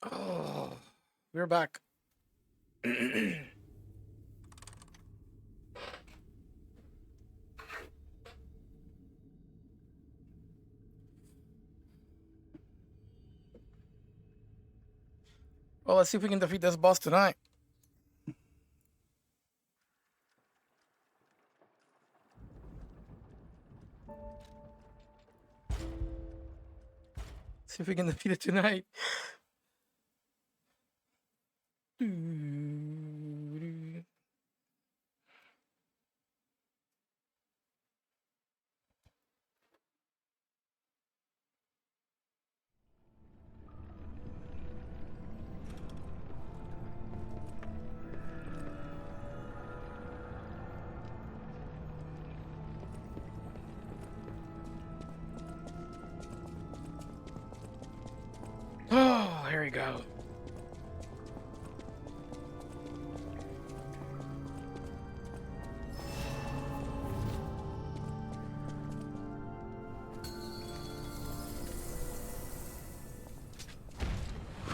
Oh, we're back. Well, let's see if we can defeat this boss tonight. See if we can defeat it tonight. Oh, here we go.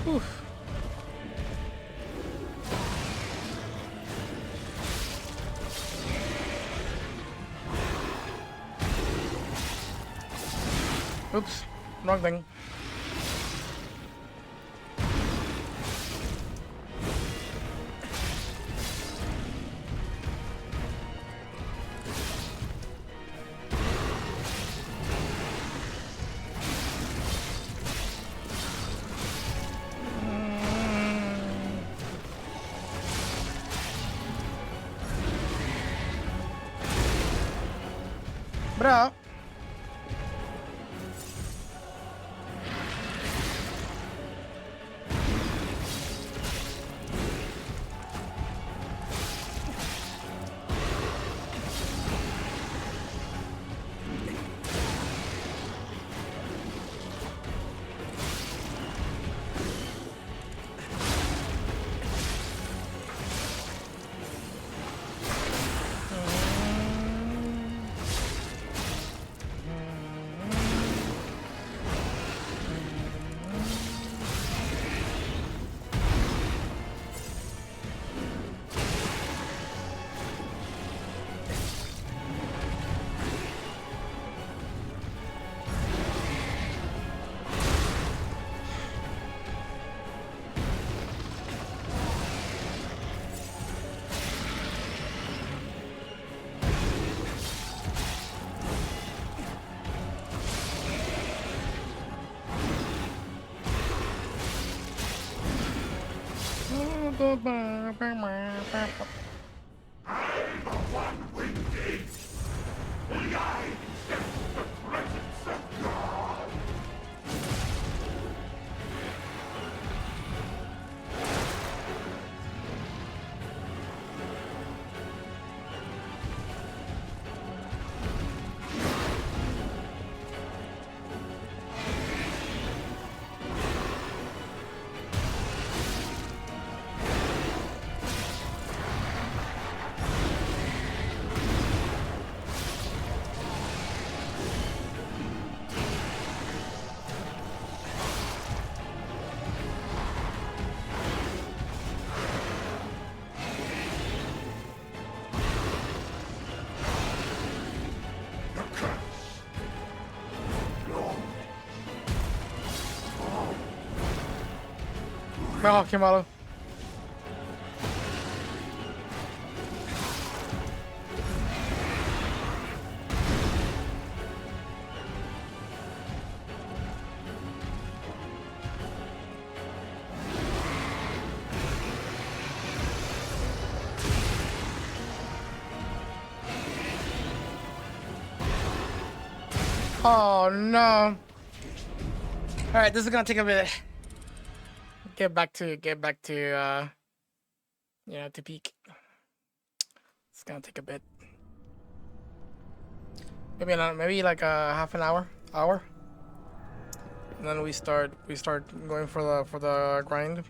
Whew. Oops, wrong thing. Bra. Oh, Kimalo. Oh no. Alright, this is gonna take a bit. Get back to to peak. It's gonna take a bit. Maybe not, maybe like a half an hour. And then we start going for the grind.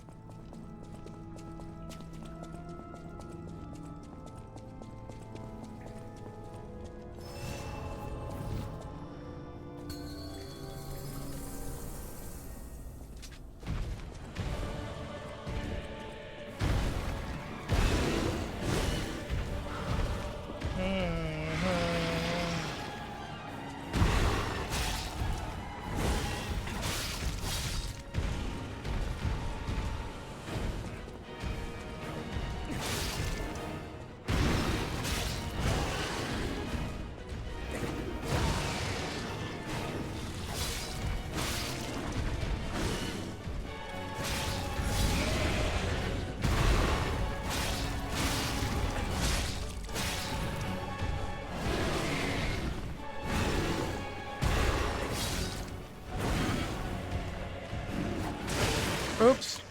Oops.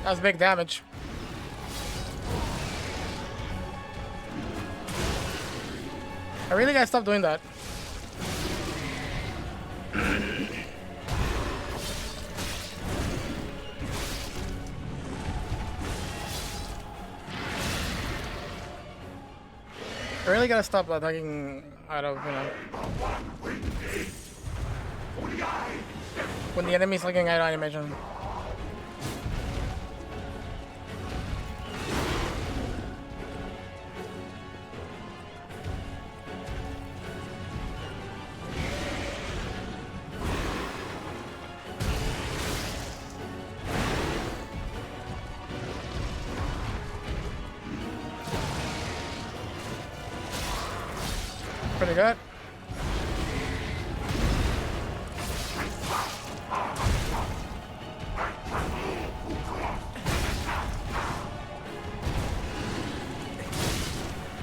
That was big damage. I really gotta stop doing that. I really gotta stop attacking out of, you know, when the enemy's looking at animation. Pretty good.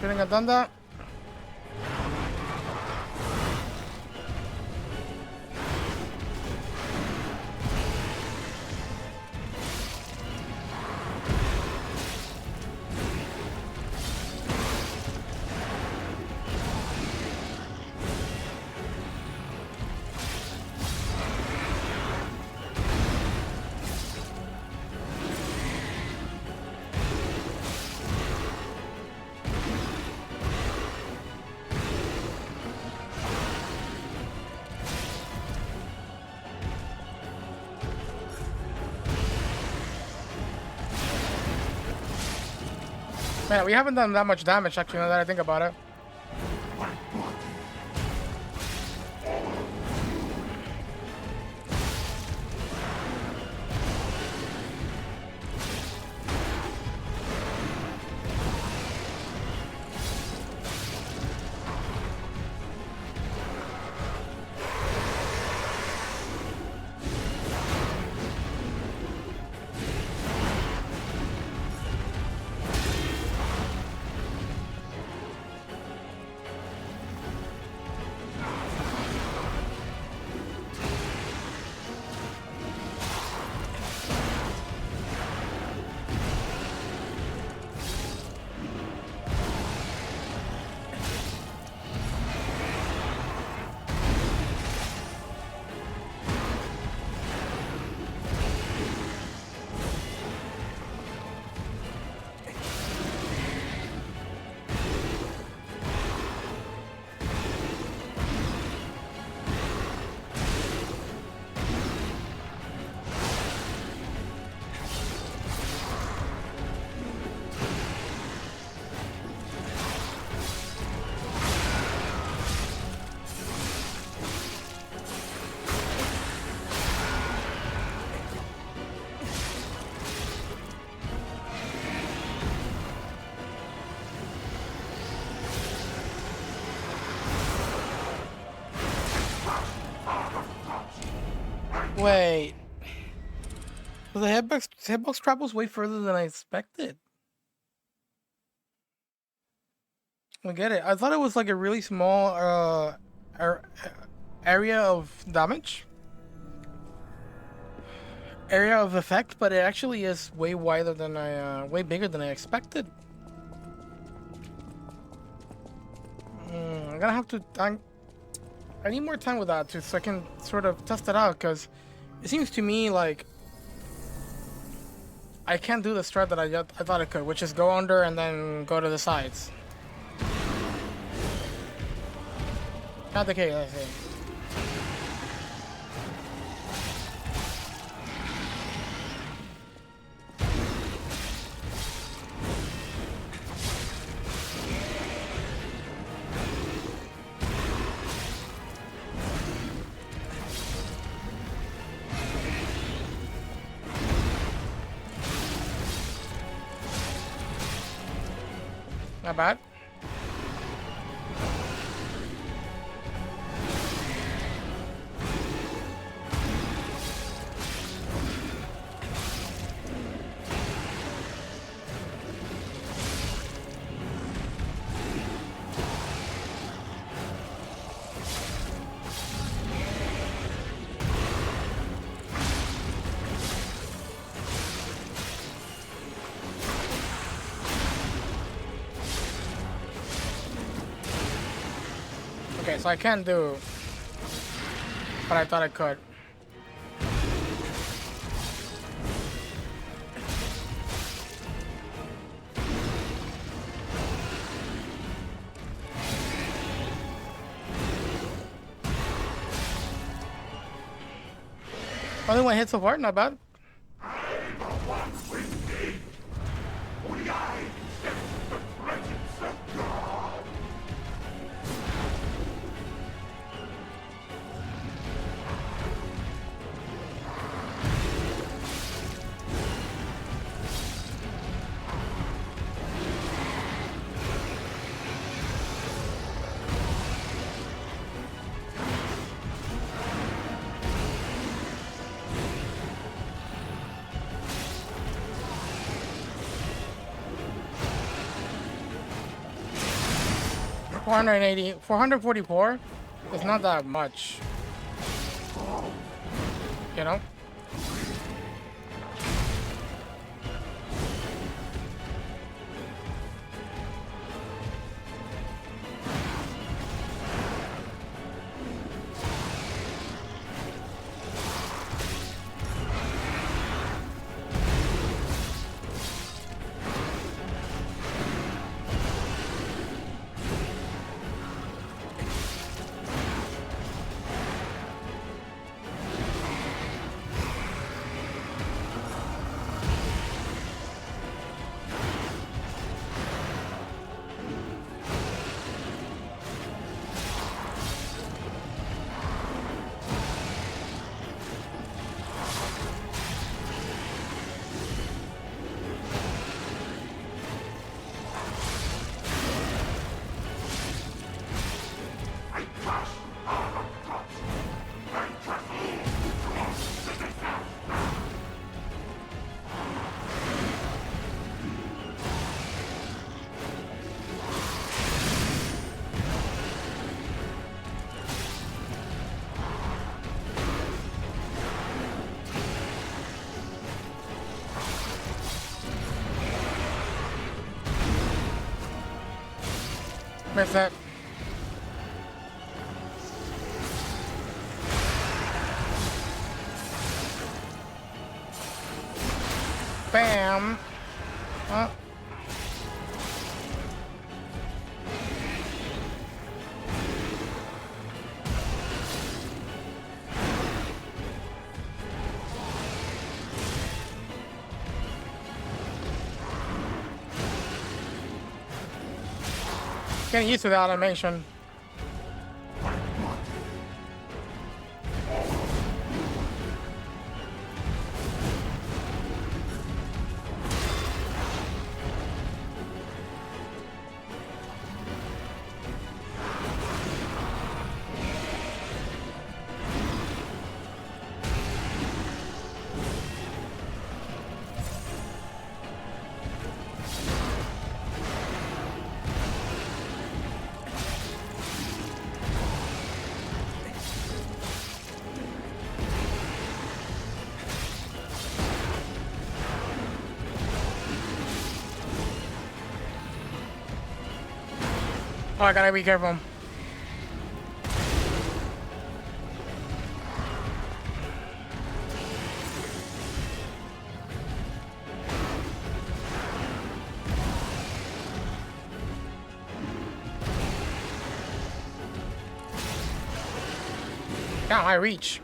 Couldn't have done that. Man, we haven't done that much damage actually now that I think about it. Wait. The hitbox trap was way further than I expected. I get it. I thought it was like a really small area of damage. Area of effect, but it actually is way wider than way bigger than I expected. I'm gonna have to. I need more time with that so I can sort of test it out, because it seems to me like I can't do the strat that I thought I could, which is go under and then go to the sides. Not the case, I see. Not bad. Okay, so I can't do what I thought I could. Only one hit so far, not bad. $480, 444 is not that much, you know? Miss that. Bam. Oh. Getting used to the animation. Oh, I gotta be careful. Got my reach.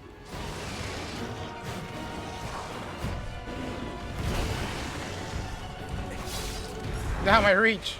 Got my reach.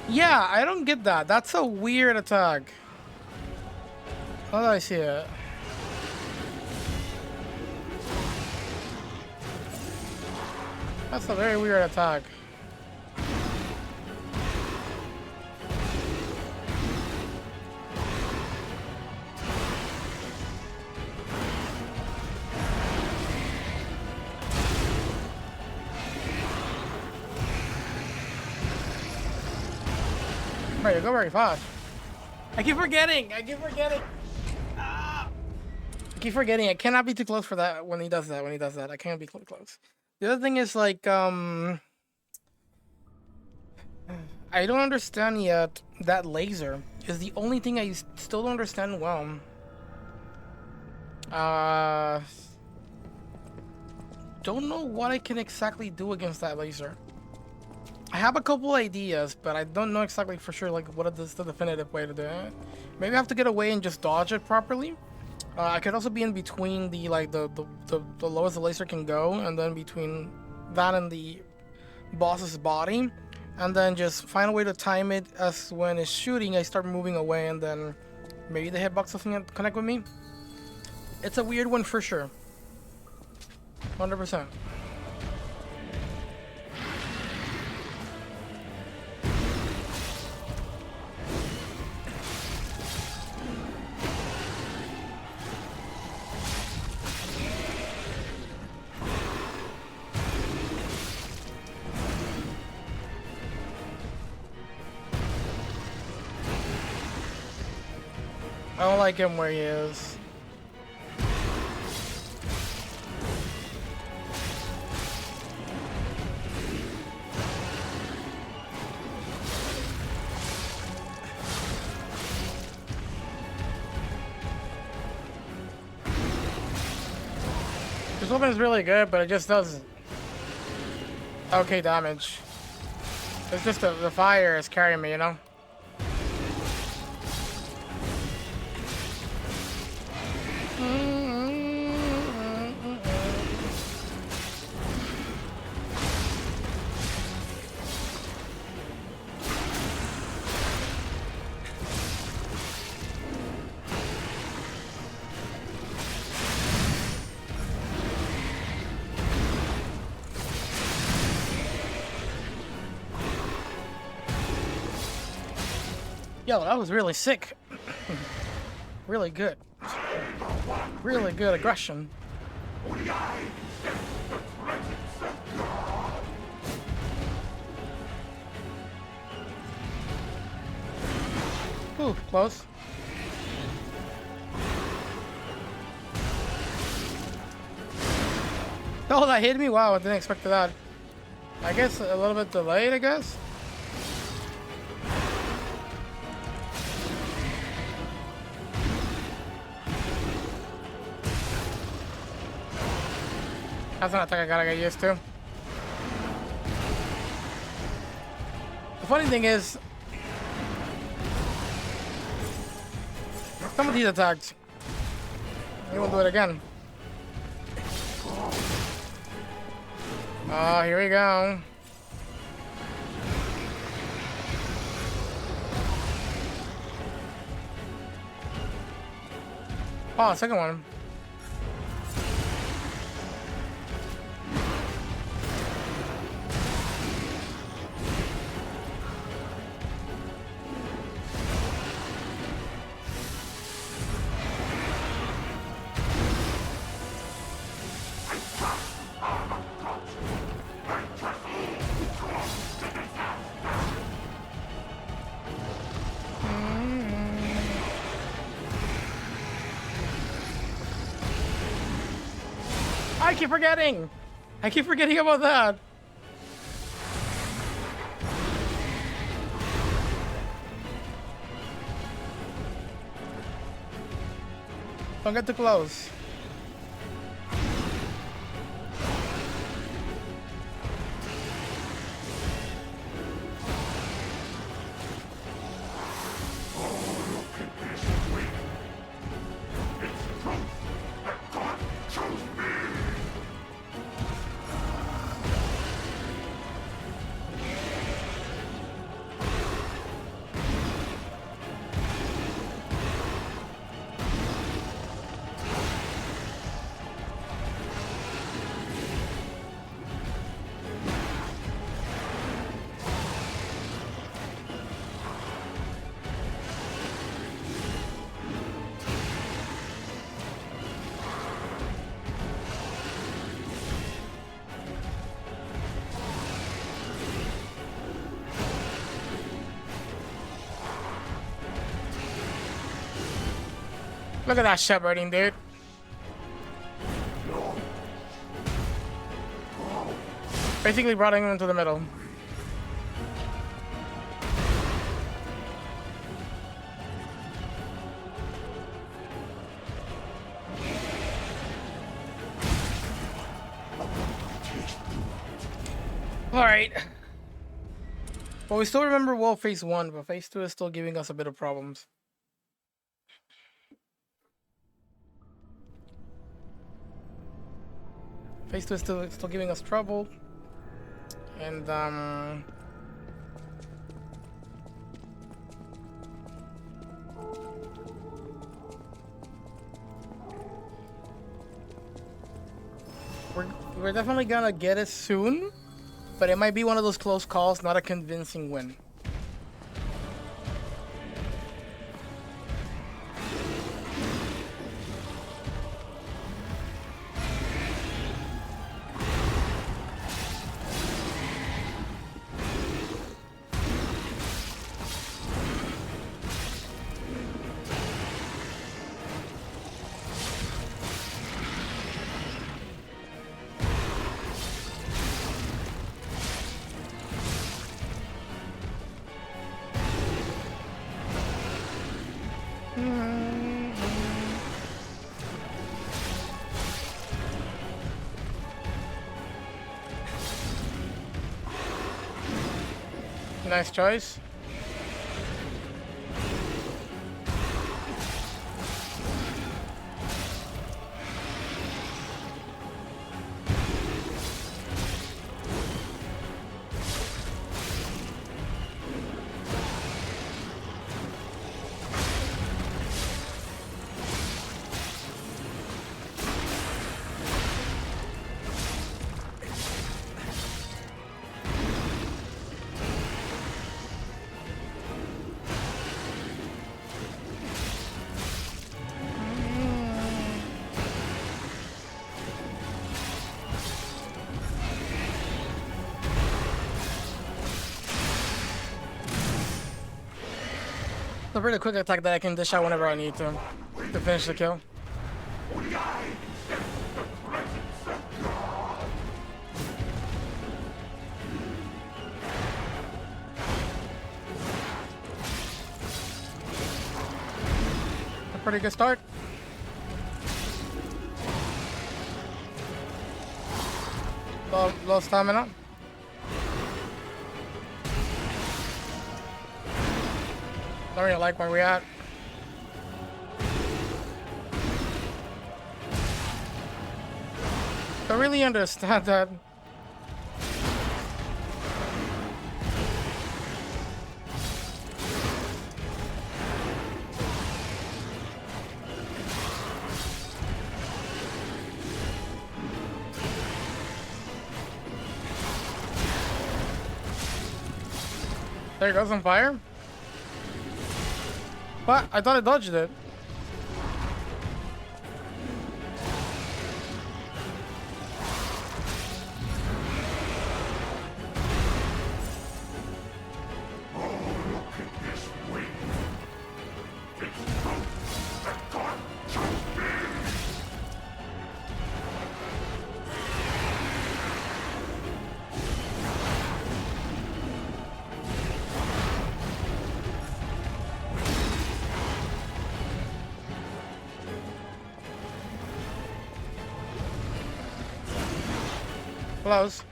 Yeah, I don't get that. That's a weird attack. How do I see it? That's a very weird attack. Bro, you go very fast. I keep forgetting. I keep forgetting. I keep forgetting. I cannot be too close for that when he does that. When he does that, I can't be close. The other thing is like I don't understand yet. That laser is the only thing I still don't understand well. Don't know what I can exactly do against that laser. I have a couple ideas, but I don't know exactly for sure like what is the definitive way to do it. Maybe I have to get away and just dodge it properly. I could also be in between the the lowest the laser can go, and then between that and the boss's body, and then just find a way to time it as when it's shooting I start moving away, and then maybe the hitbox doesn't connect with me. It's a weird one for sure. 100%. I don't like him where he is. This weapon is really good, but it just does okay damage. It's just the fire is carrying me, you know? Yo, that was really sick. Really good. Really good aggression. Ooh, close. Oh, that hit me? Wow, I didn't expect that. I guess a little bit delayed, I guess. That's an attack I gotta get used to. The funny thing is, some of these attacks, he won't do it again. Oh, here we go. Oh, second one. I keep forgetting. I keep forgetting about that. Don't get too close. Look at that shepherding, dude. Basically brought him into the middle. Alright. Well, we still remember well phase 1, but phase 2 is still giving us a bit of problems. Phase 2 is still giving us trouble. And we're definitely gonna get it soon, but it might be one of those close calls, not a convincing win. Nice choice. A pretty quick attack that I can dish out whenever I need to finish the kill. A pretty good start. Low stamina. Don't really like where we're at. Don't really understand that. There goes on fire. What? I thought I dodged it. Close.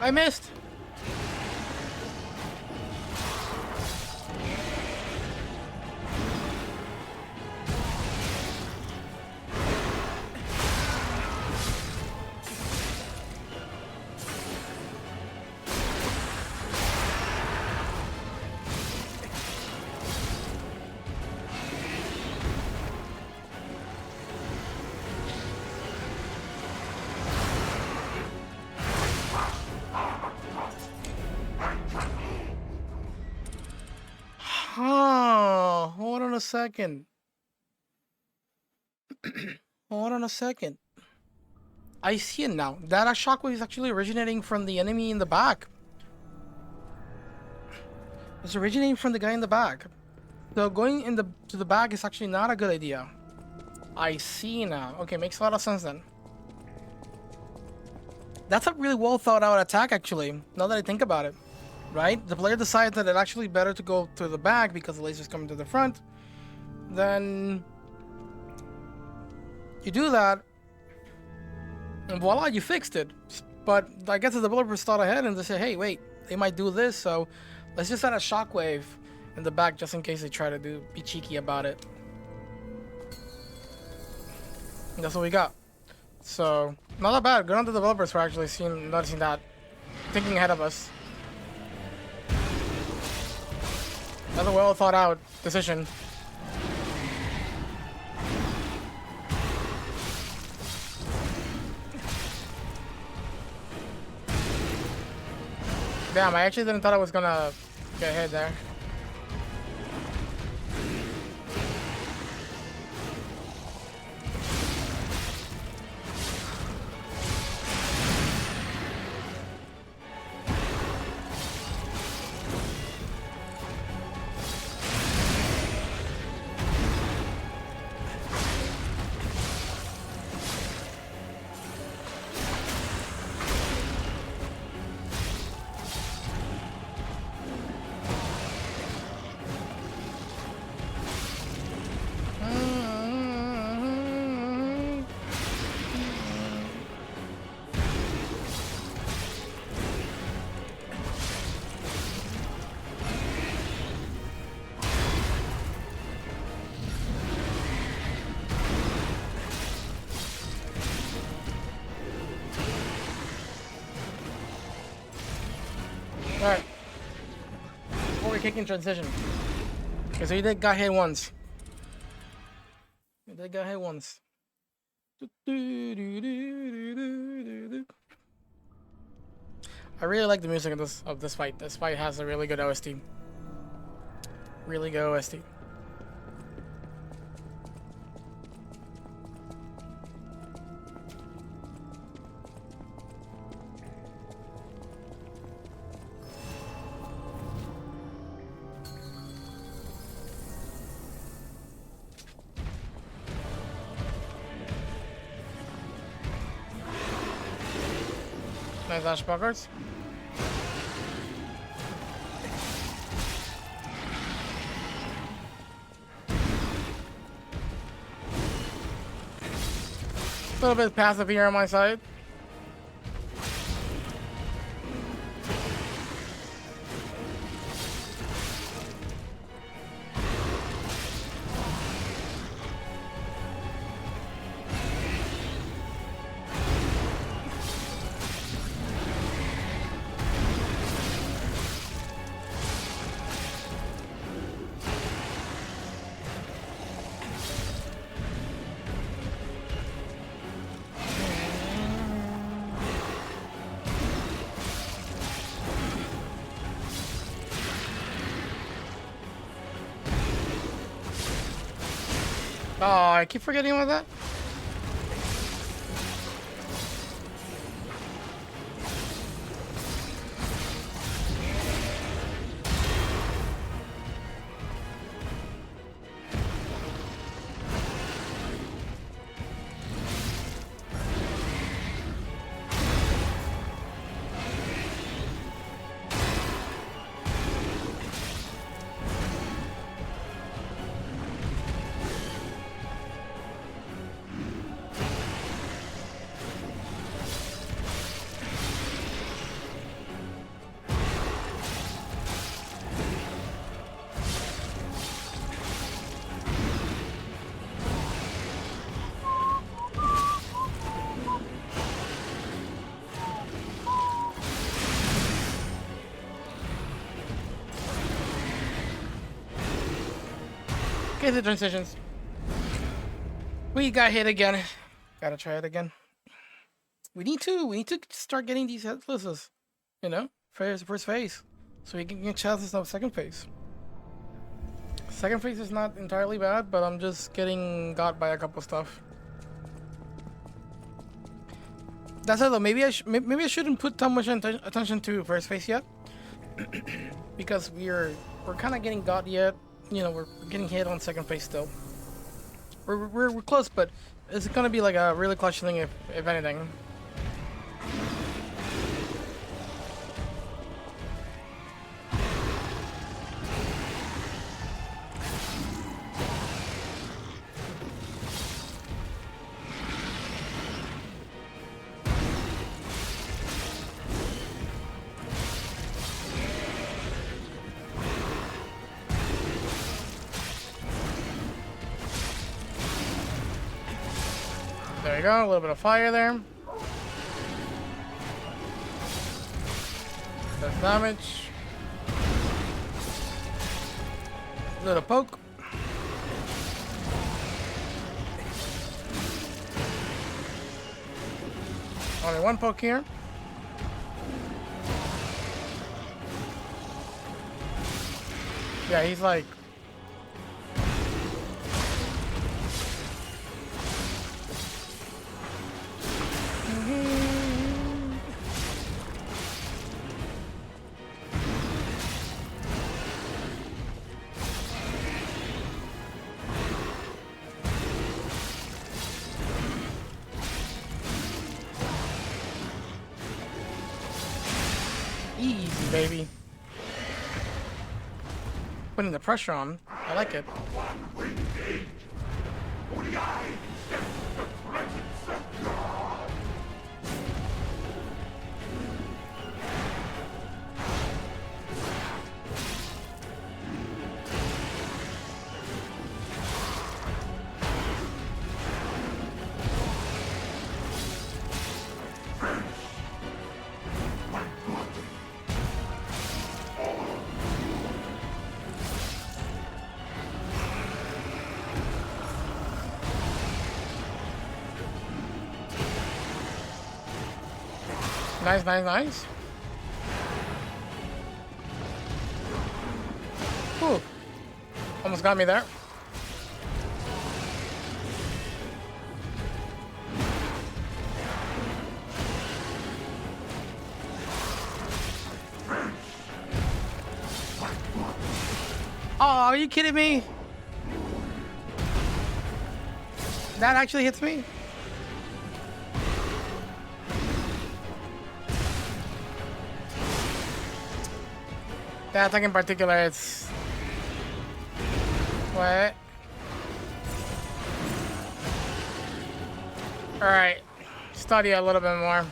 I missed. Huh. Hold on a second. Hold on a second. I see it now. That shockwave is actually originating from the enemy in the back. It's originating from the guy in the back. So going to the back is actually not a good idea. I see now. Okay, makes a lot of sense then. That's a really well thought out attack actually, now that I think about it. Right? The player decides that it's actually better to go to the back because the laser's coming to the front. Then you do that, and voila, you fixed it. But I guess the developers thought ahead and they say, hey, wait, they might do this, so let's just add a shockwave in the back just in case they try to be cheeky about it. And that's what we got. So, not that bad. Good on the developers for actually noticing that. Thinking ahead of us. That's a well thought out decision. Damn, I actually didn't thought I was gonna get hit there. Alright. Before we kick in transition. Okay, so you did got hit once. You did got hit once. I really like the music of this fight. This fight has a really good OST. Really good OST. Nice dash buckets. A little bit passive here on my side. Oh, I keep forgetting about that. Okay, the transitions. We got hit again. Gotta try it again. We need to start getting these headlesses. You know, first phase, so we can get chances of second phase. Second phase is not entirely bad, but I'm just getting got by a couple stuff. That's it though. Maybe I shouldn't put too much attention to first phase yet, because we're kind of getting got yet. You know, we're getting hit on second phase still. We're close, but it's gonna be like a really clutch thing if anything. There you go, a little bit of fire there. That's damage. A little poke. Only one poke here. Yeah, he's like... Easy, baby. Putting the pressure on. I like it. Nice, nice, nice. Ooh. Almost got me there. Oh, are you kidding me? That actually hits me? That attack in particular, it's... What? Alright. Study a little bit more.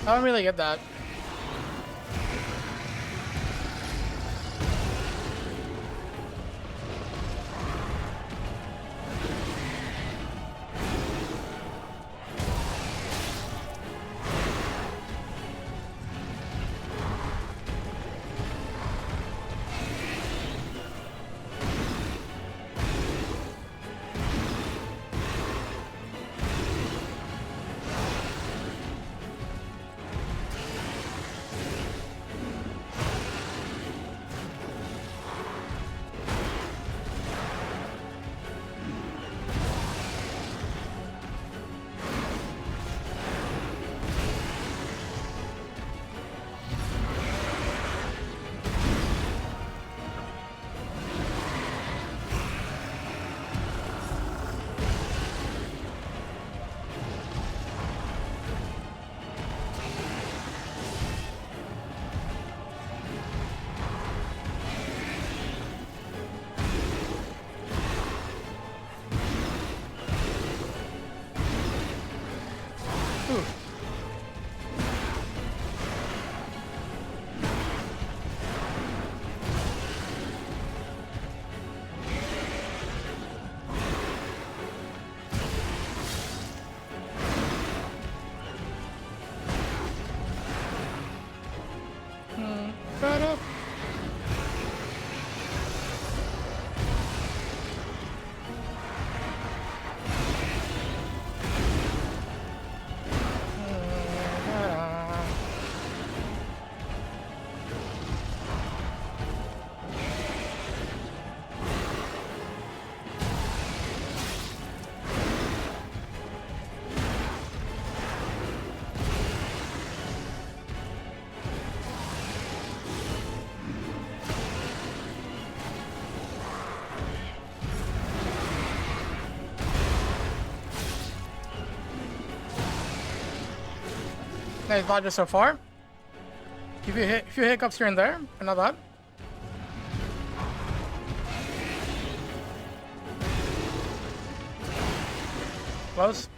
I don't really get that. Ba-da. Nice dodges so far. A few hiccups here and there, but not bad. Close.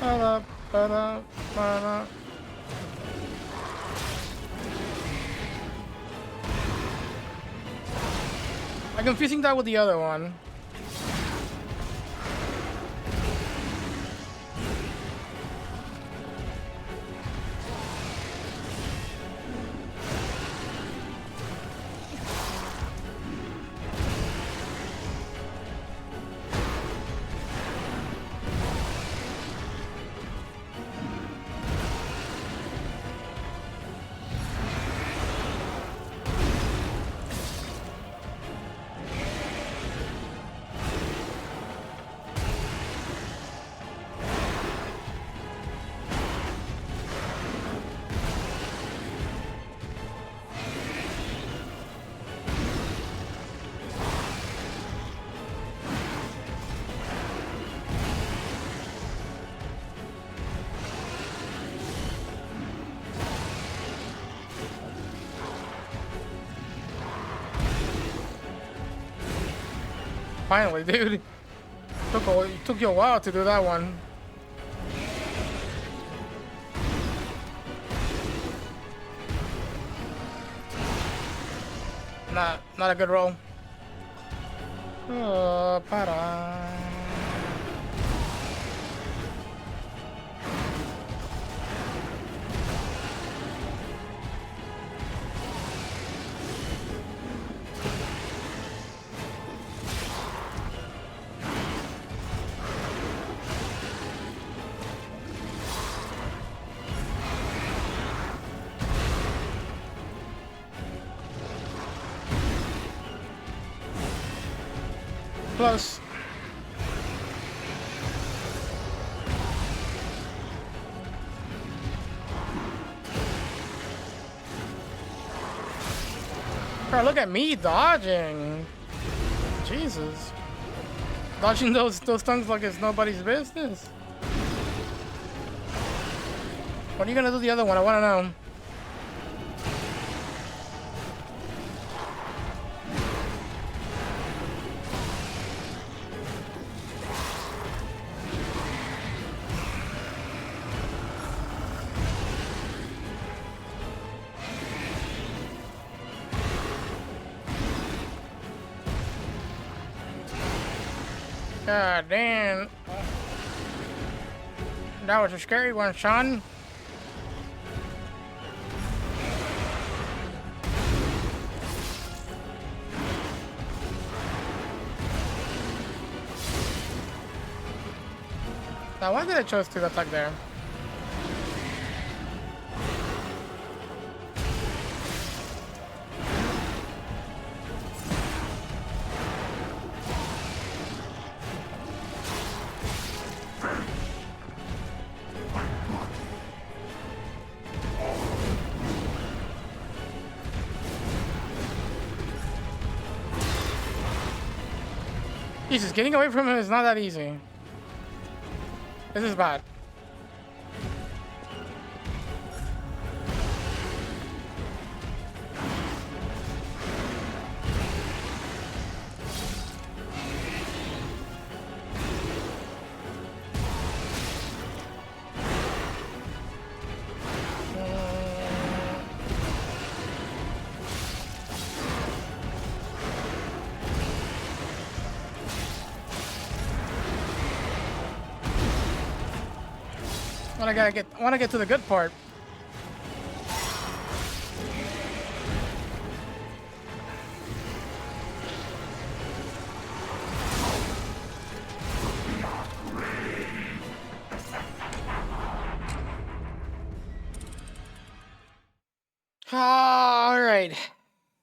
Ba-da, ba-da, ba-da. I'm confusing that with the other one. Finally, dude. Took you a while to do that one. Not a good roll. Oh, para. Close. Bro, look at me dodging. Jesus. Dodging those tongues like it's nobody's business. When are you gonna do the other one? I wanna know. God damn. That was a scary one, son. Now, why did I choose to attack there? Jesus, getting away from him is not that easy. This is bad. I wanna get to the good part. All right.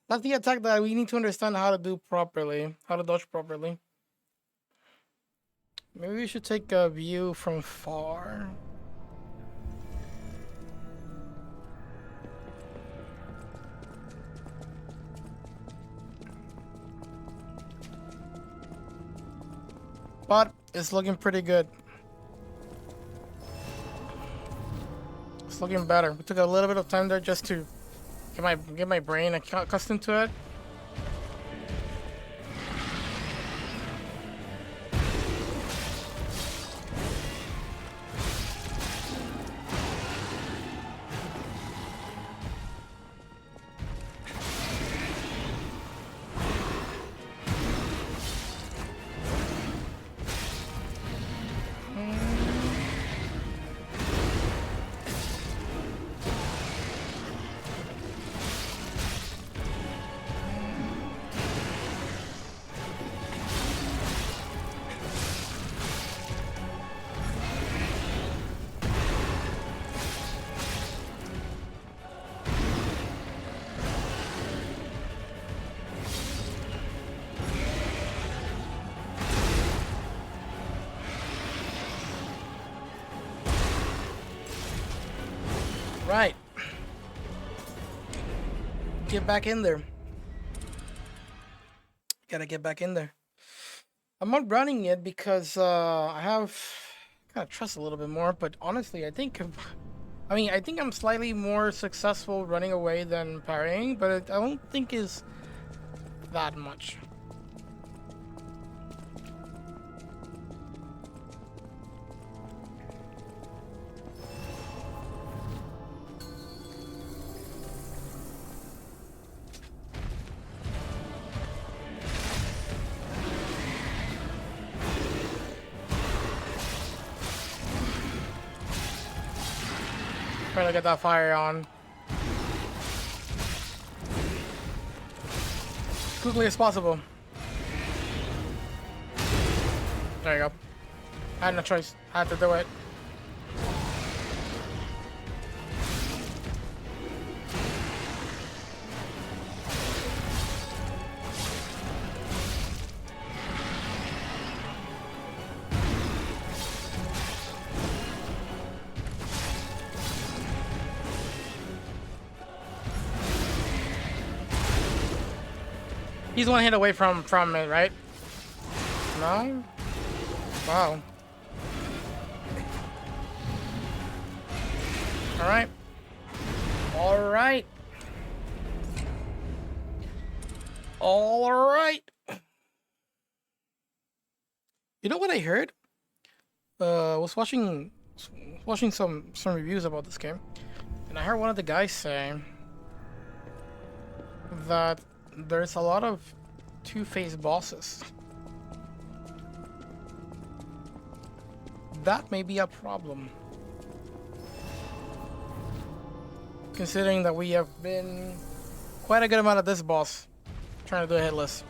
That's the attack that we need to understand how to do properly, how to dodge properly. Maybe we should take a view from far. But it's looking pretty good. It's looking better. We took a little bit of time there just to get my brain accustomed to it. Right. Get back in there. Gotta get back in there. I'm not running it because I have gotta trust a little bit more, but honestly, I think I'm slightly more successful running away than parrying, but I don't think is that much. Trying to get that fire on as quickly as possible. There you go. I had no choice. I had to do it. He's one hit away from it, right? No? Wow. Alright. Alright. Alright. You know what I heard? I was watching some reviews about this game, and I heard one of the guys saying that there's a lot of two-faced bosses. That may be a problem, considering that we have been quite a good amount of this boss trying to do a headless.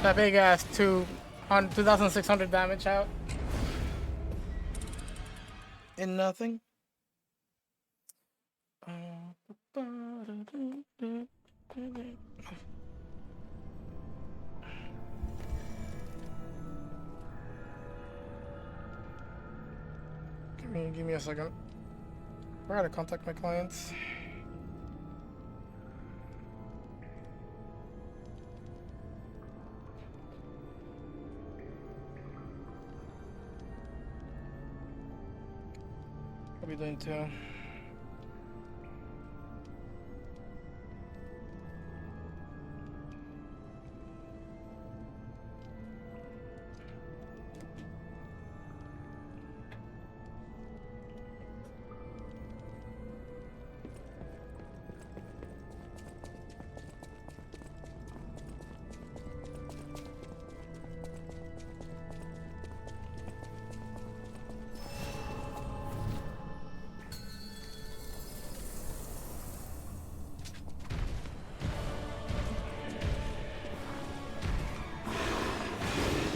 That big ass 2,600 damage out. In nothing. Give me a second. I gotta contact my clients. I'll be doing too.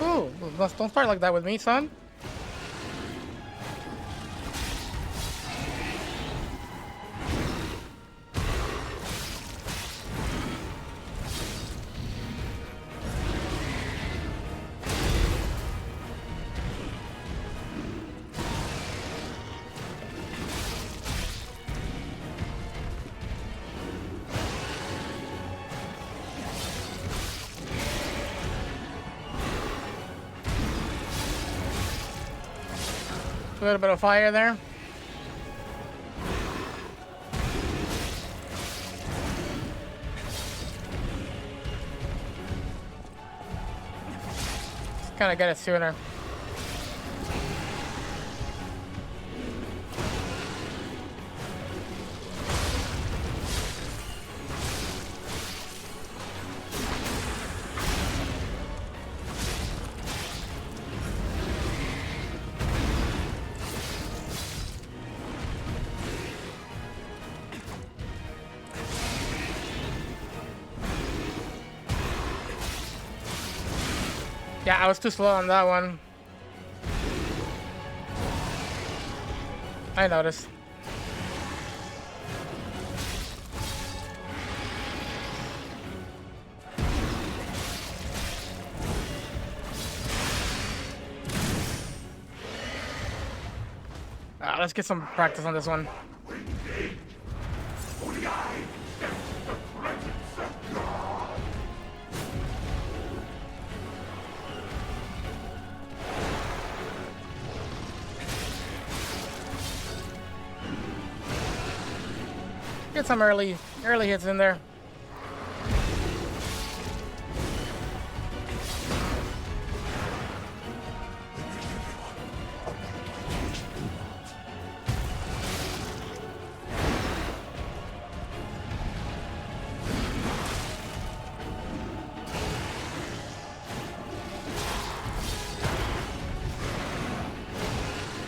Ooh, don't start like that with me, son. A little bit of fire there. Just gotta get it sooner. Yeah, I was too slow on that one. I noticed. Let's get some practice on this one. Get some early hits in there.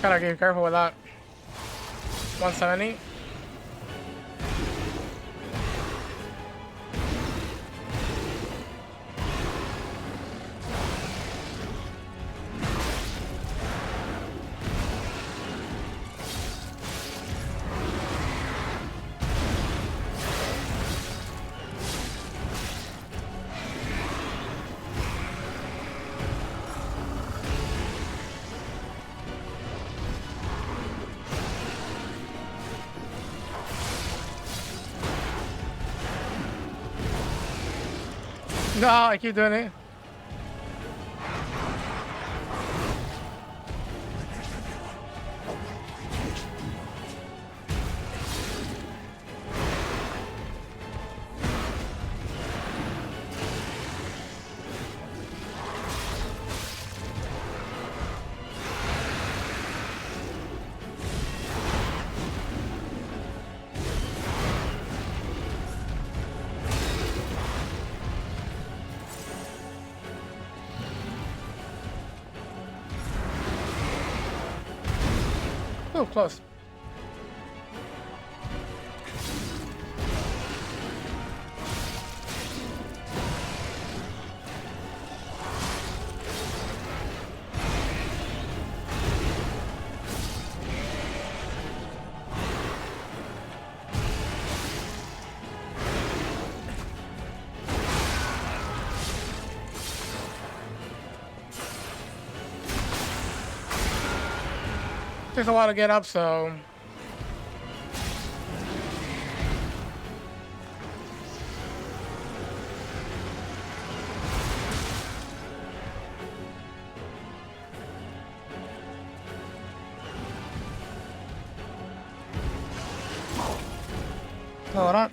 Gotta be careful with that. 170. No, I keep doing it. Oh, close. Takes a while to get up, so... No, we're not.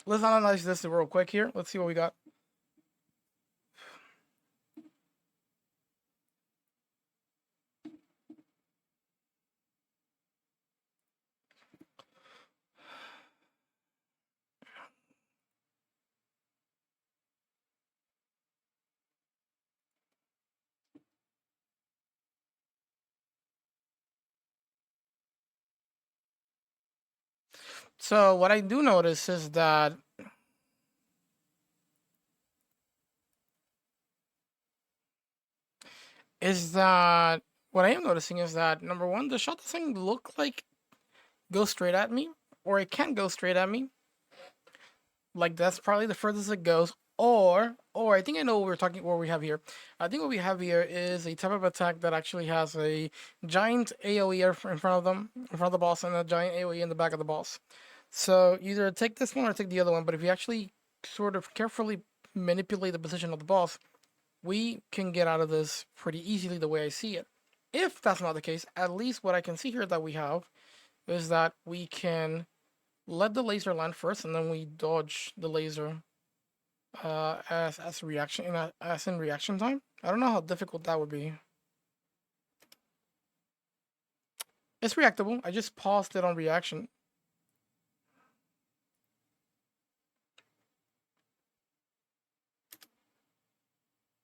Let's analyze this real quick here. Let's see what we got. So what I do notice is that what I am noticing is that number one, the shot doesn't look like go straight at me, or it can go straight at me. Like that's probably the furthest it goes. Or I think I know what we have here. I think what we have here is a type of attack that actually has a giant AoE in front of them, in front of the boss, and a giant AoE in the back of the boss. So either take this one or take the other one. But if you actually sort of carefully manipulate the position of the boss, we can get out of this pretty easily the way I see it. If that's not the case, at least what I can see here that we have is that we can let the laser land first, and then we dodge the laser as reaction as in reaction time. I don't know how difficult that would be. It's reactable. I just paused it on reaction.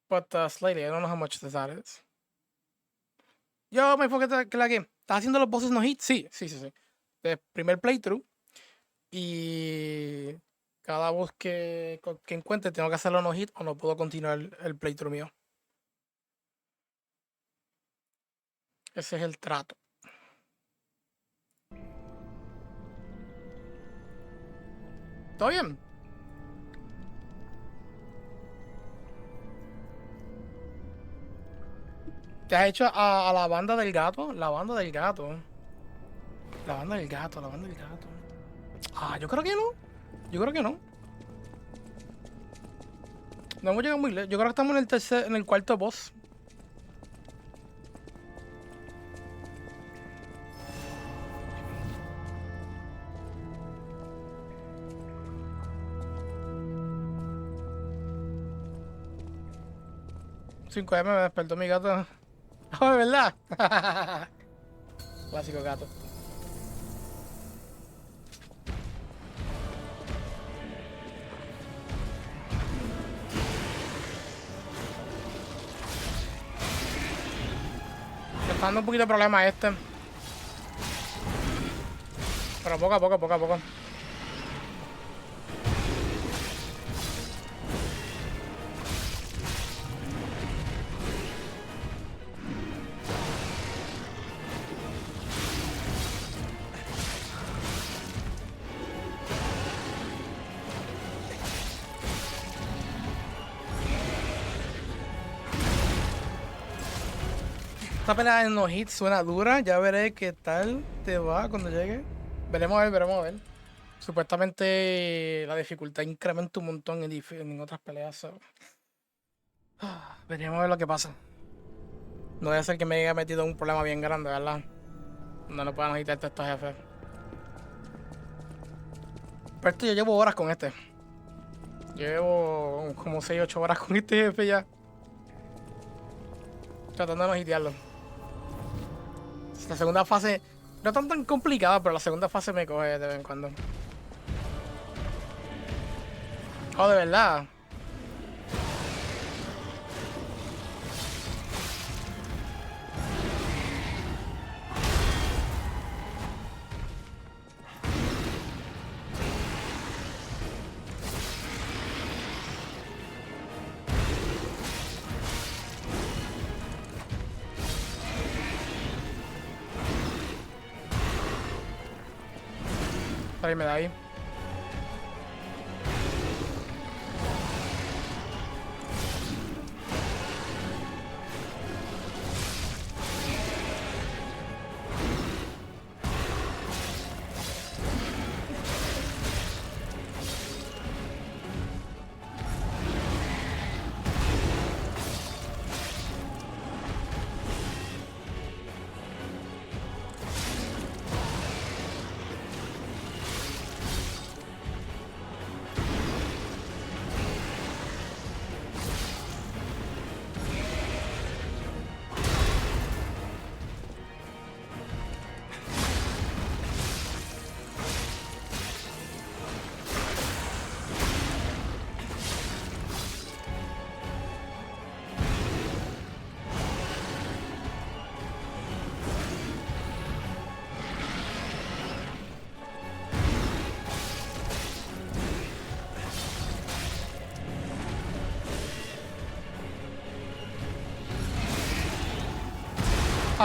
But slightly, I don't know how much that is. Yo, me enfoqué que la game. ¿Estás haciendo los bosses no hit? Sí. De primer playthrough. Y cada boss que encuentre tengo que hacerlo no hit o no puedo continuar el playthrough mío. Ese es el trato. ¿Todo bien? ¿Te has hecho a la banda del gato? La banda del gato. La banda del gato, la banda del gato. Ah, yo creo que no. Yo creo que no. No hemos llegado muy lejos. Yo creo que estamos en el cuarto boss. Cinco m me despertó mi gato. Oh, de verdad. Clásico gato. está dando un poquito de problema este. Pero poco a poco, poco a poco. Esta pelea en los hits suena dura, ya veré qué tal te va cuando llegue. Veremos a ver, veremos a ver. Supuestamente la dificultad incrementa un montón en otras peleas. So. Veremos a ver lo que pasa. No debe ser que me haya metido en un problema bien grande, ¿verdad? No puedan agitarte estos jefes. Pero esto yo llevo horas con este. Llevo como 6-8 horas con este jefe ya. Tratando de no hitearlo. La segunda fase no tan complicada, pero la segunda fase me coge de vez en cuando. Oh, de verdad. Salirme de ahí.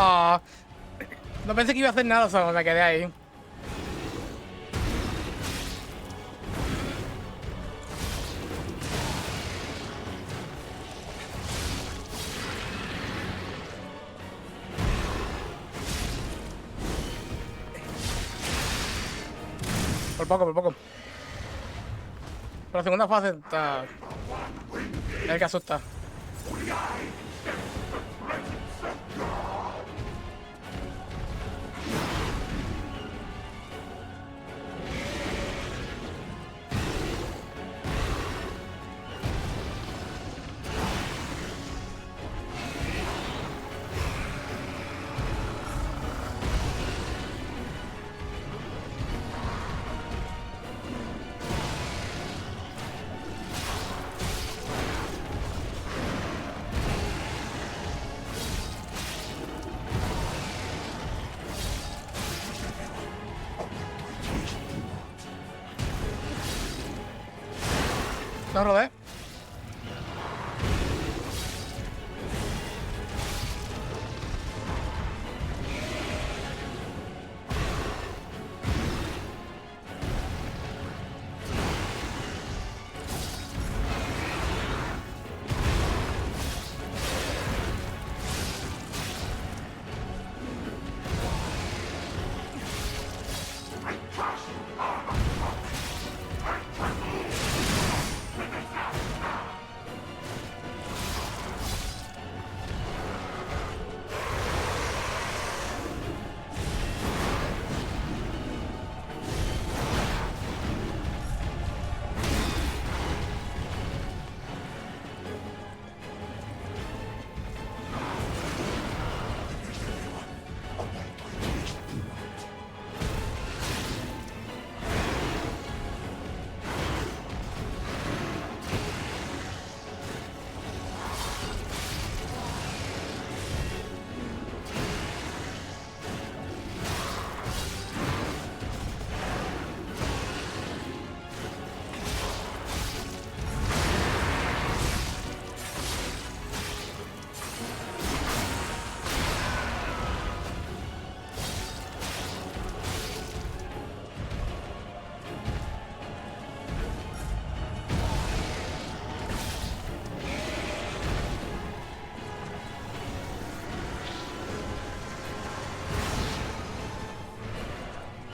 Ah, no pensé que iba a hacer nada, solo me quedé ahí. Por poco, por poco. Pero la segunda fase está... Es el que asusta. No rodé.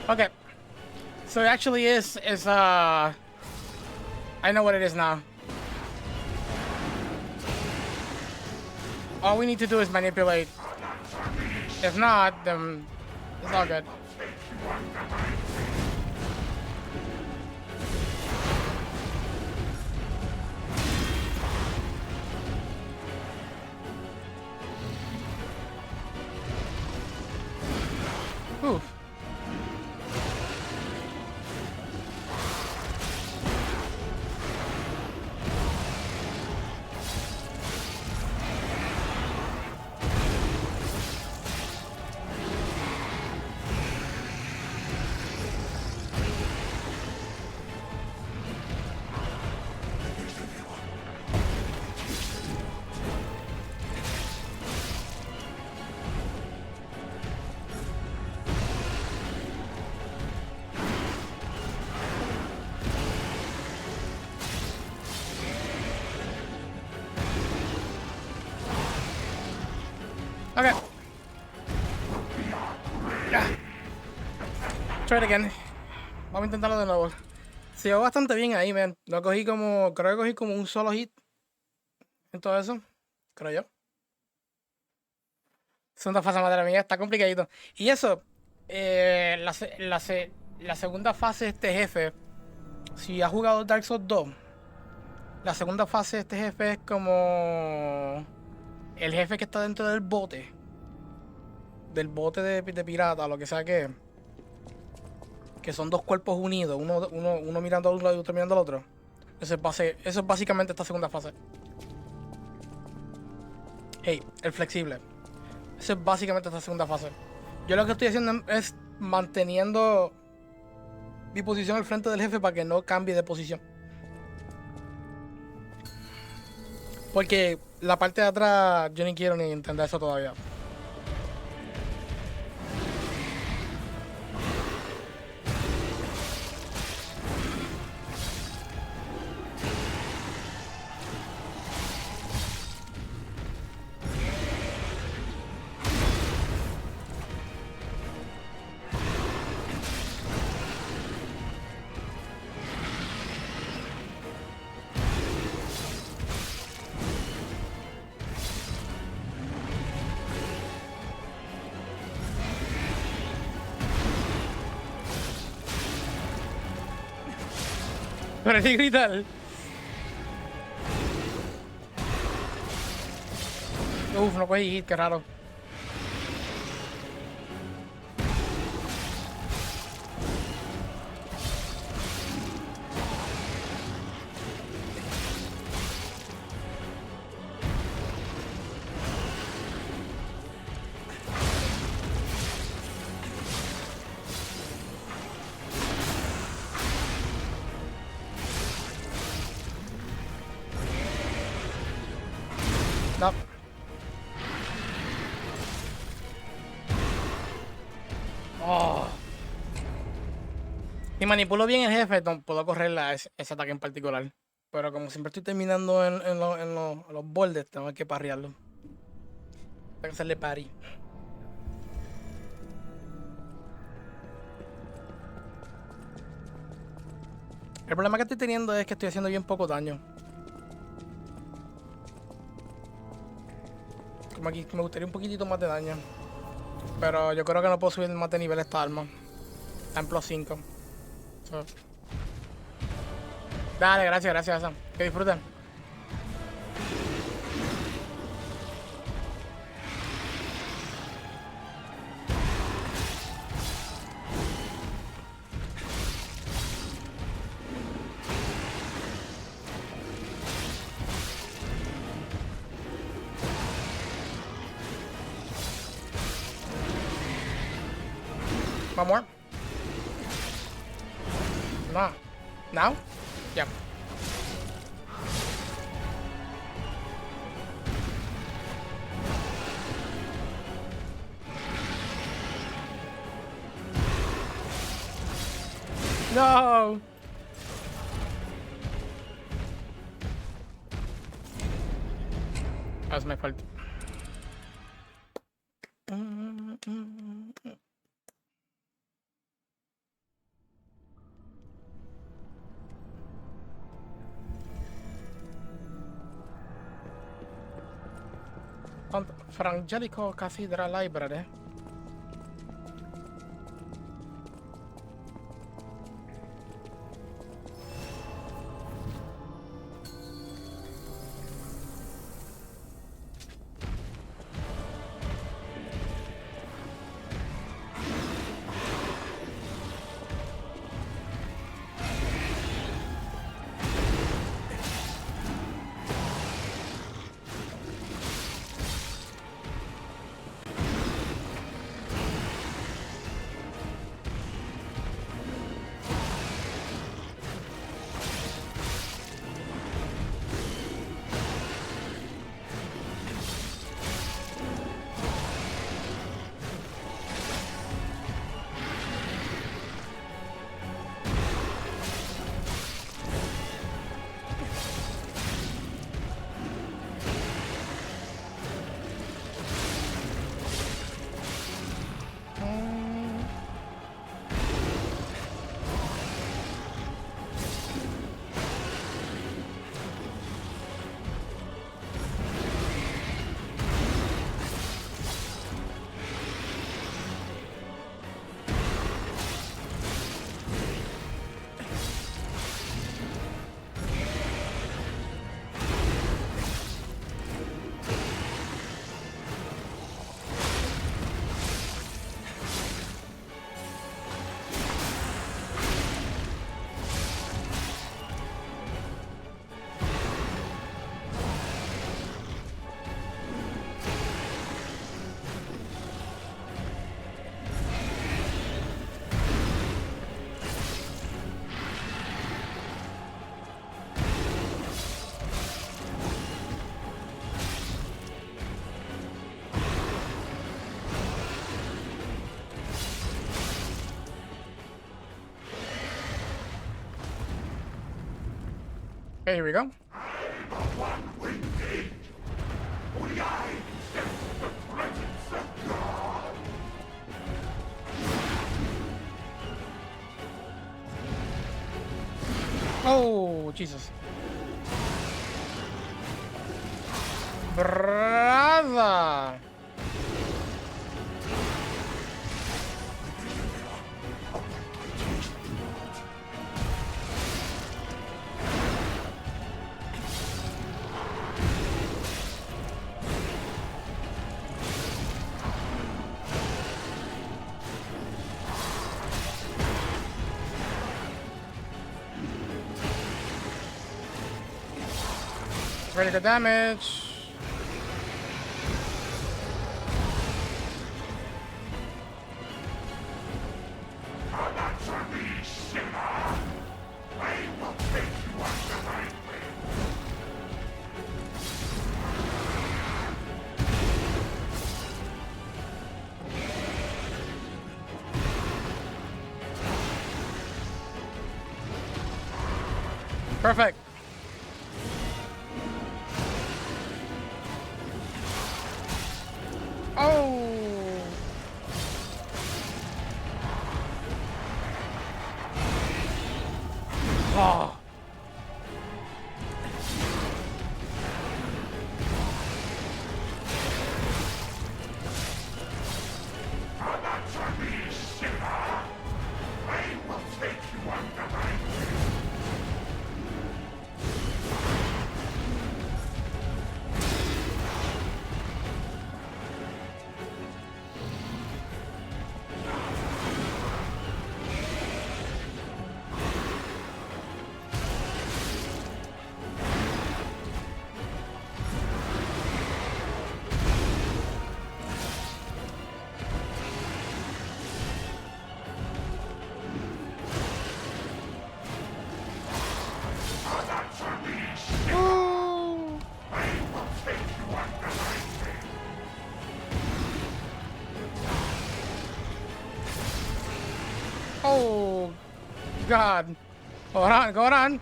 Okay. So it actually is I know what it is now. All we need to do is manipulate. If not, then it's all good. Oof. Okay. Try it again. Vamos a intentarlo de nuevo. Se llevó bastante bien ahí, man. No cogí como. Creo que cogí como un solo hit en todo eso. Creo yo. Segunda fase, madre mía, está complicadito. Y eso, la segunda fase de este jefe, si has jugado Dark Souls 2, la segunda fase de este jefe es como el jefe que está dentro del bote. Del bote de pirata, lo que sea que son dos cuerpos unidos, uno mirando a un lado y otro mirando al otro. Eso es básicamente esta segunda fase. Hey, el flexible. Eso es básicamente esta segunda fase. Yo lo que estoy haciendo es manteniendo mi posición al frente del jefe para que no cambie de posición. Porque la parte de atrás yo ni quiero ni entender eso todavía. Pero sí gritar. Uf, no puede ir, qué raro. No. Oh. Si manipulo bien el jefe, no puedo correr ese ataque en particular. Pero como siempre estoy terminando en los bordes, tengo que parrearlo. Tengo que hacerle parry. El problema que estoy teniendo es que estoy haciendo bien poco daño. Como aquí me gustaría un poquitito más de daño. Pero yo creo que no puedo subir más de nivel esta arma. Está en plus 5. So. Dale, gracias. Que disfruten. One more. Nah. Now? Yep. No. That was my fault. Frangelico Cathedral Library. Okay, here we go. Oh, Jesus. Brother. Ready to damage. Perfect. Oh. Oh. Oh, God. Hold on, hold on.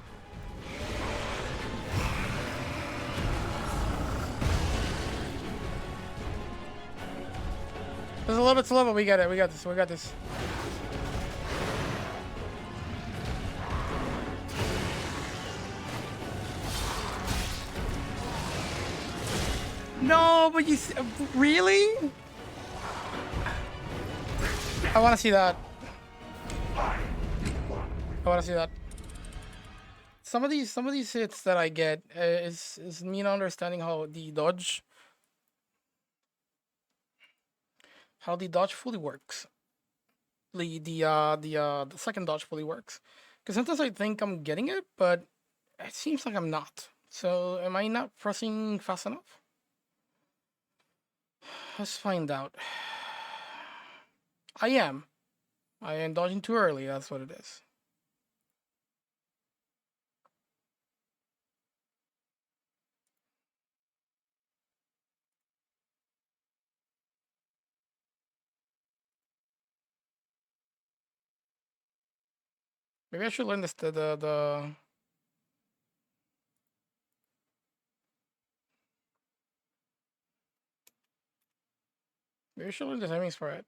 It's a little bit slow, but we get it. We got this. We got this. No, but really? I want to see that. I want to see that. Some of these hits that I get is me not understanding how the dodge fully works. The second dodge fully works. Because sometimes I think I'm getting it, but it seems like I'm not. So am I not pressing fast enough? Let's find out. I am. I am dodging too early, that's what it is. Maybe I should learn this maybe I should learn the timings for it.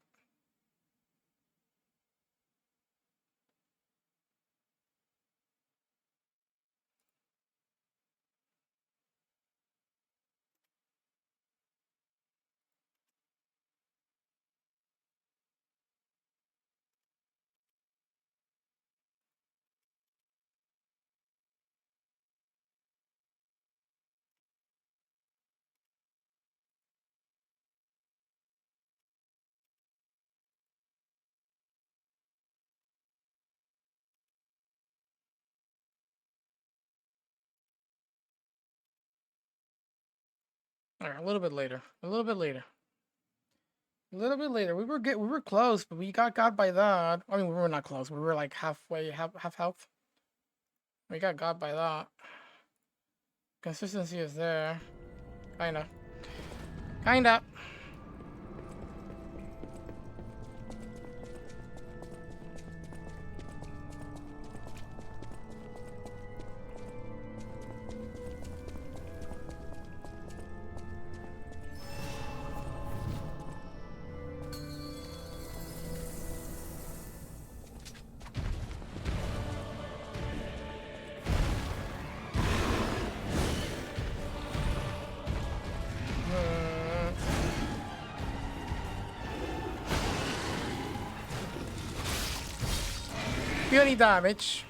Alright, a little bit later. A little bit later. A little bit later. We were close, but we got by that. I mean, we were not close. We were like halfway, half health. We got by that. Consistency is there. Kinda. Kinda. Feel any damage.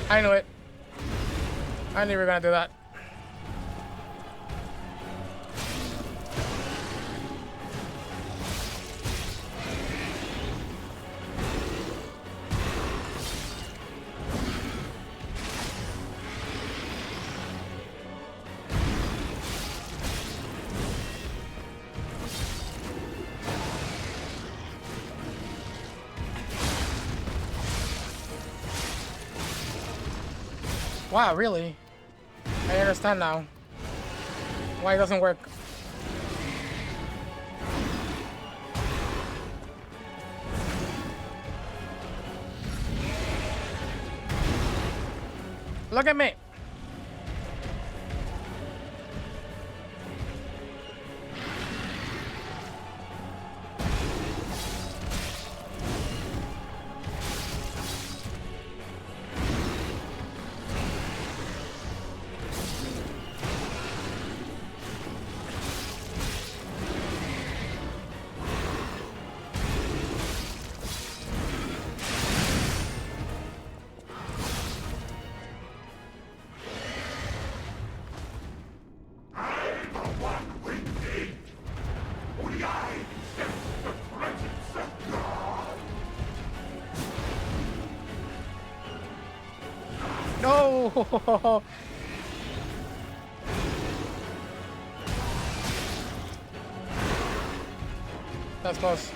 I knew it. I knew we were gonna do that. Wow, really? I understand now why it doesn't work. Look at me. No! That's close.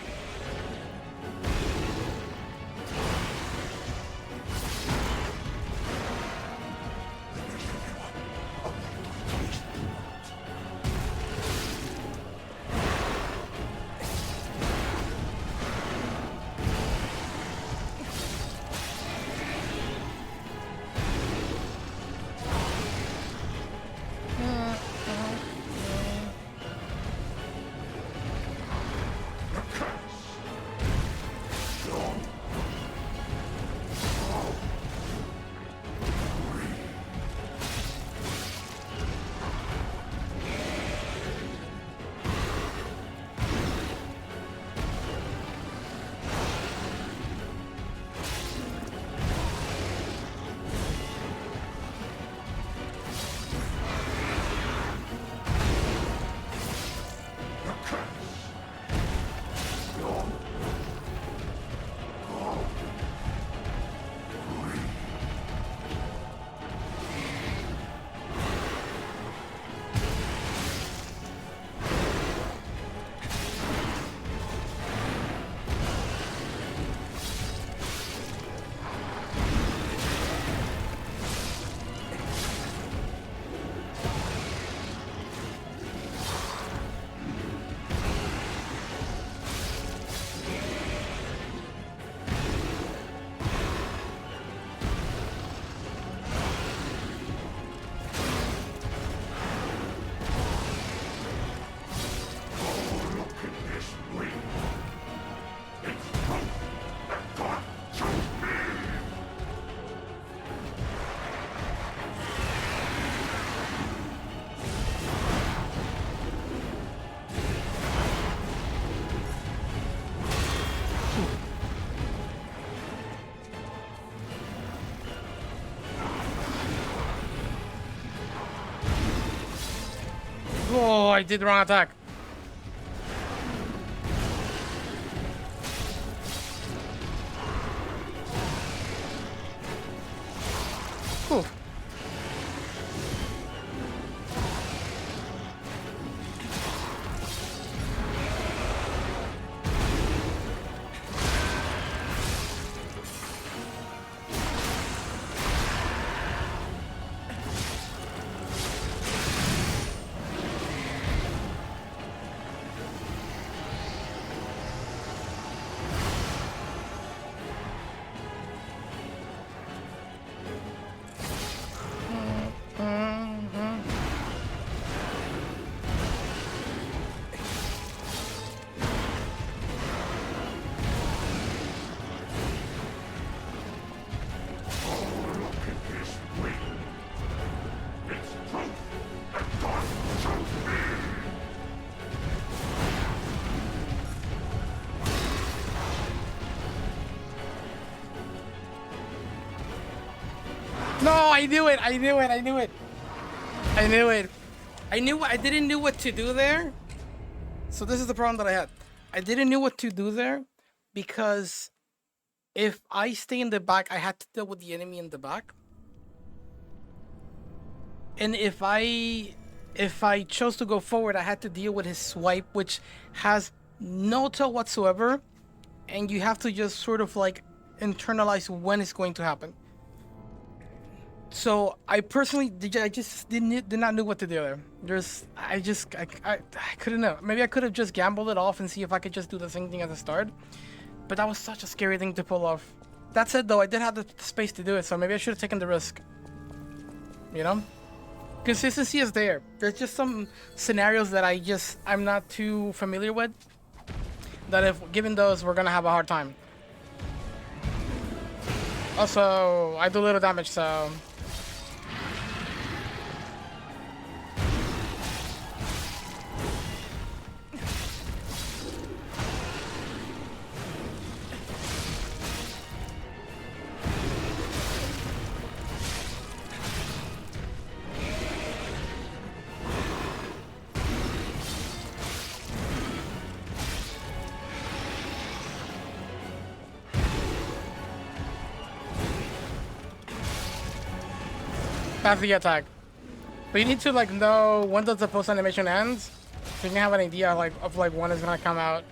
Oh, I did the wrong attack. Whew. No, I knew it. I knew it. I knew it. I knew it. I didn't know what to do there. So this is the problem that I had. I didn't know what to do there because if I stay in the back, I had to deal with the enemy in the back. And if I chose to go forward, I had to deal with his swipe, which has no tell whatsoever, and you have to just sort of like internalize when it's going to happen. So I personally I just did not know what to do there. I couldn't know. Maybe I could have just gambled it off and see if I could just do the same thing at the start. But that was such a scary thing to pull off. That said though, I did have the space to do it, so maybe I should have taken the risk. You know? Consistency is there. There's just some scenarios that I'm not too familiar with. That if given those, we're gonna have a hard time. Also, I do little damage, so... That's the attack. But you need to like know when does the post animation ends, so you can have an idea of when it's gonna come out.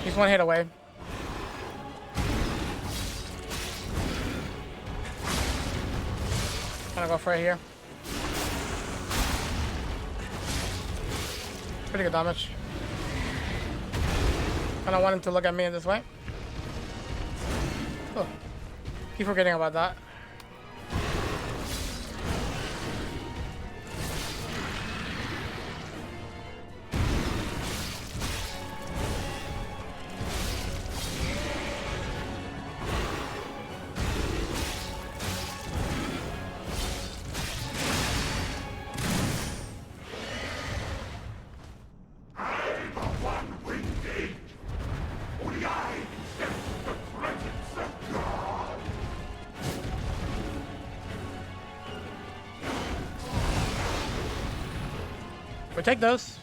He's one hit away. Gonna go for it here. Pretty good damage. I don't want him to look at me in this way. Oh, keep forgetting about that. We take those.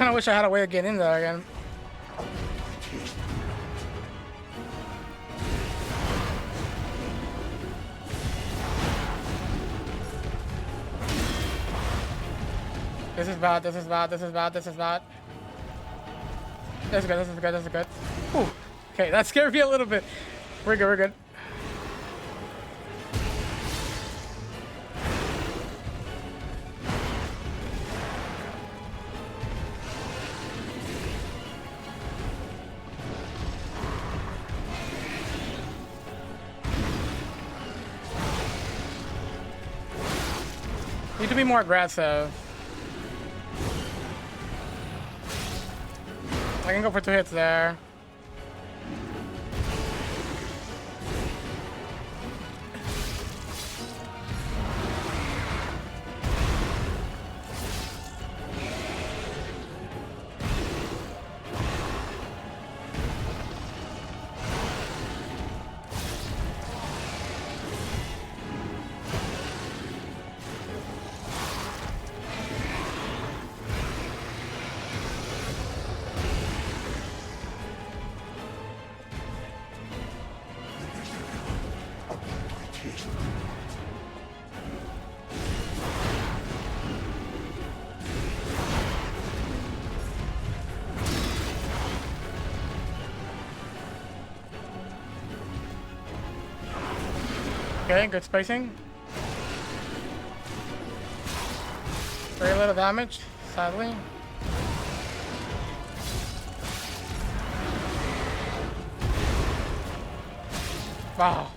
kind of wish I had a way of getting in there again. This is bad, this is bad, this is bad, this is bad. This is good, this is good, this is good. Ooh. Okay, that scared me a little bit. We're good, we're good. Need to be more aggressive. I can go for 2 hits there. Okay, good spacing. Very little damage, sadly. Wow.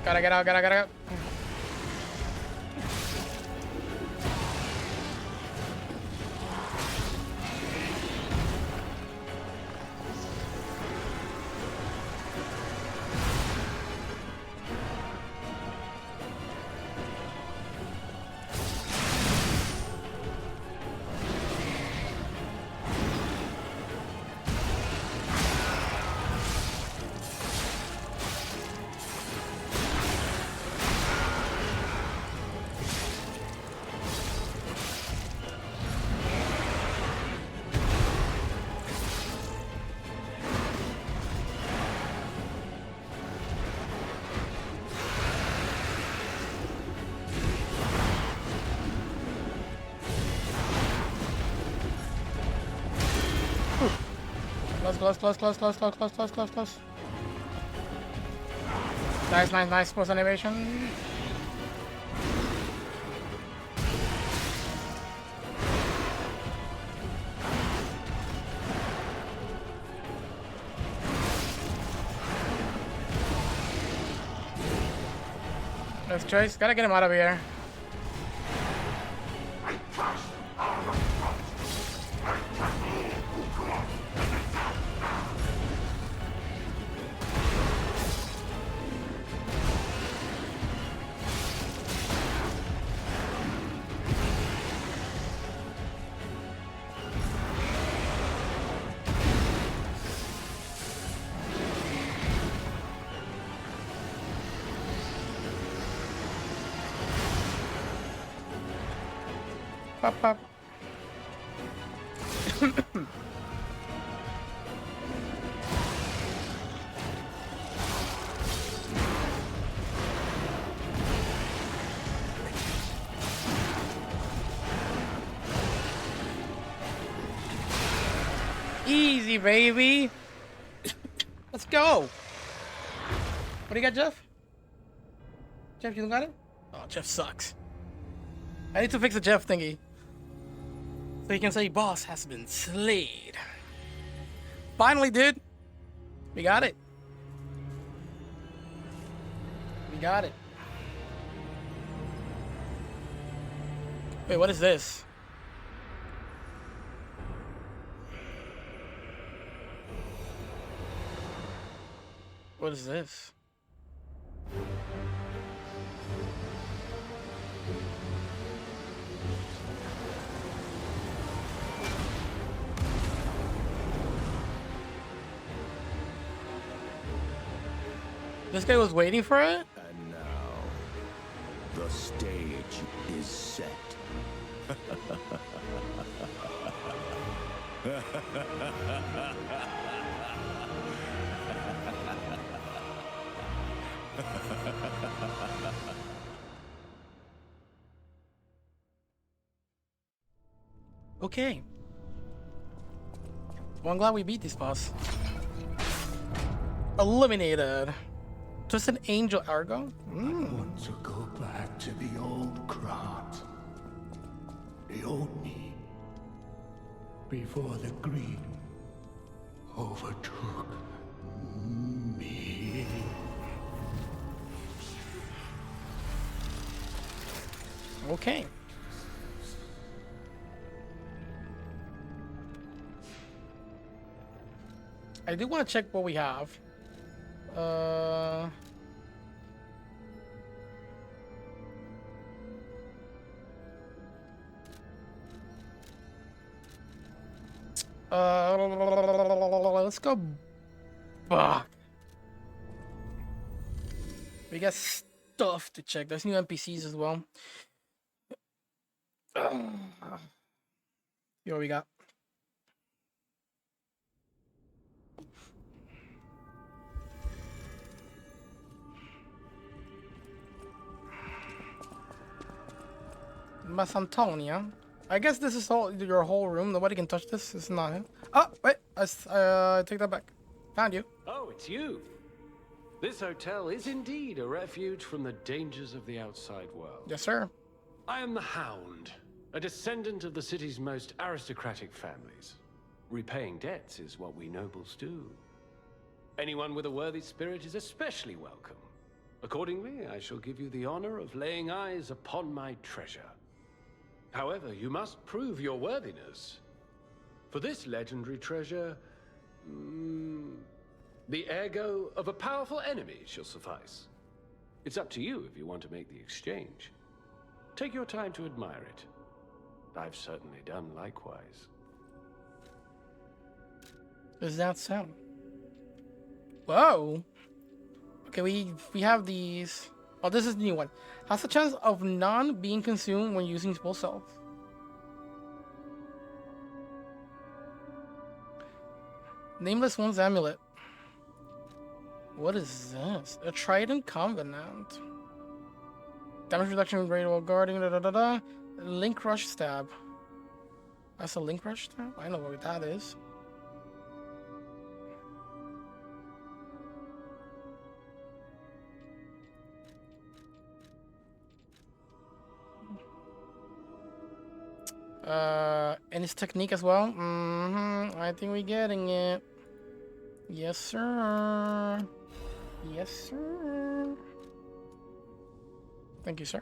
Gotta get out, gotta get out. Close. Nice post animation. Nice choice. Gotta get him out of here. Pop. Easy, baby. Let's go. What do you got, Jeff? Jeff, you got it? Oh, Jeff sucks. I need to fix the Jeff thingy. So you can say boss has been slayed. Finally, dude. We got it. We got it. Wait, what is this? What is this? This guy was waiting for it? And now, the stage is set. Okay. Well, I'm glad we beat this boss. Eliminated. Just an angel Argo? I want to go back to the old Krat. The old me. Before the greed overtook me. Okay. I do want to check what we have. Let's go back. We got stuff to check. There's new NPCs as well. Here we got. Mas Antonia. I guess this is your whole room. Nobody can touch this. It's not him. Oh, wait. I take that back. Found you. Oh, it's you. This hotel is indeed a refuge from the dangers of the outside world. Yes, sir. I am the Hound, a descendant of the city's most aristocratic families. Repaying debts is what we nobles do. Anyone with a worthy spirit is especially welcome. Accordingly, I shall give you the honor of laying eyes upon my treasure. However, you must prove your worthiness. For this legendary treasure, the ego of a powerful enemy shall suffice. It's up to you if you want to make the exchange. Take your time to admire it. I've certainly done likewise. Does that sound? Whoa. Okay, we have these. Oh, this is the new one. Has a chance of none being consumed when using full self. Nameless One's Amulet. What is this? A Trident Covenant. Damage reduction rate while guarding. Link Rush Stab. That's a Link Rush Stab? I know what that is. And his technique as well. I think we're getting it. Yes, sir. Yes, sir. Thank you, sir.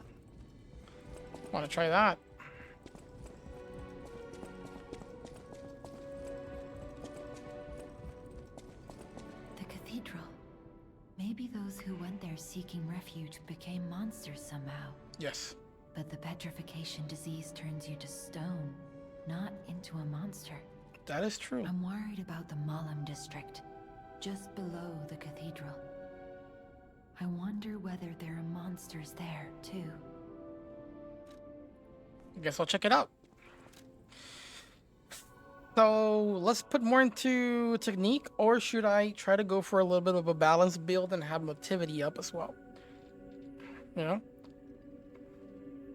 Want to try that? The cathedral. Maybe those who went there seeking refuge became monsters somehow. Yes. But the petrification disease turns you to stone, not into a monster. That is true. I'm worried about the Malam district, just below the cathedral. I wonder whether there are monsters there, too. I guess I'll check it out. So, let's put more into technique, or should I try to go for a little bit of a balanced build and have motivity up as well? You know?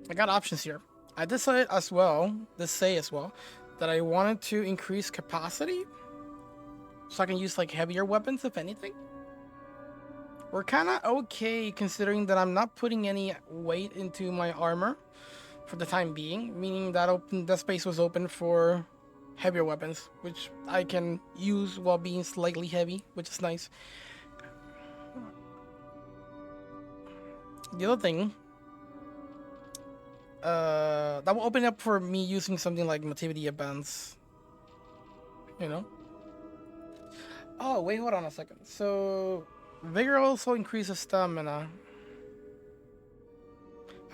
I got options here. I decided as well, that I wanted to increase capacity so I can use like heavier weapons, if anything. We're kind of okay considering that I'm not putting any weight into my armor for the time being, meaning that that space was open for heavier weapons, which I can use while being slightly heavy, which is nice. The other thing, that will open up for me using something like motivity bands, you know? Oh, wait, hold on a second. So, Vigor also increases stamina.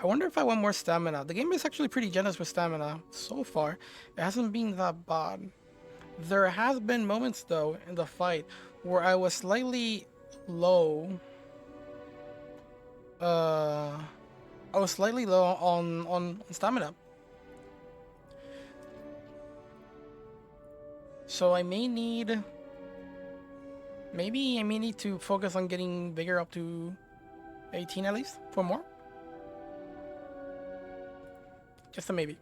I wonder if I want more stamina. The game is actually pretty generous with stamina so far. It hasn't been that bad. There has been moments though in the fight where I was slightly low. Uh, I was slightly low on stamina. So I may need, maybe I may need to focus on getting vigor up to 18 at least for more. Just a maybe.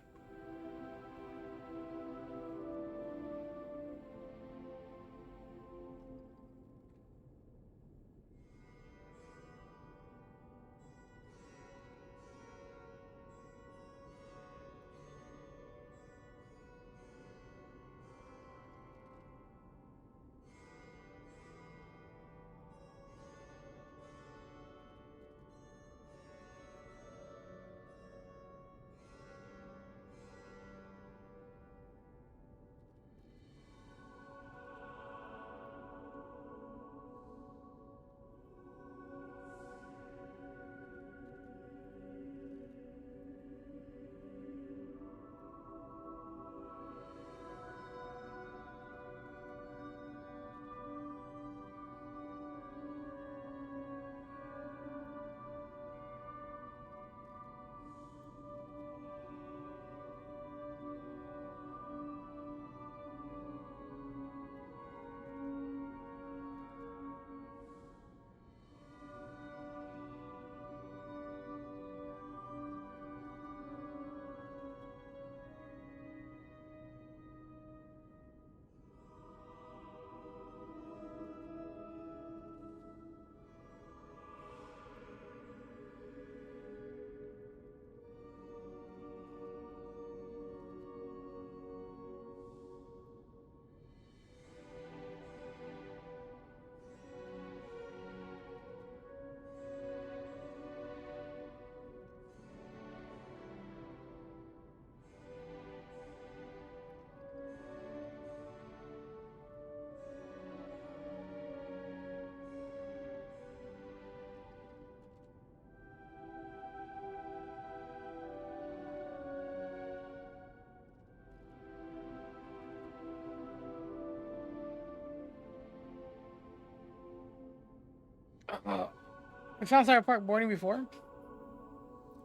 We found Cyber Park boring before,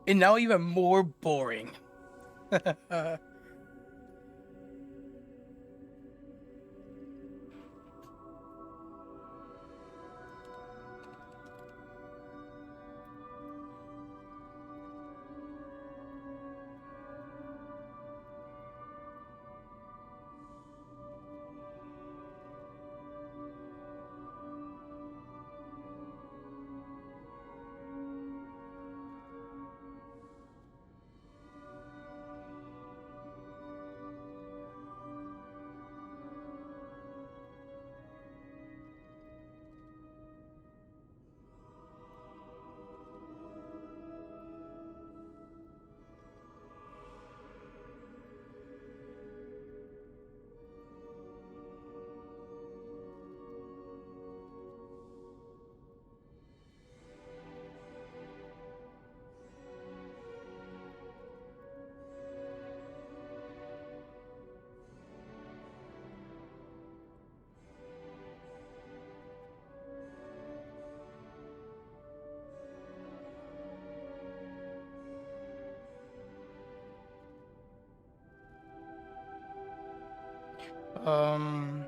and now even more boring. um.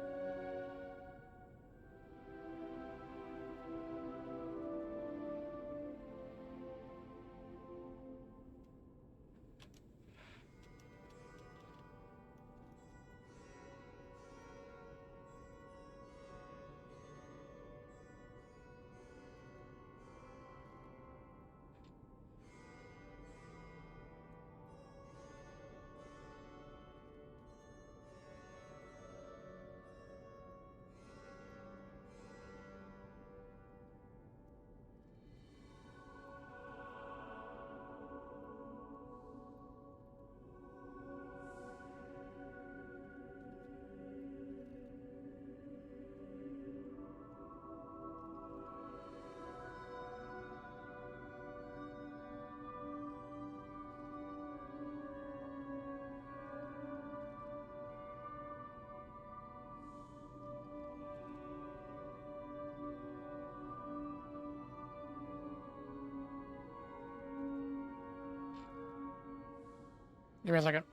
Give me a second.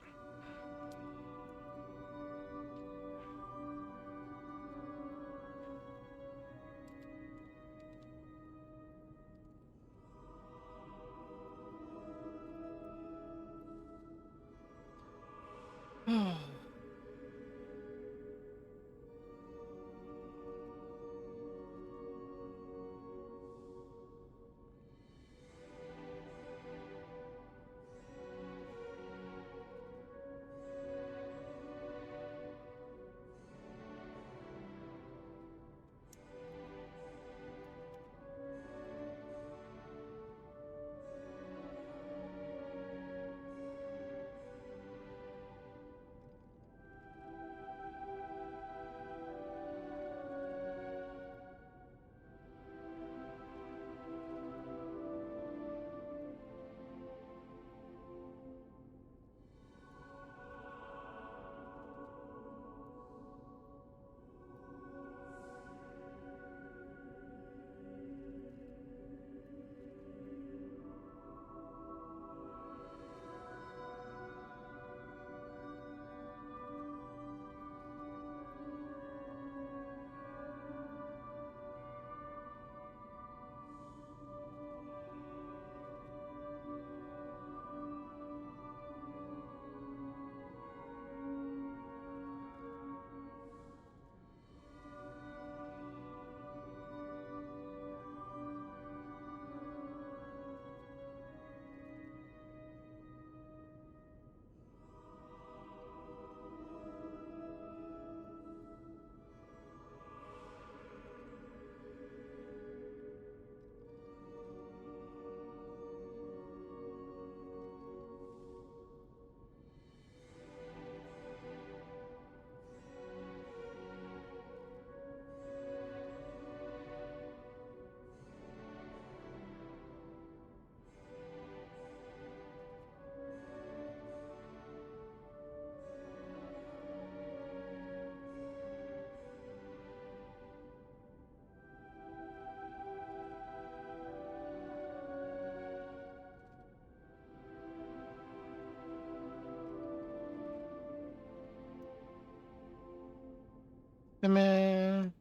Man,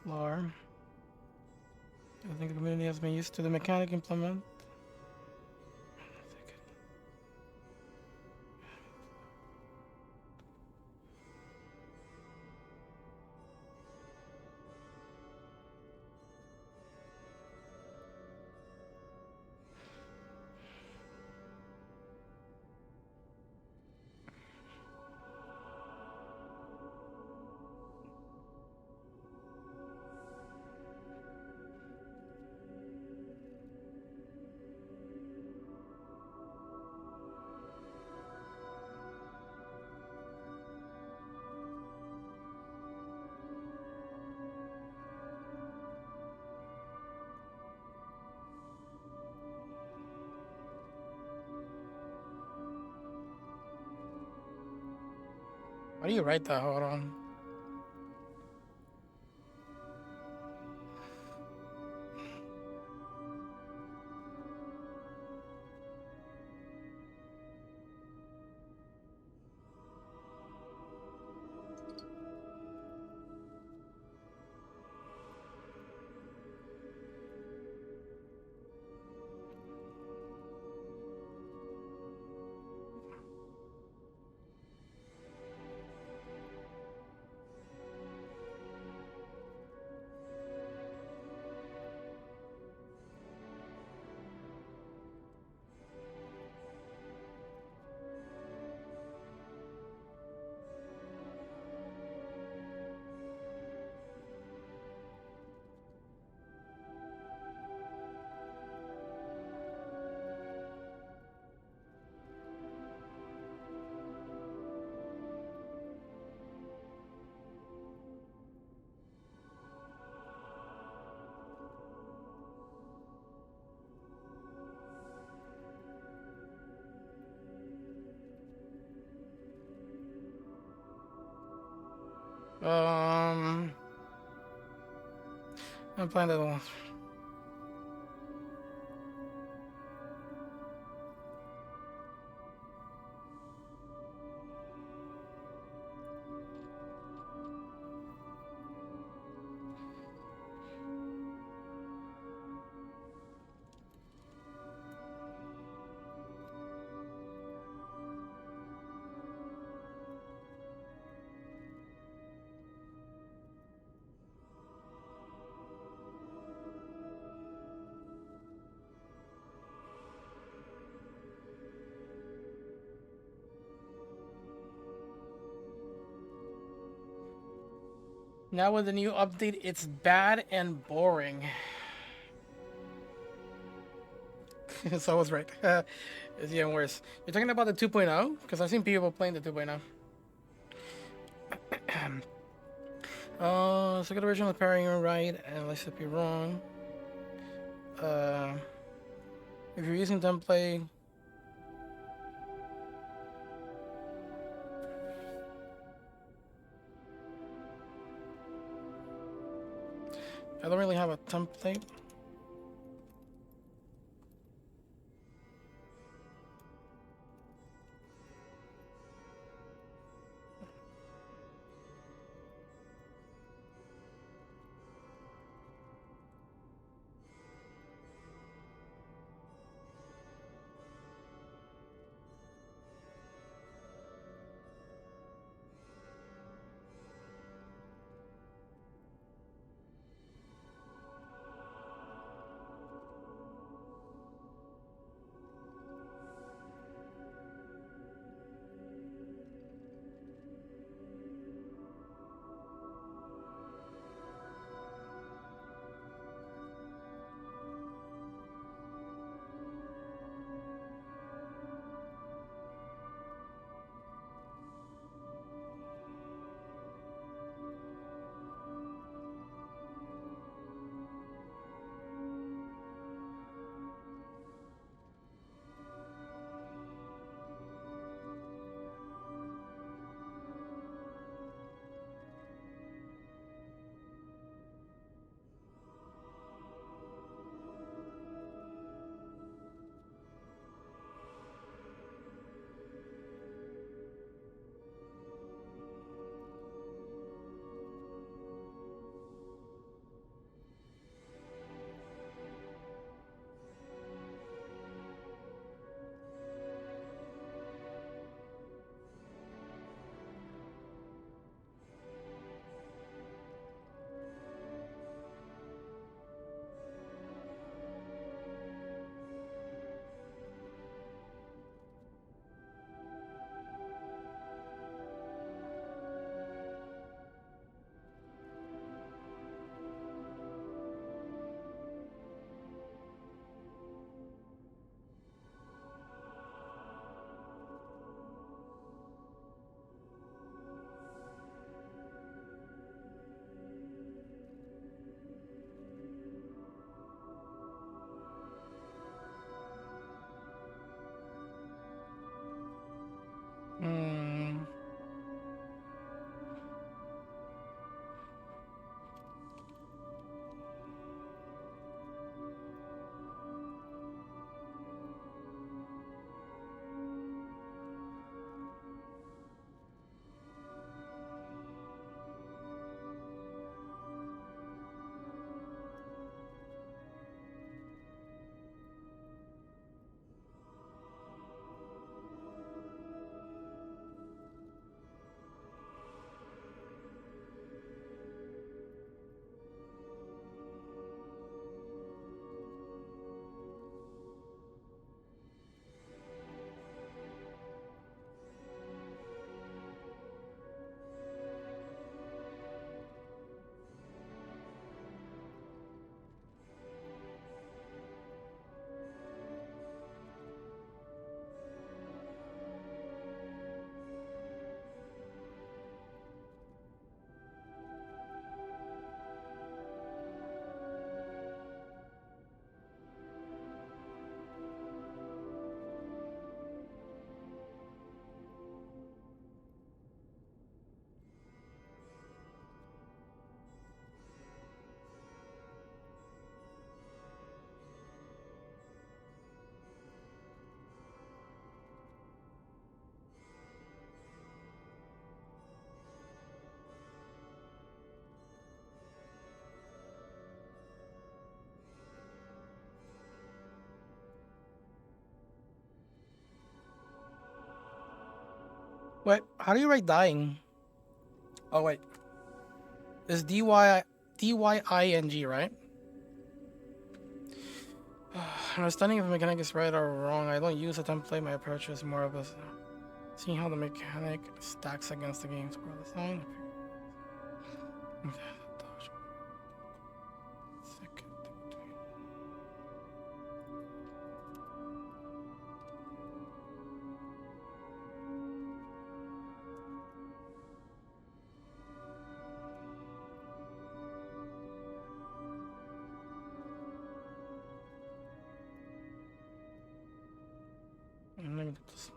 lore. I think the community has been used to the mechanic implement. Why do you write that? Hold on. I'm playing that one. Now with the new update, it's bad and boring. So I was right. It's getting worse. You're talking about the 2.0? Because I've seen people playing the 2.0. So get original pairing right, and let's be wrong. If you're using template, I don't really have a template. Hmm. Wait, how do you write dying? Oh wait, it's D-Y-I-N-G, right? Understanding if a mechanic is right or wrong, I don't use a template. My approach is more of a seeing how the mechanic stacks against the game's core design. Second. Let me do this.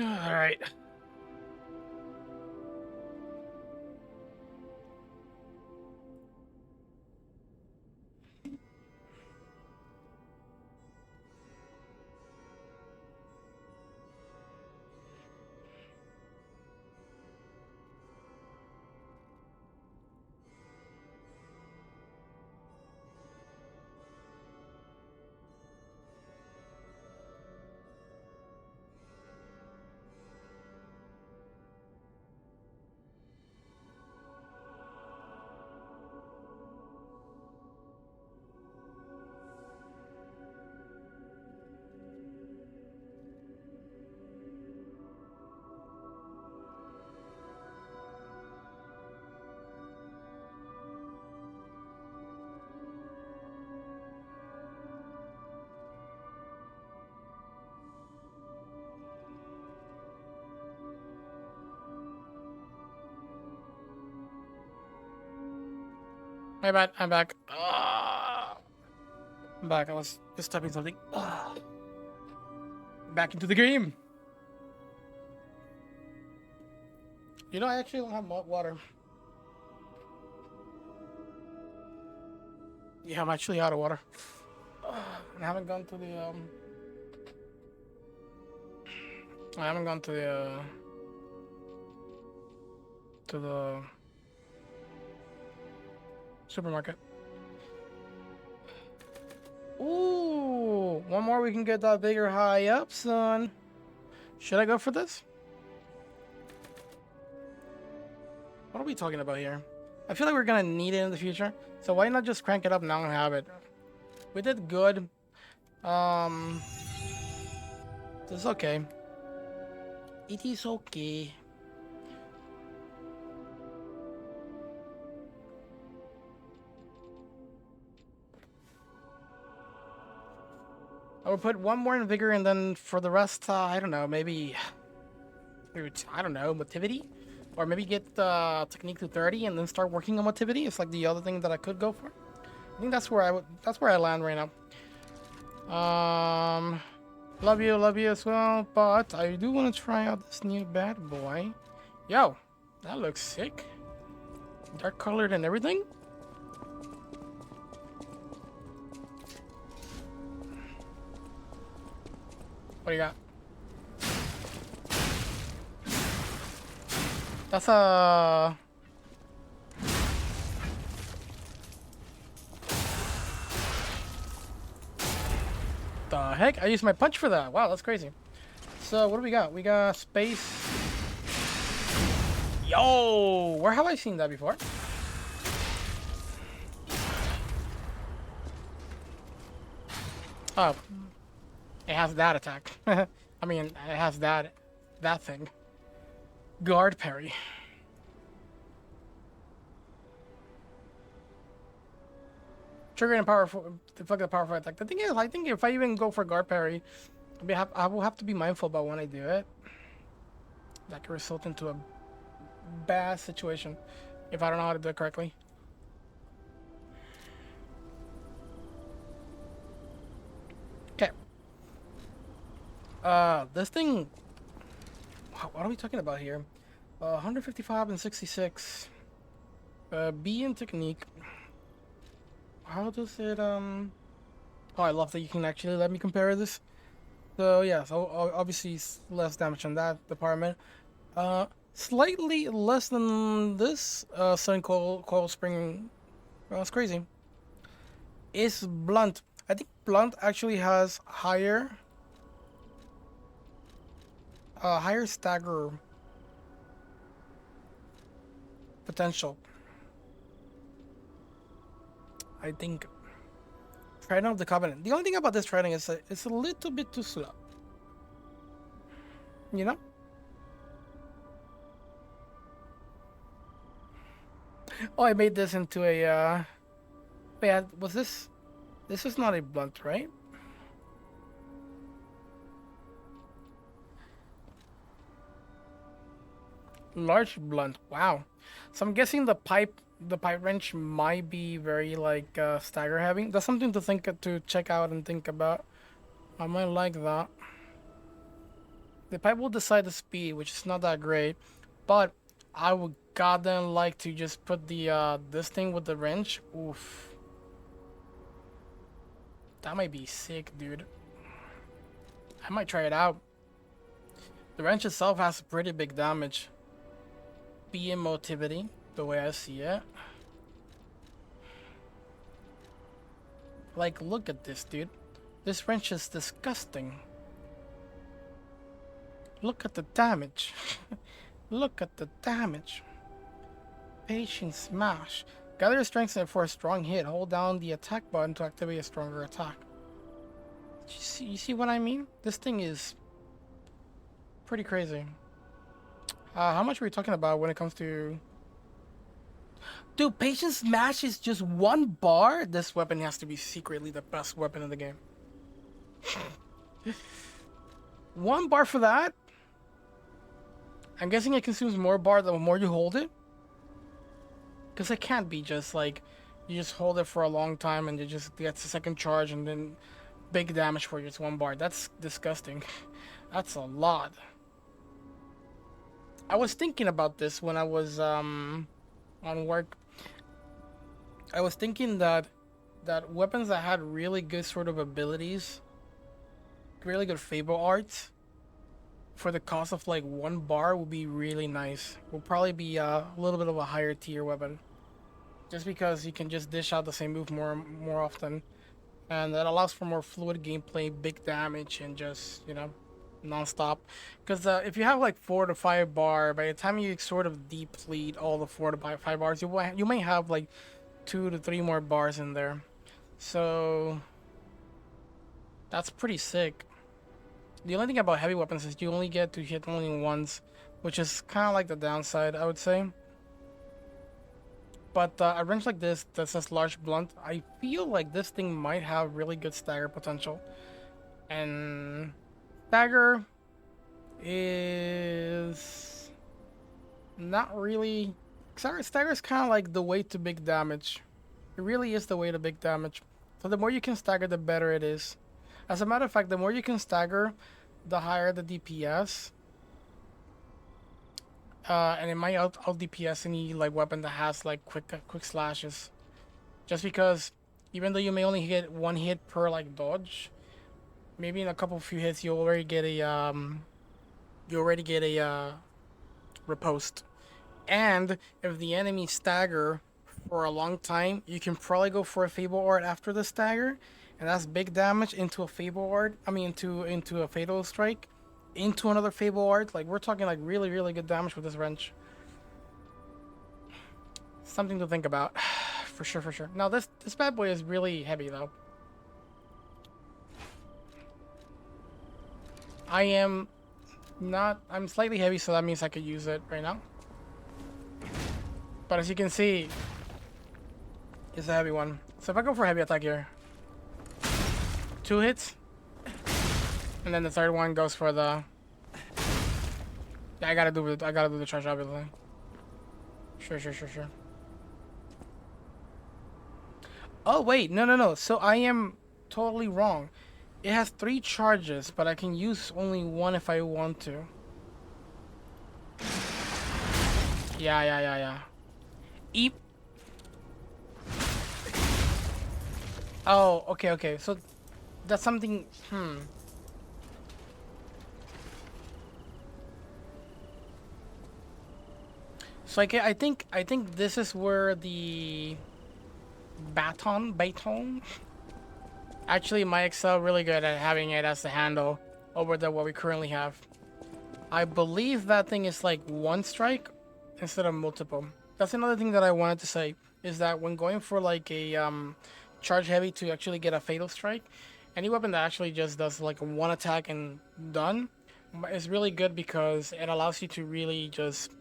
All right. Hey, bad. I'm back. I'm back. I was just typing something. Back into the game. You know, I actually don't have water. Yeah, I'm actually out of water. I haven't gone to the I haven't gone to the supermarket. Ooh, one more we can get that bigger high up, son. Should I go for this? What are we talking about here? I feel like we're gonna need it in the future, so why not just crank it up now and have it? We did good. This is okay. It is okay. I would put one more in vigor, and then for the rest, I don't know, maybe I don't know, motivity Or maybe get technique to 30 and then start working on motivity. It's like the other thing that I could go for. I think that's where I land right now. Love you as well, but I do want to try out this new bad boy. Yo, that looks sick. Dark colored and everything. What do you got? That's a... The heck? I used my punch for that. Wow, that's crazy. So, what do we got? We got space. Yo! Where have I seen that before? Oh. It has that attack. I mean, it has that thing. Guard parry. Trigger and powerful, deflect the powerful attack. The thing is, I think if I even go for guard parry, I will have to be mindful about when I do it. That could result into a bad situation if I don't know how to do it correctly. Okay. This thing. What are we talking about here? 155 and 66. B in technique. How does it, Oh, I love that you can actually let me compare this. So, yeah, so obviously less damage on that department. Slightly less than this, Sun Coil Spring. Well, it's crazy. It's blunt. I think blunt actually has higher stagger potential. I think Trident of the Covenant. The only thing about this Trident is that it's a little bit too slow. You know? Oh, I made this into a wait, was this is not a blunt, right? Large blunt. Wow. So I'm guessing the pipe wrench might be very like stagger heavy. That's something to check out and think about. I might like that. The pipe will decide the speed, which is not that great, but I would goddamn like to just put the this thing with the wrench. Oof. That might be sick, dude. I might try it out. The wrench itself has pretty big damage. Be in motivity, the way I see it. Like, look at this, dude. This wrench is disgusting. Look at the damage. Look at the damage. Patient smash. Gather your strength for a strong hit. Hold down the attack button to activate a stronger attack. You see what I mean? This thing is pretty crazy. How much are we talking about when it comes to... Dude, Patient Smash is just 1 bar? This weapon has to be secretly the best weapon in the game. 1 bar for that? I'm guessing it consumes more bar the more you hold it? Because it can't be just like, you just hold it for a long time and it just gets a second charge and then big damage for you. It's 1 bar. That's disgusting. That's a lot. I was thinking about this when I was on work. I was thinking that weapons that had really good sort of abilities, really good fable arts, for the cost of like 1 bar would be really nice. Will probably be a little bit of a higher tier weapon, just because you can just dish out the same move more often, and that allows for more fluid gameplay, big damage, and just, you know, non-stop. Because if you have like 4 to 5 bar, by the time you sort of deplete all the 4 to 5 bars, you may have like 2 to 3 more bars in there. So that's pretty sick. The only thing about heavy weapons is you only get to hit only once, which is kind of like the downside, I would say. But a wrench like this that says large blunt, I feel like this thing might have really good stagger potential. And stagger is not really. Stagger is kind of like the way to big damage. It really is the way to big damage. So the more you can stagger, the better it is. As a matter of fact, the more you can stagger, the higher the DPS. And it might out DPS any like weapon that has like quick slashes. Just because, even though you may only get one hit per like dodge, maybe in a few hits you already get a riposte. And if the enemy stagger for a long time, you can probably go for a Fable Art after the stagger, and that's big damage into a Fable Art. I mean, into a Fatal Strike, into another Fable Art. Like, we're talking like really, really good damage with this wrench. Something to think about, for sure, for sure. Now, this bad boy is really heavy though. I'm slightly heavy, so that means I could use it right now. But as you can see, it's a heavy one. So if I go for a heavy attack here, 2 hits, and then the third one goes for the. Yeah, I gotta do the charge, obviously. Sure. Oh wait, no. So I am totally wrong. It has 3 charges, but I can use only 1 if I want to. Yeah. Eep. Oh, okay. So that's something. So I think this is where the baton. Actually, might excel really good at having it as the handle over what we currently have. I believe that thing is like 1 strike instead of multiple. That's another thing that I wanted to say, is that when going for like a charge heavy to actually get a Fatal Strike, any weapon that actually just does like 1 attack and done is really good, because it allows you to really just,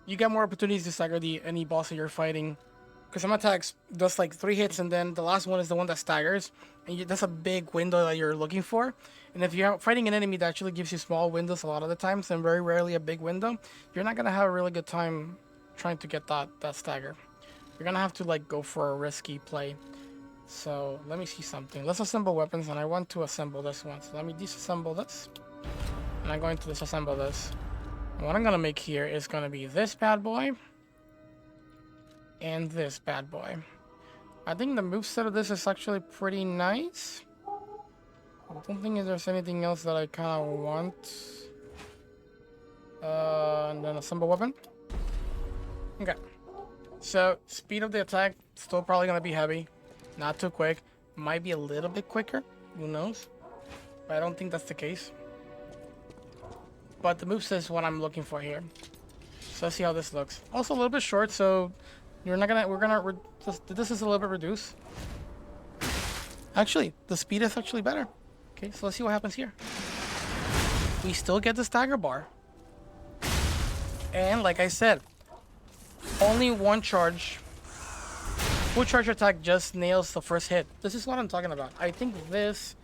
you get more opportunities to stagger any boss that you're fighting. Because some attacks does like 3 hits, and then the last one is the one that staggers, and that's a big window that you're looking for. And if you're fighting an enemy that actually gives you small windows a lot of the times, and very rarely a big window, you're not gonna have a really good time trying to get that stagger. You're gonna have to like go for a risky play. So let me see something. Let's assemble weapons, and I want to assemble this one. So let me disassemble this, and I'm going to disassemble this. And what I'm gonna make here is gonna be this bad boy. And this bad boy. I think the moveset of this is actually pretty nice. I don't think there's anything else that I kind of want. And then assemble weapon. Okay. So, speed of the attack, still probably going to be heavy. Not too quick. Might be a little bit quicker. Who knows? But I don't think that's the case. But the moveset is what I'm looking for here. So let's see how this looks. Also a little bit short, so this is a little bit reduced. Actually, the speed is actually better. Okay, so let's see what happens here. We still get the stagger bar. And like I said, only 1 charge. Full charge attack just nails the first hit. This is what I'm talking about. I think this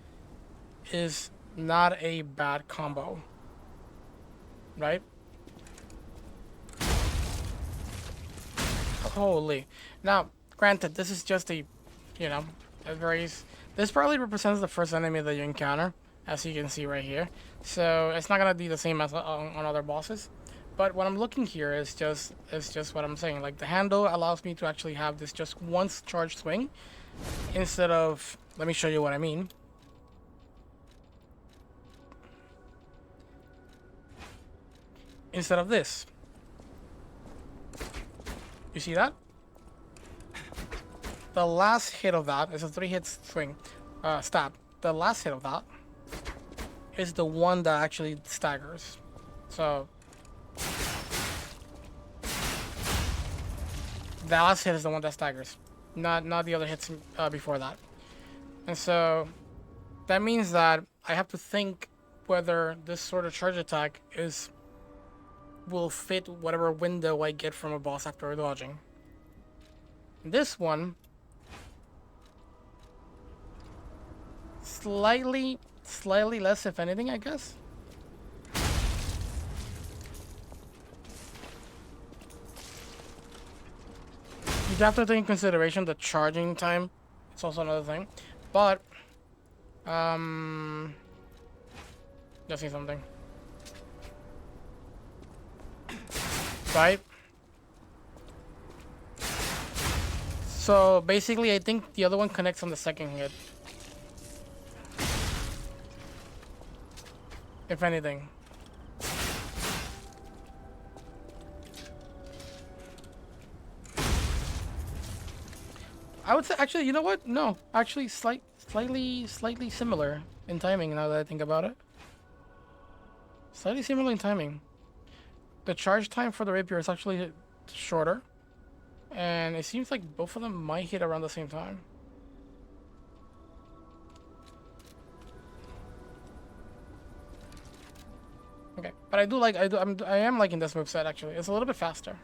is not a bad combo. Right? Holy. Now, granted, this is just a, this probably represents the first enemy that you encounter, as you can see right here. So it's not gonna be the same as on other bosses. But what I'm looking here is just what I'm saying. Like, the handle allows me to actually have this just 1 charge swing instead of, let me show you what I mean. Instead of this. You see that? The last hit of that is a 3-hit swing, stab. The last hit of that is the one that actually staggers. So the last hit is the one that staggers, not the other hits before that. And so that means that I have to think whether this sort of charge attack will fit whatever window I get from a boss after dodging. This one, slightly less, if anything, I guess. you have to take in consideration the charging time. It's also another thing. But, just see something. Right? So basically, I think the other one connects on the second hit. If anything. I would say, actually, you know what? No, actually, slightly similar in timing. Now that I think about it, slightly similar in timing. The charge time for the rapier is actually shorter, and it seems like both of them might hit around the same time. Okay, but I do like I am liking this moveset actually. It's a little bit faster.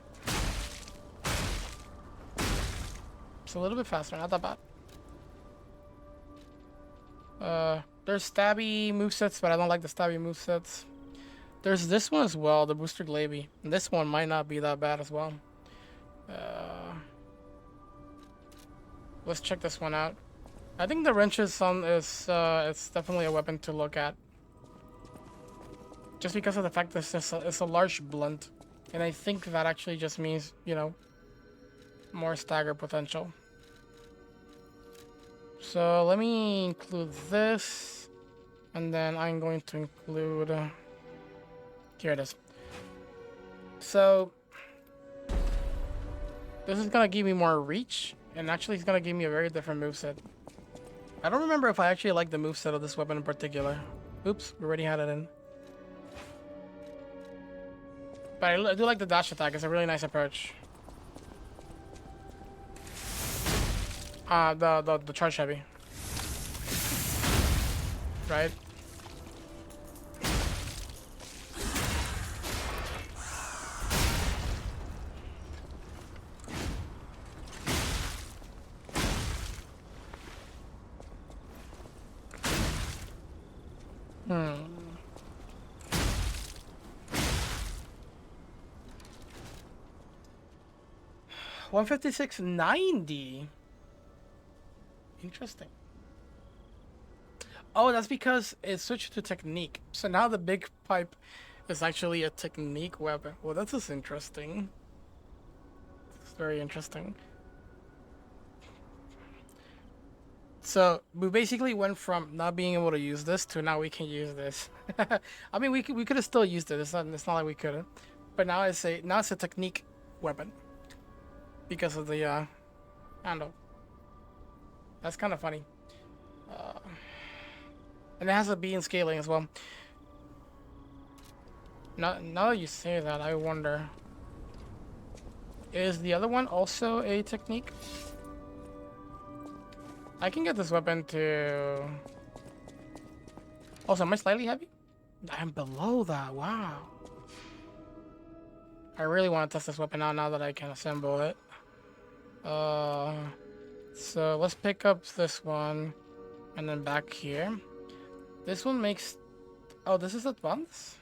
It's a little bit faster, not that bad. There's stabby movesets, but I don't like the stabby movesets. There's this one as well, the Booster Glaby. And this one might not be that bad as well. Let's check this one out. I think the wrenches on is it's definitely a weapon to look at. Just because of the fact that it's a large blunt. And I think that actually just means, you know, more stagger potential. So let me include this, and then I'm going to include here it is. So this is gonna give me more reach, and actually it's gonna give me a very different moveset. I don't remember if I actually like the moveset of this weapon in particular. Oops, we already had it in. But I do like the dash attack. It's a really nice approach. The charge heavy. Right? Hmm. 156.90. Interesting. Oh, that's because it switched to technique. So now the big pipe is actually a technique weapon. Well, that's just interesting. It's very interesting. So we basically went from not being able to use this to now we can use this. I mean, we could have still used it. It's not like we couldn't. But now it's a technique weapon because of the handle. That's kind of funny. And it has a B in scaling as well. Now that you say that, I wonder, is the other one also a technique? I can get this weapon to... Also, am I slightly heavy? I'm below that, wow. I really want to test this weapon out now that I can assemble it. So let's pick up this one, and then back here. This one makes... Oh, this is advanced?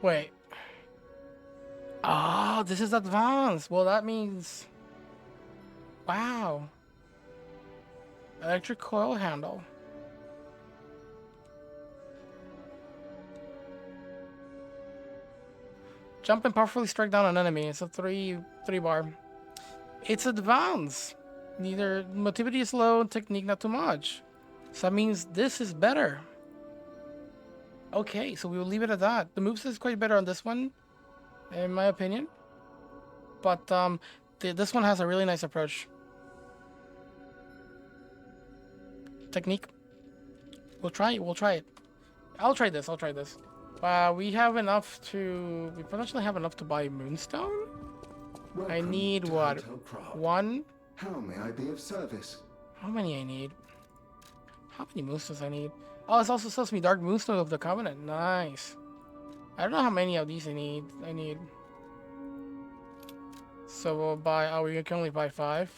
Wait. Oh, this is advanced. Well, that means... Wow. Electric coil handle. Jump and powerfully strike down an enemy. It's a three bar. It's advanced. Neither motivity is low, technique not too much. So that means this is better. Okay, so we will leave it at that. The moveset is quite better on this one, in my opinion. But this one has a really nice approach. Technique. We'll try it. We'll try it. I'll try this. We have enough to... We potentially have enough to buy Moonstone? Welcome I need to what? Hotel Prague. One? How may I be of service? How many I need? How many Moonstones I need? Oh, it's also supposed to be Dark Moonstone of the Covenant. Nice. I don't know how many of these I need. So we'll buy... Oh, we can only buy 5?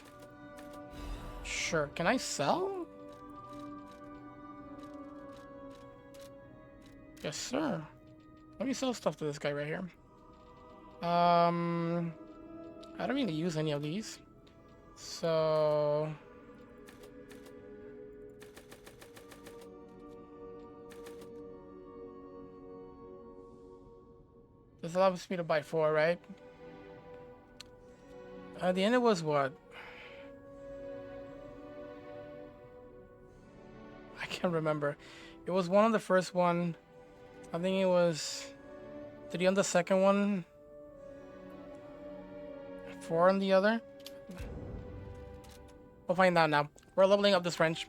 Sure. Can I sell? Yes, sir. Let me sell stuff to this guy right here. I don't really use any of these. So this allows me to buy 4, right? At the end it was what? I can't remember. It was one of the first one. I think it was 3 on the second one. 4 on the other. We'll find out now. We're leveling up this wrench.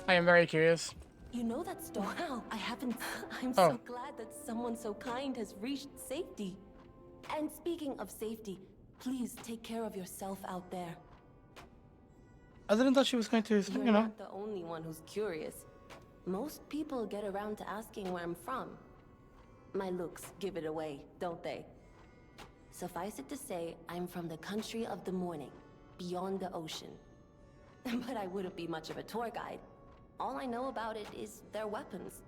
I am very curious. You know that store? Wow, I haven't. I'm Oh. so glad that someone so kind has reached safety. And speaking of safety, please take care of yourself out there. I didn't thought she was going to, You're you know. not the only one who's curious. Most people get around to asking where I'm from. My looks give it away, don't they? Suffice it to say, I'm from the country of the morning, beyond the ocean. But I wouldn't be much of a tour guide. All I know about it is their weapons.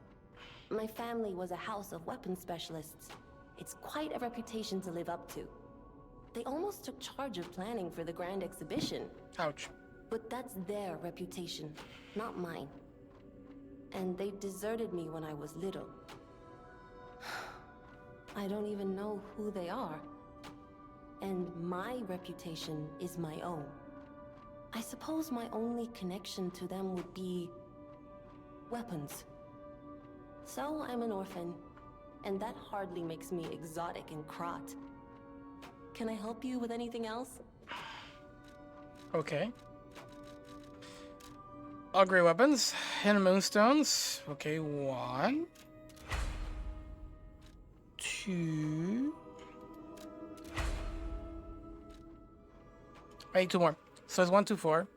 My family was a house of weapons specialists. It's quite a reputation to live up to. They almost took charge of planning for the grand exhibition. Ouch. But that's their reputation, not mine. And they deserted me when I was little. I don't even know who they are. And my reputation is my own. I suppose my only connection to them would be weapons. So I'm an orphan, and that hardly makes me exotic in Krat. Can I help you with anything else? Okay. Upgrade weapons and moonstones. Okay, 1, 2. I need 2 more. So it's 1, 2, 4.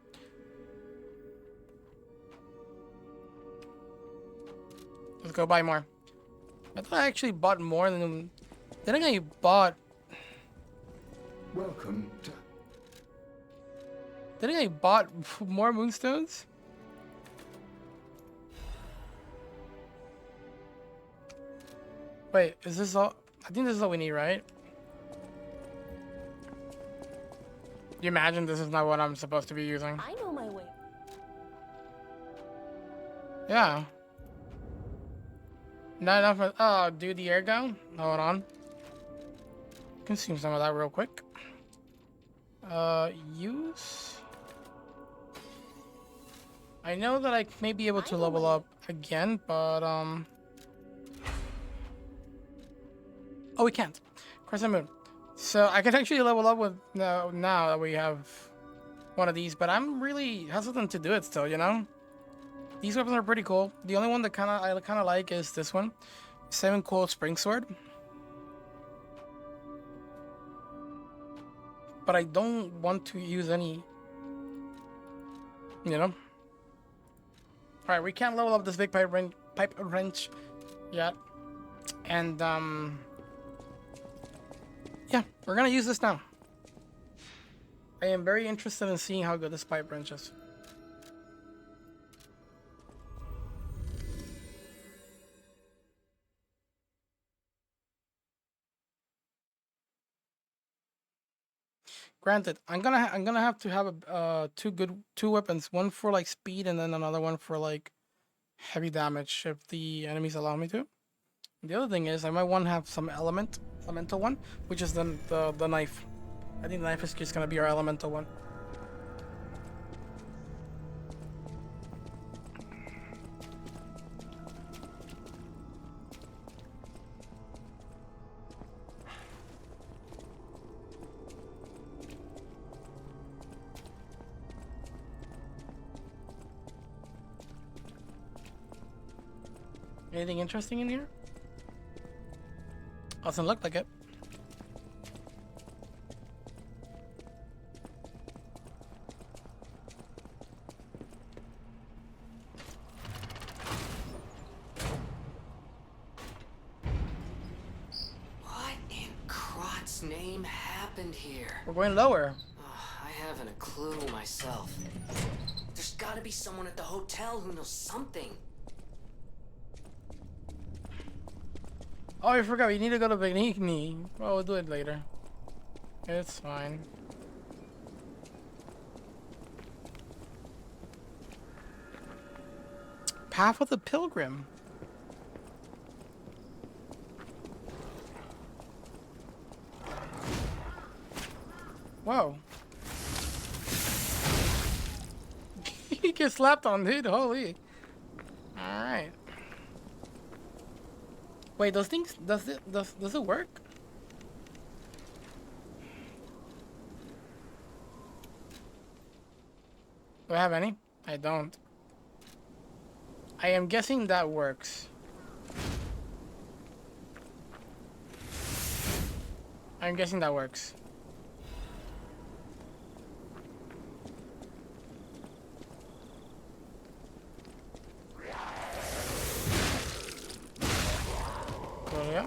Let's go buy more. I thought I actually bought more than. Didn't I bought? Welcome to... Didn't I bought more moonstones? Wait, is this all? I think this is all we need, right? You imagine this is not what I'm supposed to be using? I know my way. Yeah. Not enough for, oh, do the air gun? Hold on. Consume some of that real quick. Use. I know that I may be able to level up again, but oh, we can't. Crescent Moon. So I can actually level up with now that we have one of these, but I'm really hesitant to do it still, you know? These weapons are pretty cool. The only one that I kind of like is this one. 7 Cold Spring Sword. But I don't want to use any, you know? Alright, we can't level up this big pipe wrench yet. And, yeah, we're gonna use this now. I am very interested in seeing how good this pipe wrench is. Granted, I'm gonna have to have two weapons, one for like speed and then another one for like heavy damage if the enemies allow me to. The other thing is I might want to have some elemental one, which is then the knife. I think the knife is just gonna be our elemental one. Anything interesting in here? Doesn't look like it. What in Krat's name happened here? We're going lower. I haven't a clue myself. There's gotta be someone at the hotel who knows something. Oh, I forgot. We need to go to Benigni. Well, we'll do it later. It's fine. Path of the Pilgrim. Whoa. He gets slapped on, dude. Holy. Alright. Wait, those things, does it work? Do I have any? I don't. I am guessing that works. I'm guessing that works. Oh, yeah.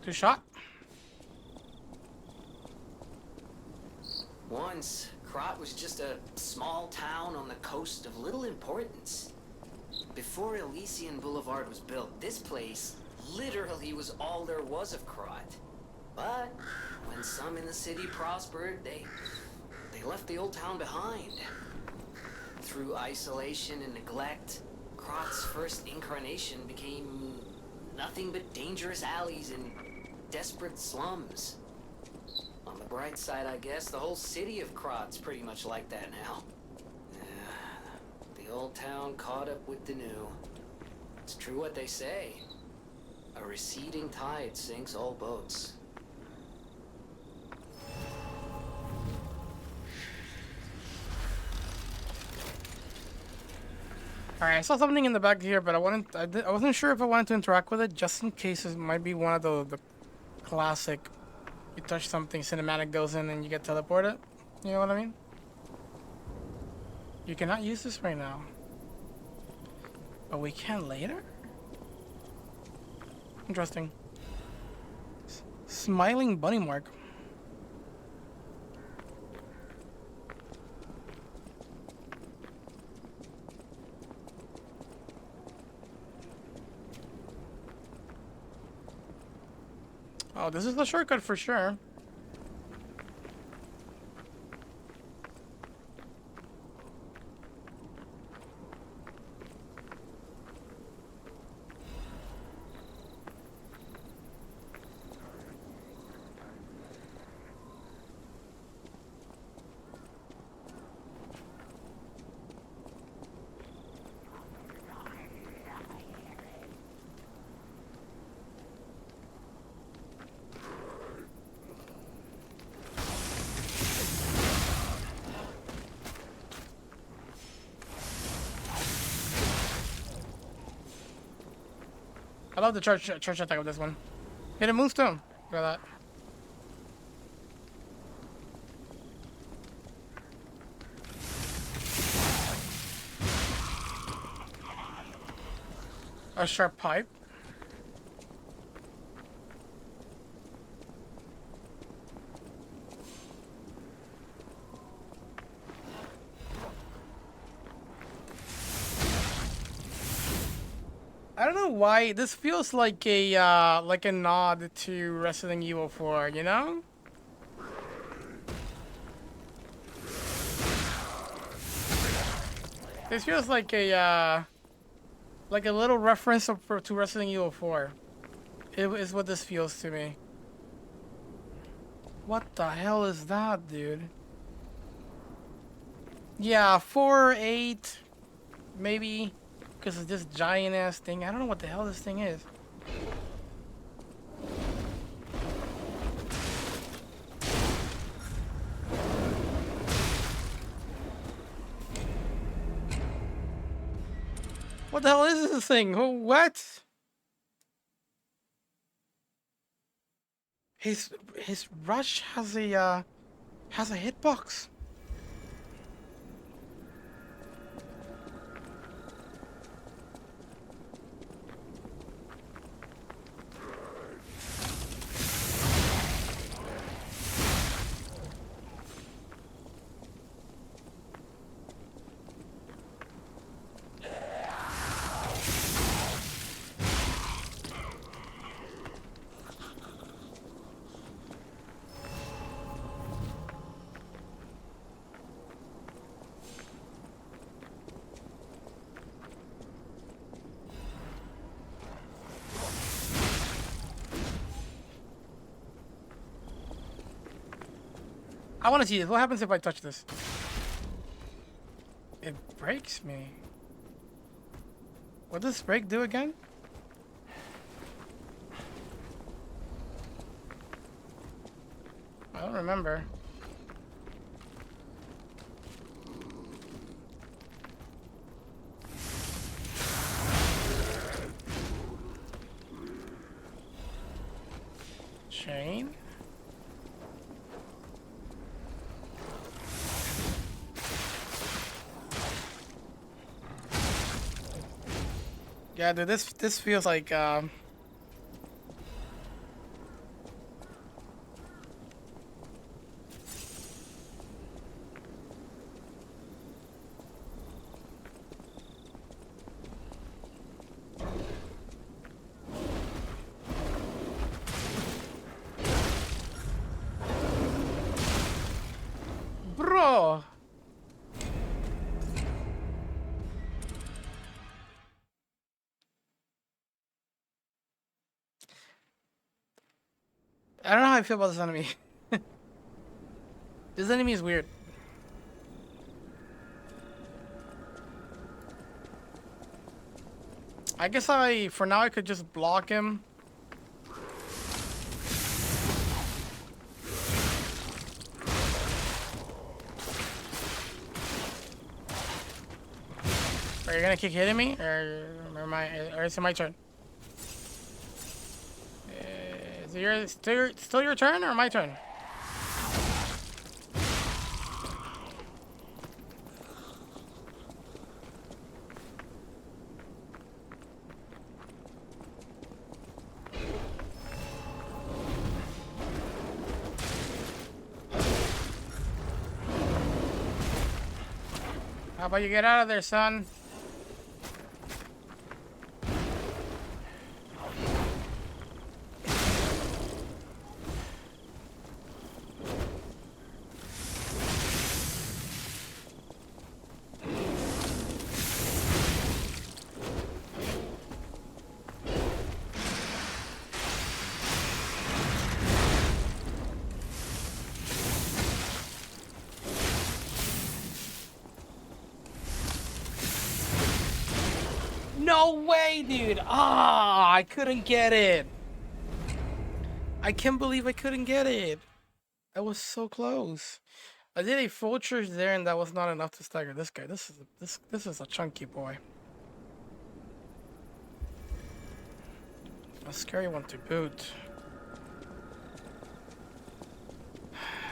Two shot. Once, Krat was just a small town on the coast of little importance. Before Elysian Boulevard was built, this place literally was all there was of Krat. But when some in the city prospered, they left the old town behind. Through isolation and neglect, Krat's first incarnation became nothing but dangerous alleys and desperate slums. On the bright side, I guess, the whole city of Krat's pretty much like that now. The old town caught up with the new. It's true what they say. A receding tide sinks all boats. Alright, I saw something in the back here, but I wasn't sure if I wanted to interact with it, just in case it might be one of the classic, you touch something, cinematic goes in and you get teleported. You know what I mean? You cannot use this right now. But we can later? Interesting. Smiling bunny mark. Oh, this is the shortcut for sure. I love the church attack of this one. Hit a moonstone. Look at that. A sharp pipe. I don't know why this feels like a nod to Resident Evil 4, you know? This feels like a little reference to Resident Evil 4. It is what this feels to me. What the hell is that, dude? Yeah, 4, 8, maybe. Because of this giant ass thing. I don't know what the hell this thing is. What the hell is this thing? What? His rush has a hitbox. I want to see this. What happens if I touch this? It breaks me. What does break do again? I don't remember. Chain? Yeah, dude, this feels like bro. I don't know how I feel about this enemy. This enemy is weird. I guess for now I could just block him. Are you gonna keep hitting me, or is it my turn? Is it still your turn or my turn? How about you get out of there, son? No way, dude! Ah, I couldn't get it. I can't believe I couldn't get it. I was so close. I did a full charge there, and that was not enough to stagger this guy. This is a chunky boy. A scary one to boot.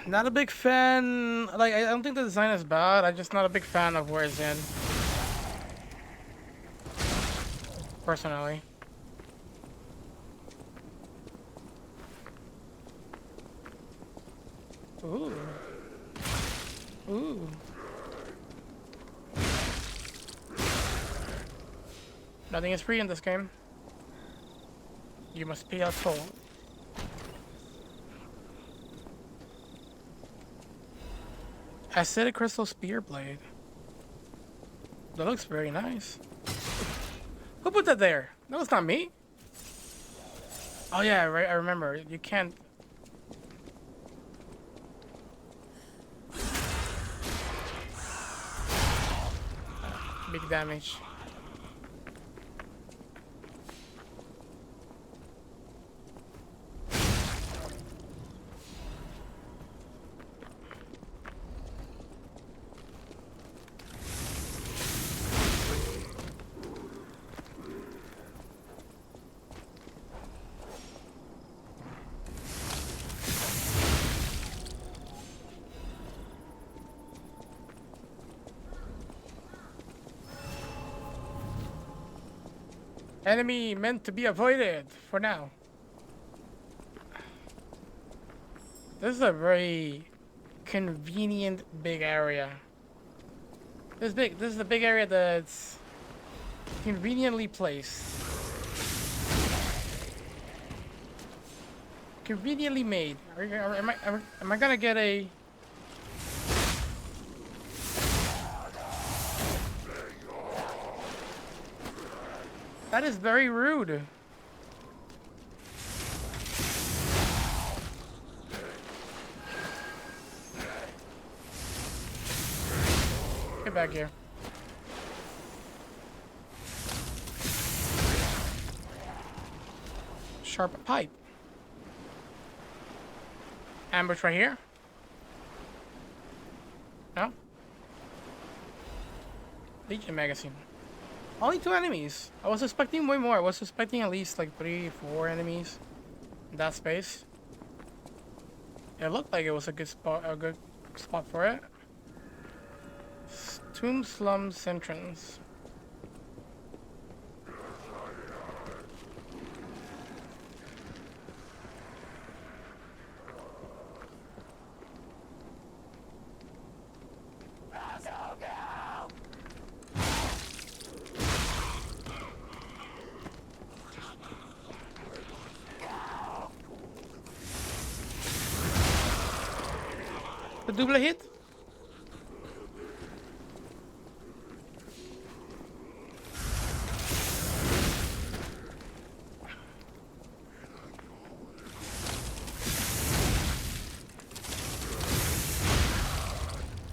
Not a big fan. Like, I don't think the design is bad. I'm just not a big fan of where it's in. Personally. Ooh. Ooh. Nothing is free in this game. You must pay a toll. Acidic crystal spear blade. That looks very nice. Who put that there? That was not me. Oh yeah, right. I remember. You can't. Big damage. Enemy meant to be avoided for now. This is a very convenient big area. This is a big area that's conveniently placed. Conveniently made. Am I gonna get a... That is very rude. Get back here. Sharp pipe. Ambush right here. No? Legion magazine. Only 2 enemies. I was expecting way more. I was expecting at least like 3, 4 enemies in that space. It looked like it was a good spot for it. Tomb Slums entrance. The double hit?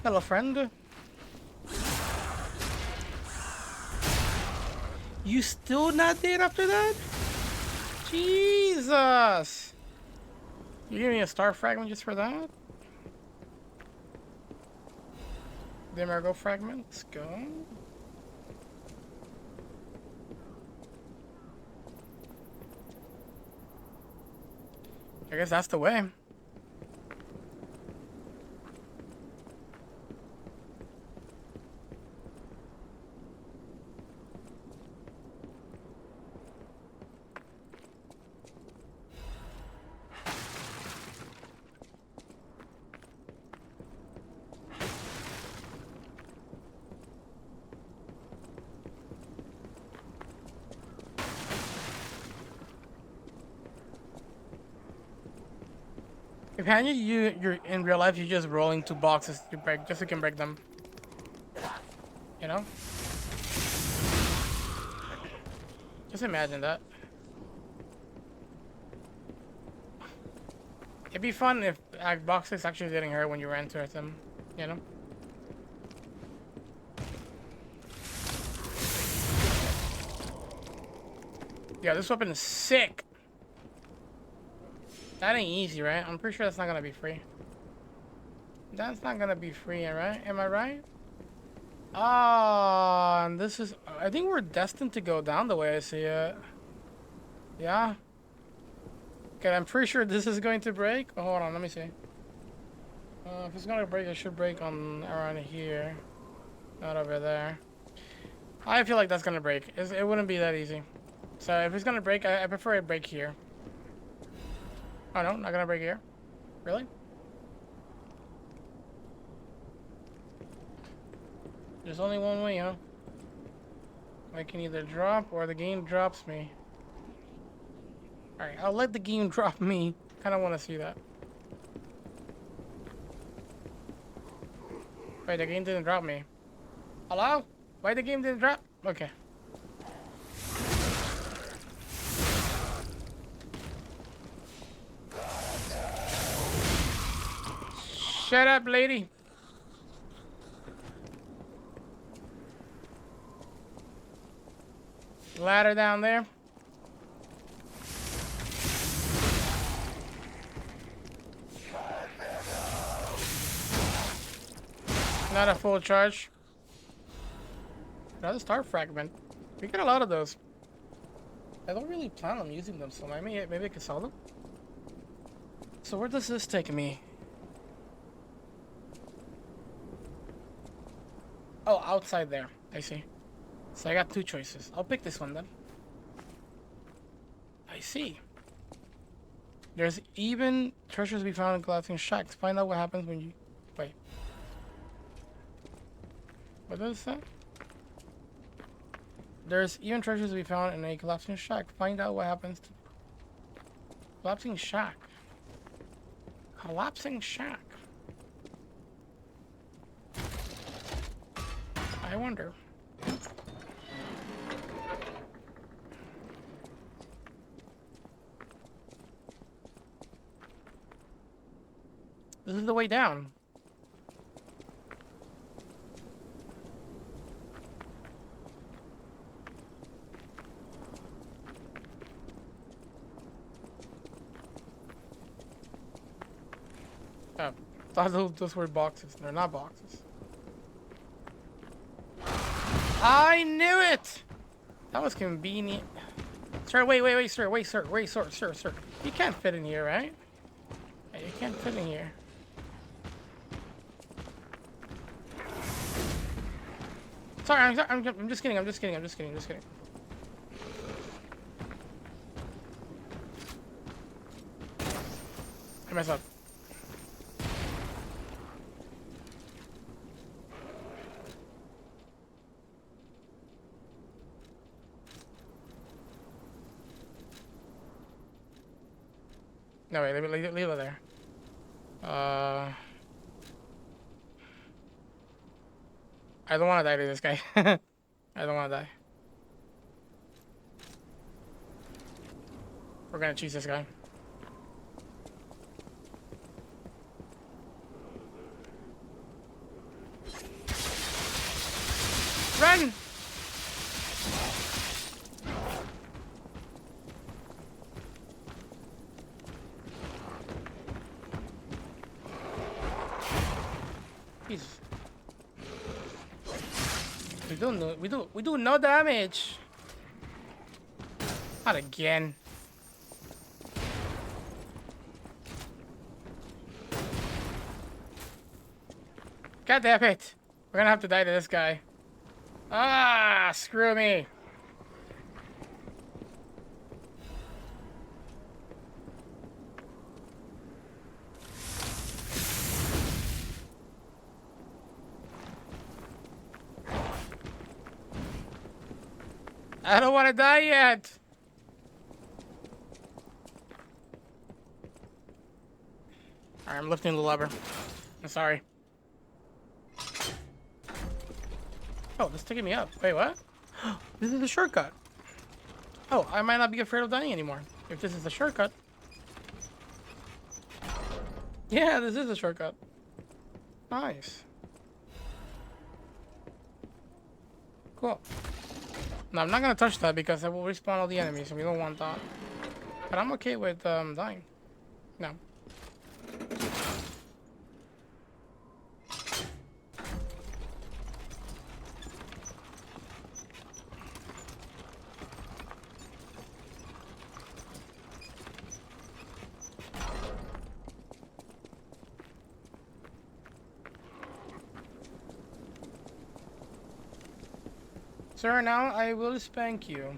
Hello, friend. You still not dead after that? Jesus! You give me a star fragment just for that? Demergo fragment, let's go. I guess that's the way. If you're in real life, you're just rolling 2 boxes to break, just so you can break them. You know? Just imagine that. It'd be fun if boxes actually didn't hurt when you ran towards them, you know? Yeah, this weapon is sick. That ain't easy, right? I'm pretty sure that's not gonna be free. That's not gonna be free, right? Am I right? Ah, and this is... I think we're destined to go down the way I see it. Yeah? Okay, I'm pretty sure this is going to break. Oh, hold on, let me see. If it's gonna break, it should break on around here. Not over there. I feel like that's gonna break. It wouldn't be that easy. So if it's gonna break, I prefer it break here. Oh no, not gonna break here. Really? There's only one way, huh? I can either drop or the game drops me. Alright, I'll let the game drop me. Kinda wanna see that. Wait, the game didn't drop me. Hello? Why the game didn't drop? Okay. Shut up, lady. Ladder down there. Not a full charge. Another star fragment. We get a lot of those. I don't really plan on using them, so maybe I can sell them. So where does this take me? Oh, outside there. I see. So I got 2 choices. I'll pick this one then. I see. There's even treasures to be found in collapsing shacks. Find out what happens when you... Wait. What does it say? There's even treasures to be found in a collapsing shack. Find out what happens to... Collapsing shack. Collapsing shack. I wonder. This is the way down. Oh, thought those were boxes. They're not boxes. I knew it! That was convenient. Sir, wait, sir. You can't fit in here, right? Yeah, you can't fit in here. Sorry, I'm just kidding. I messed up. No, wait, leave it there. I don't want to die to this guy. I don't want to die. We're gonna choose this guy. Run! Jesus. We do no damage. Not again. God damn it. We're gonna have to die to this guy. Ah, screw me. I don't want to die yet. Alright, I'm lifting the lever. I'm sorry. Oh, it's taking me up. Wait, what? This is a shortcut. Oh, I might not be afraid of dying anymore. If this is a shortcut. Yeah, this is a shortcut. Nice. Cool. No, I'm not gonna touch that because I will respawn all the enemies and we don't want that. But I'm okay with dying. No. Sir, now I will spank you.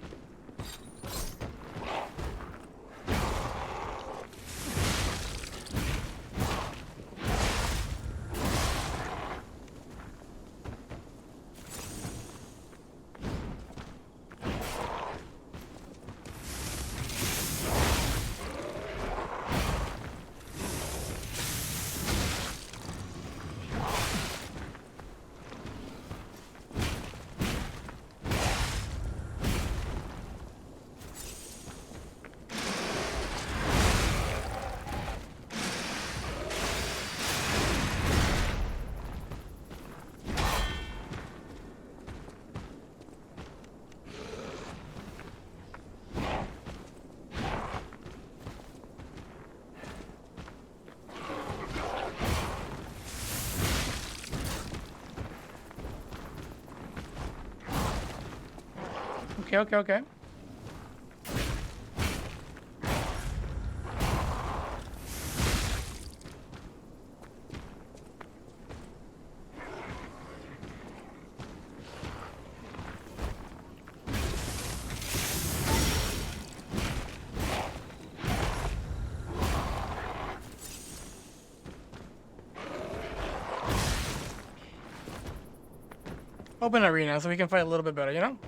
Okay. Open arena so we can fight a little bit better, you know?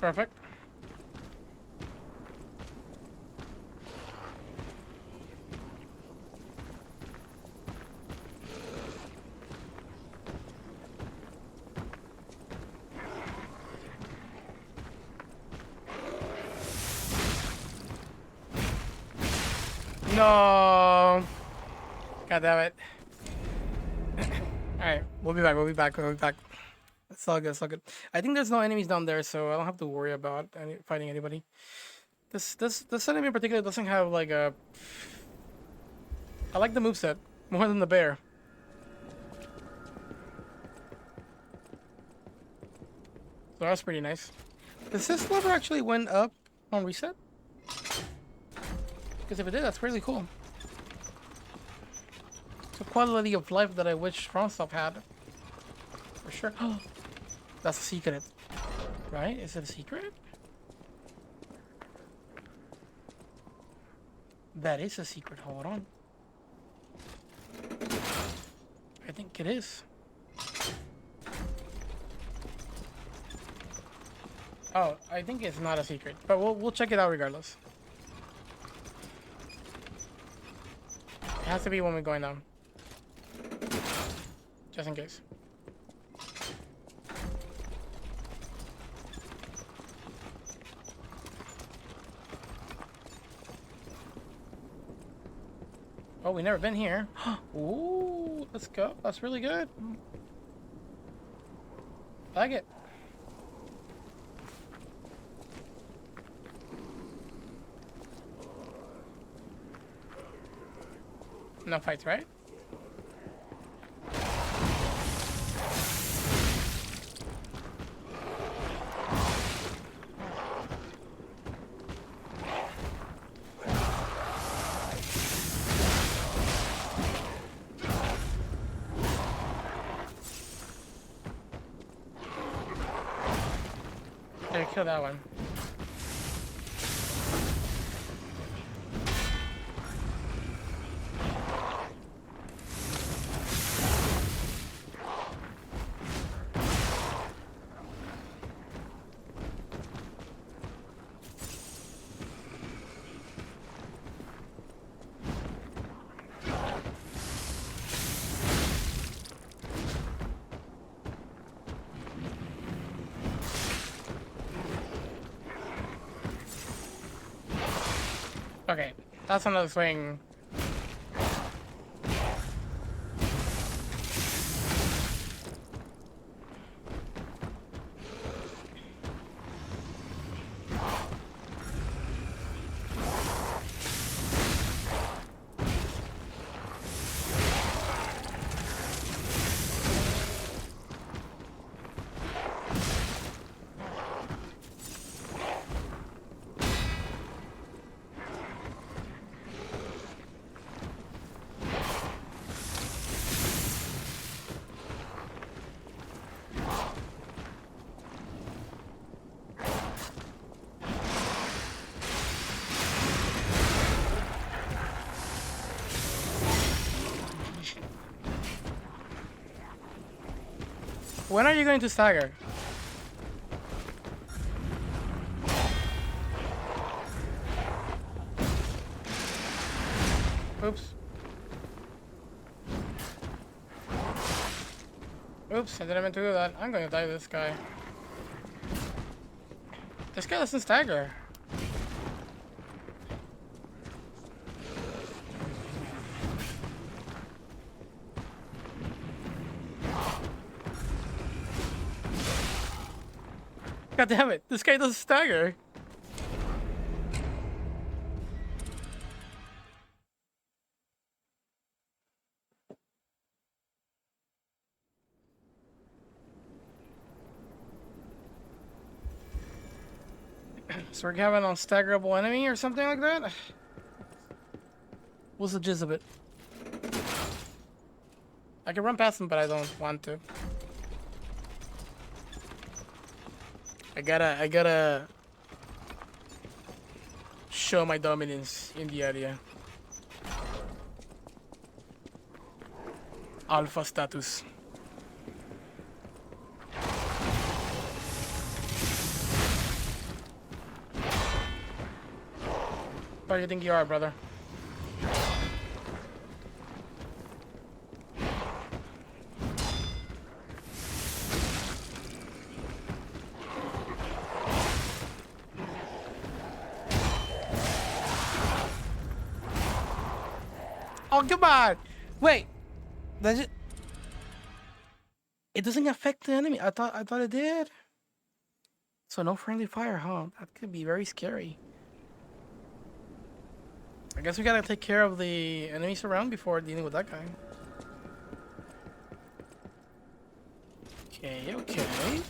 Perfect. No. God damn it. Alright, we'll be back, we'll be back, we'll be back. It's all good, it's all good. I think there's no enemies down there, so I don't have to worry about fighting anybody. This enemy in particular doesn't have like a... I like the moveset more than the bear. So that's pretty nice. Does this lever actually went up on reset? Because if it did, that's really cool. It's a quality of life that I wish FromSoft had. For sure. That's a secret. Right? Is it a secret? That is a secret. Hold on. I think it is. Oh, I think it's not a secret, but we'll check it out regardless. It has to be when we're going down. Just in case. Oh, we never been here. Ooh, let's go. That's really good. Like it. No fights, right? There, kill that one. Okay, that's another swing. When are you going to stagger? Oops. Oops, I didn't mean to do that. I'm going to die to this guy. This guy doesn't stagger. God damn it, this guy doesn't stagger. So we're having an unstaggerable enemy or something like that? What's the gist of it? I can run past him, but I don't want to. I gotta show my dominance in the area. Alpha status. Where do you think you are, brother? Oh, come on! Wait, does it? It doesn't affect the enemy. I thought it did. So no friendly fire, huh? That could be very scary. I guess we gotta take care of the enemies around before dealing with that guy. Okay, okay.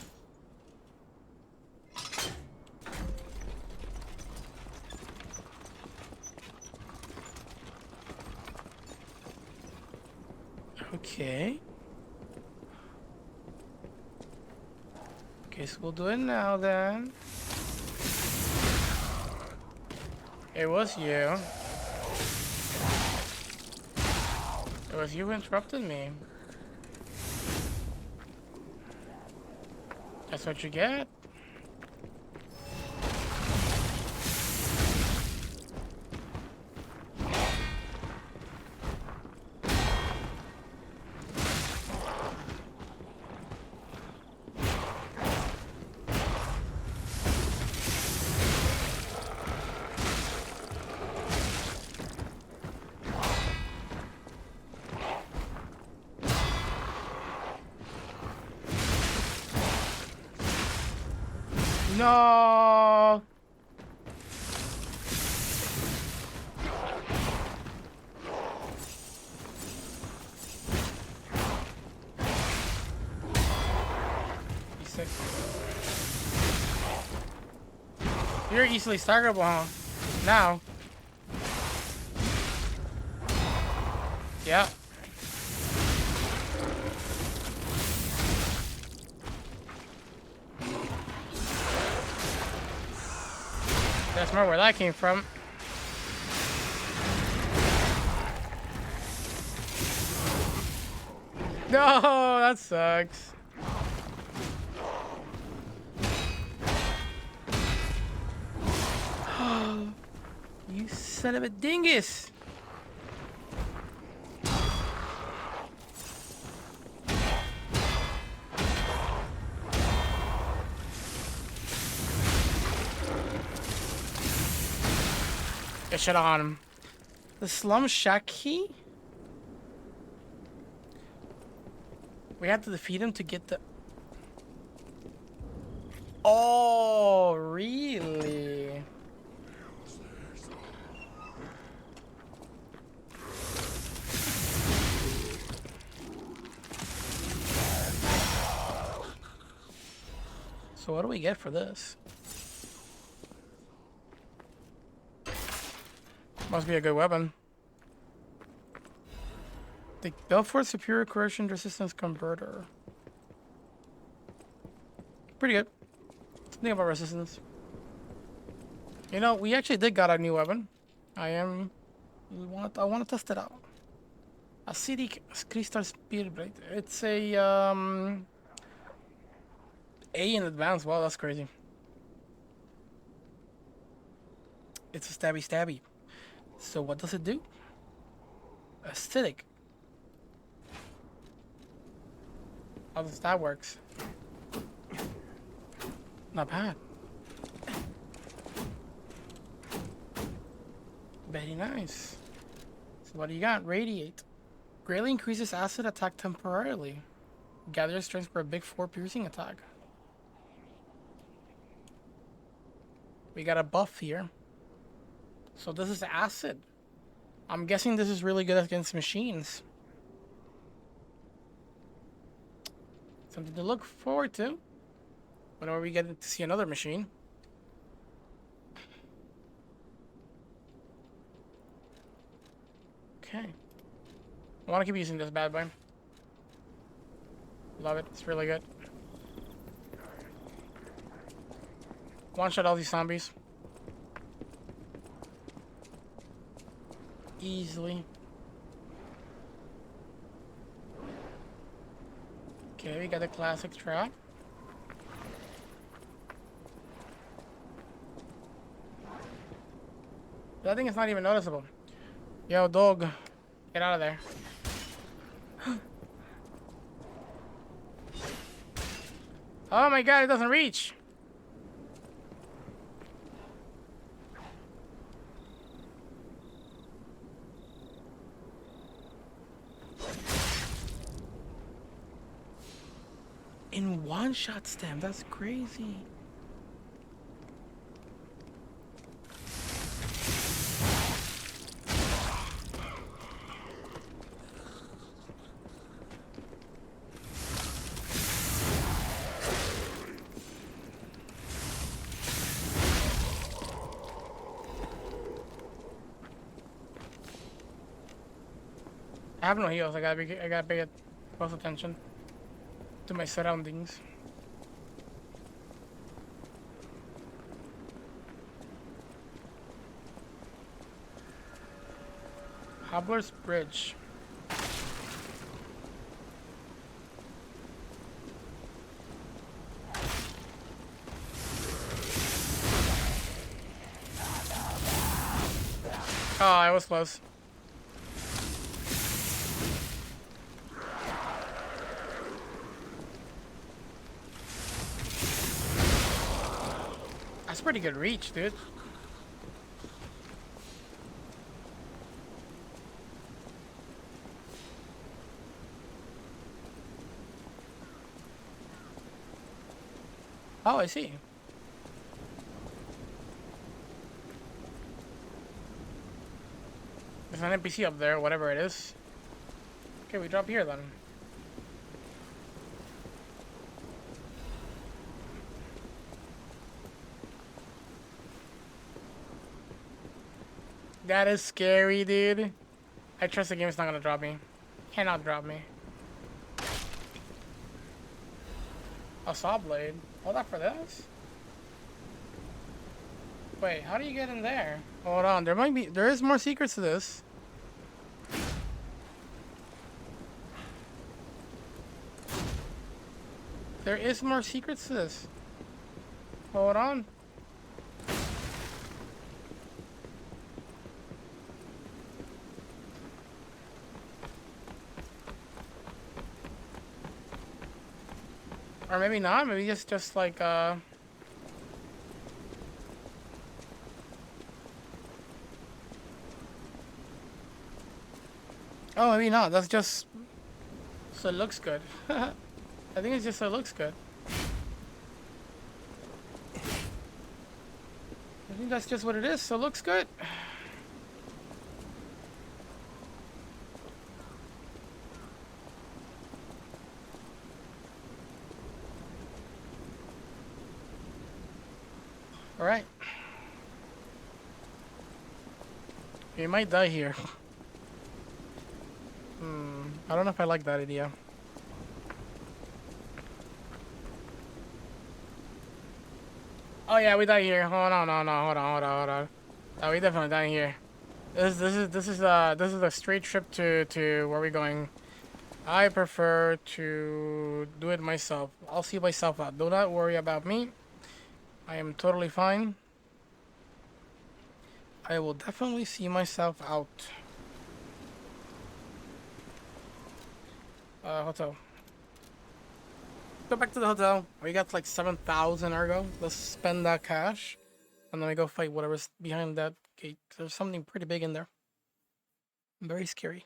Okay. Okay, so we'll do it now then. It was you. It was you who interrupted me. That's what you get. No. He's sick. You're easily staggerable, huh? Now. Yeah. That's more where that came from. No, that sucks. You son of a dingus. Get shit on him. The slum shack key? We have to defeat him to get the... Oh, really? So what do we get for this? Must be a good weapon. The Belfort Superior Corrosion Resistance Converter. Pretty good. Think about resistance. You know, we actually did got a new weapon. I want to test it out. Acidic Crystal Spear Blade. It's a A in advance. Wow, that's crazy. It's a stabby. So what does it do? Acidic. How does that works? Not bad. Very nice. So what do you got? Radiate. Greatly increases acid attack temporarily. Gather strength for a big 4 piercing attack. We got a buff here. So this is acid. I'm guessing this is really good against machines. Something to look forward to whenever we get to see another machine. Okay. I want to keep using this bad boy. Love it. It's really good. One-shot all these zombies. Easily. Okay, we got the classic trap. That thing is not even noticeable. Yo, dog. Get out of there. Oh my god, it doesn't reach. In one shot stem, that's crazy. I have no heals. I gotta pay close attention to my surroundings. Hobbler's Bridge. Oh, I was close. That's pretty good reach, dude. Oh, I see. There's an NPC up there, whatever it is. Okay, we drop here then. That is scary, dude. I trust the game is not gonna drop me. Cannot drop me. A saw blade. Hold up for this. Wait, how do you get in there? Hold on, there is more secrets to this. There is more secrets to this. Hold on. Or maybe not, maybe it's just like, Oh, maybe not, that's just... So it looks good. I think it's just so it looks good. I think that's just what it is, so it looks good. Alright. You might die here. I don't know if I like that idea. Oh yeah, we die here. Oh no, hold on. Oh, we definitely die here. This is a straight trip to where we're going. I prefer to do it myself. I'll see myself out. Do not worry about me. I am totally fine. I will definitely see myself out. Hotel. Go back to the hotel. We got like 7,000 ergo. Let's spend that cash. And then we go fight whatever's behind that gate. There's something pretty big in there. Very scary.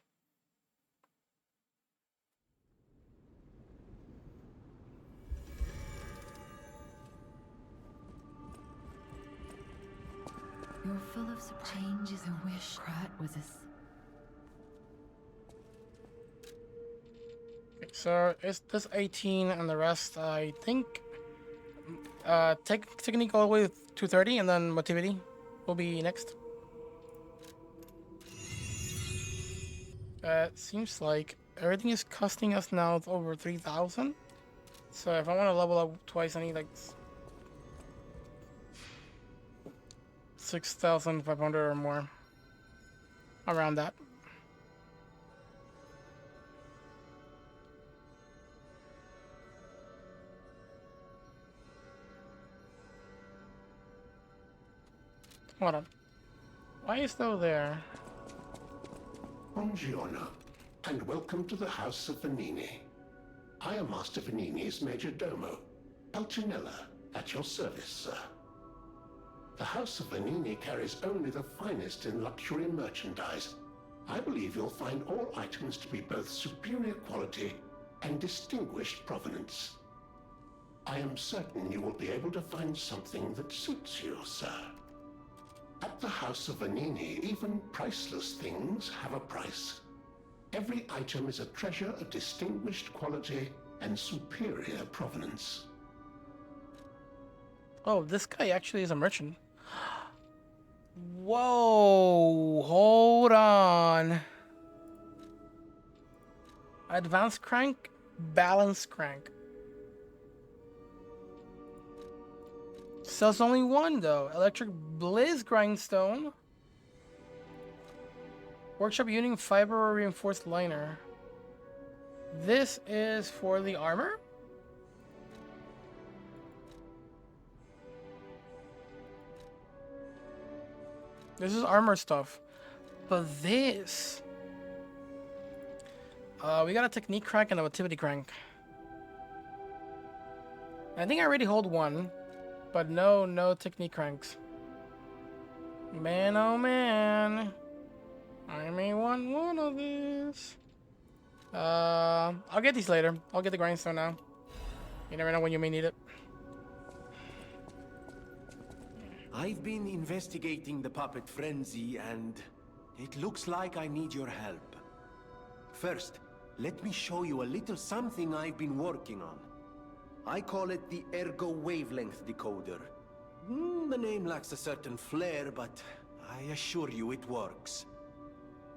You're full of changes. I wish Krat was as... Okay, so it's this 18 and the rest, I think, technique all the way to 230 and then motivity will be next. Seems like everything is costing us now over 3,000. So if I want to level up twice, I need like 6,500 or more. Around that. Hold on. Why are you still there? Buongiorno, and welcome to the House of Vanini. I am Master Vanini's Major Domo, Alcinella, at your service, sir. The House of Vanini carries only the finest in luxury merchandise. I believe you'll find all items to be both superior quality and distinguished provenance. I am certain you will be able to find something that suits you, sir. At the House of Vanini, even priceless things have a price. Every item is a treasure of distinguished quality and superior provenance. Oh, this guy actually is a merchant. Whoa, hold on. Advanced crank, balance crank. Sells only one though. Electric Blizz grindstone. Workshop union fiber or reinforced liner. This is for the armor? This is armor stuff. But this... we got a technique crank and a motivity crank. I think I already hold one. But no technique cranks. Man, oh man. I may want one of these. I'll get these later. I'll get the grindstone now. You never know when you may need it. I've been investigating the puppet frenzy, and it looks like I need your help. First, let me show you a little something I've been working on. I call it the Ergo Wavelength Decoder. The name lacks a certain flair, but I assure you it works.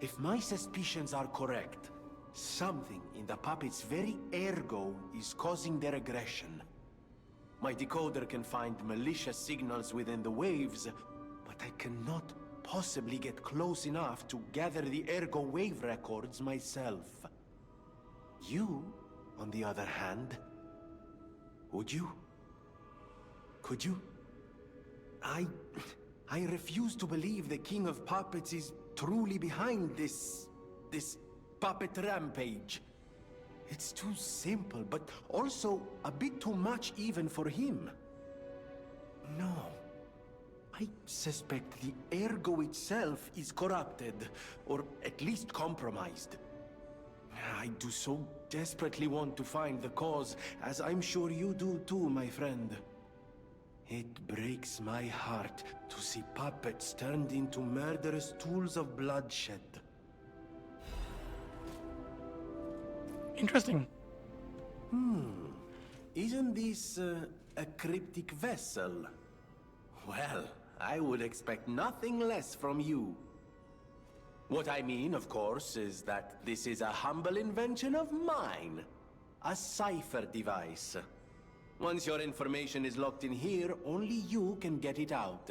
If my suspicions are correct, something in the puppet's very ergo is causing their aggression. My decoder can find malicious signals within the waves, but I cannot possibly get close enough to gather the ergo wave records myself. You, on the other hand, would you? Could you? I refuse to believe the King of Puppets is truly behind this puppet rampage. It's too simple, but also a bit too much even for him. No. I suspect the ergo itself is corrupted, or at least compromised. I do so desperately want to find the cause, as I'm sure you do too, my friend. It breaks my heart to see puppets turned into murderous tools of bloodshed. Interesting. Isn't this a cryptic vessel? Well, I would expect nothing less from you. What I mean, of course, is that this is a humble invention of mine. A cipher device. Once your information is locked in here, only you can get it out.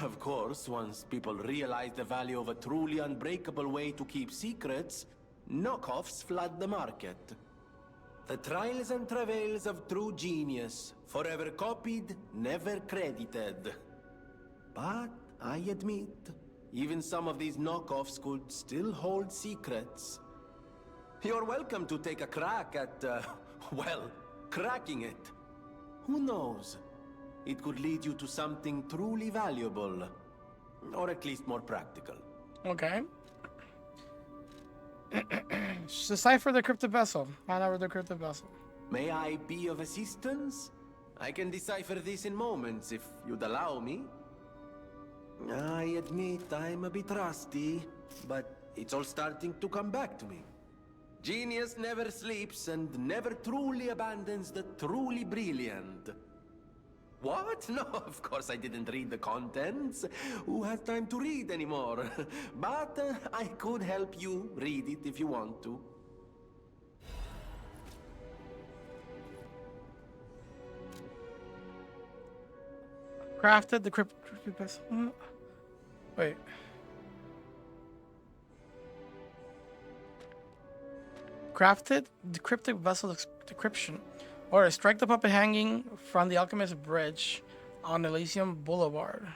Of course, once people realize the value of a truly unbreakable way to keep secrets, knockoffs flood the market. The trials and travails of true genius, forever copied, never credited. But I admit, even some of these knockoffs could still hold secrets. You're welcome to take a crack at, well, cracking it. Who knows? It could lead you to something truly valuable. Or at least more practical. Okay. Decipher the cryptic vessel. Hand over the cryptic vessel. May I be of assistance? I can decipher this in moments, if you'd allow me. I admit I'm a bit rusty, but it's all starting to come back to me. Genius never sleeps and never truly abandons the truly brilliant. What? No, of course I didn't read the contents. Who has time to read anymore? But I could help you read it if you want to. Crafted the cryptic vessel. Wait. Crafted the cryptic vessel decryption. Or strike the puppet hanging from the Alchemist Bridge on Elysium Boulevard.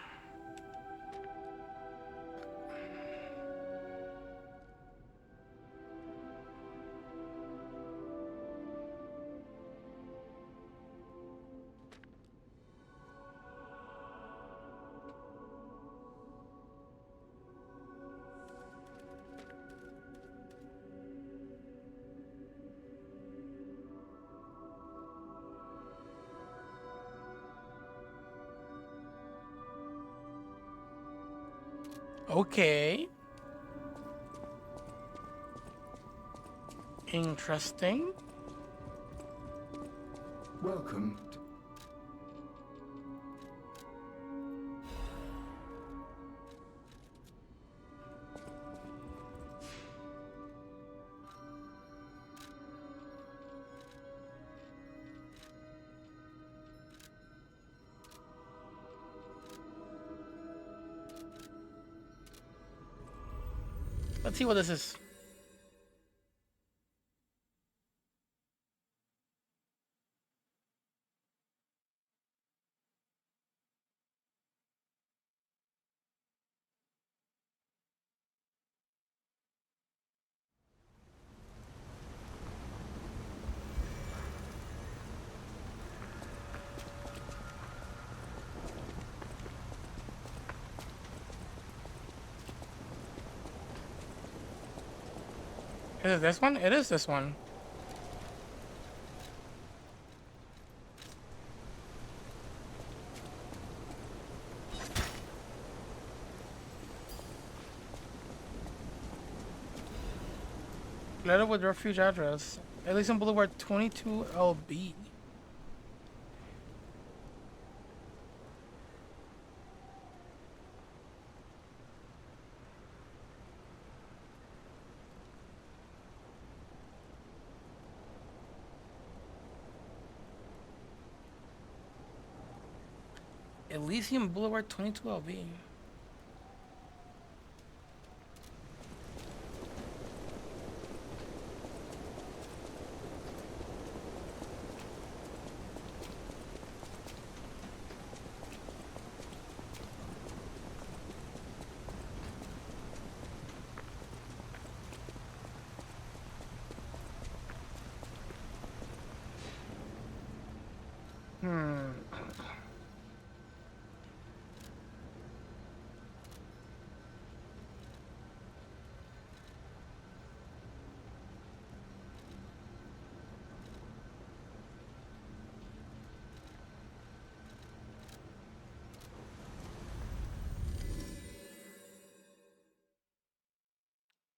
Okay. Interesting. Welcome. Let's see what this is. Is it this one? It is this one. Letter with refuge address. Elysian Boulevard 22 LB. Elysian Boulevard 22 LB.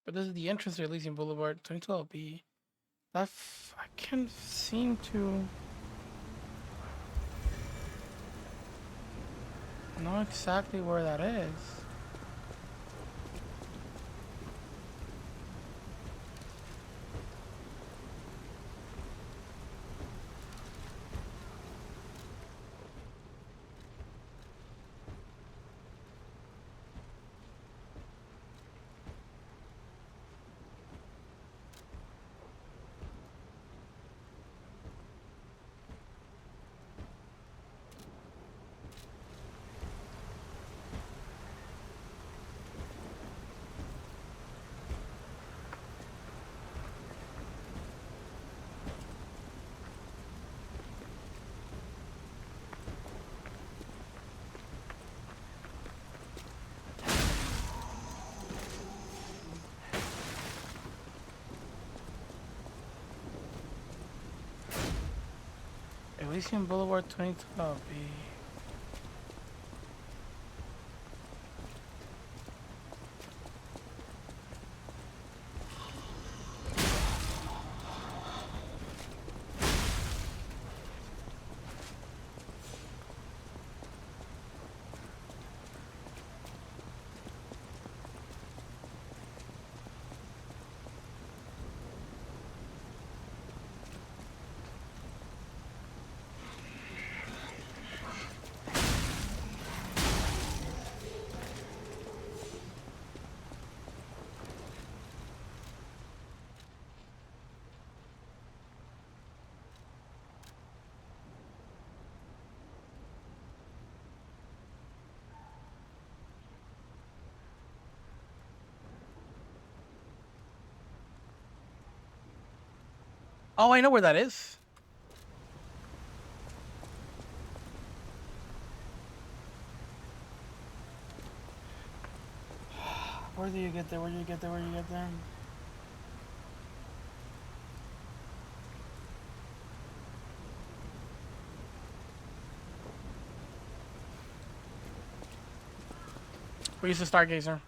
But this is the entrance to Elysian Boulevard 22 LB. I can't seem to know exactly where that is. Elysian Boulevard 22 LB. Oh, I know where that is. Where do you get there? Where do you get there? Where do you get there? We used to Stargazer.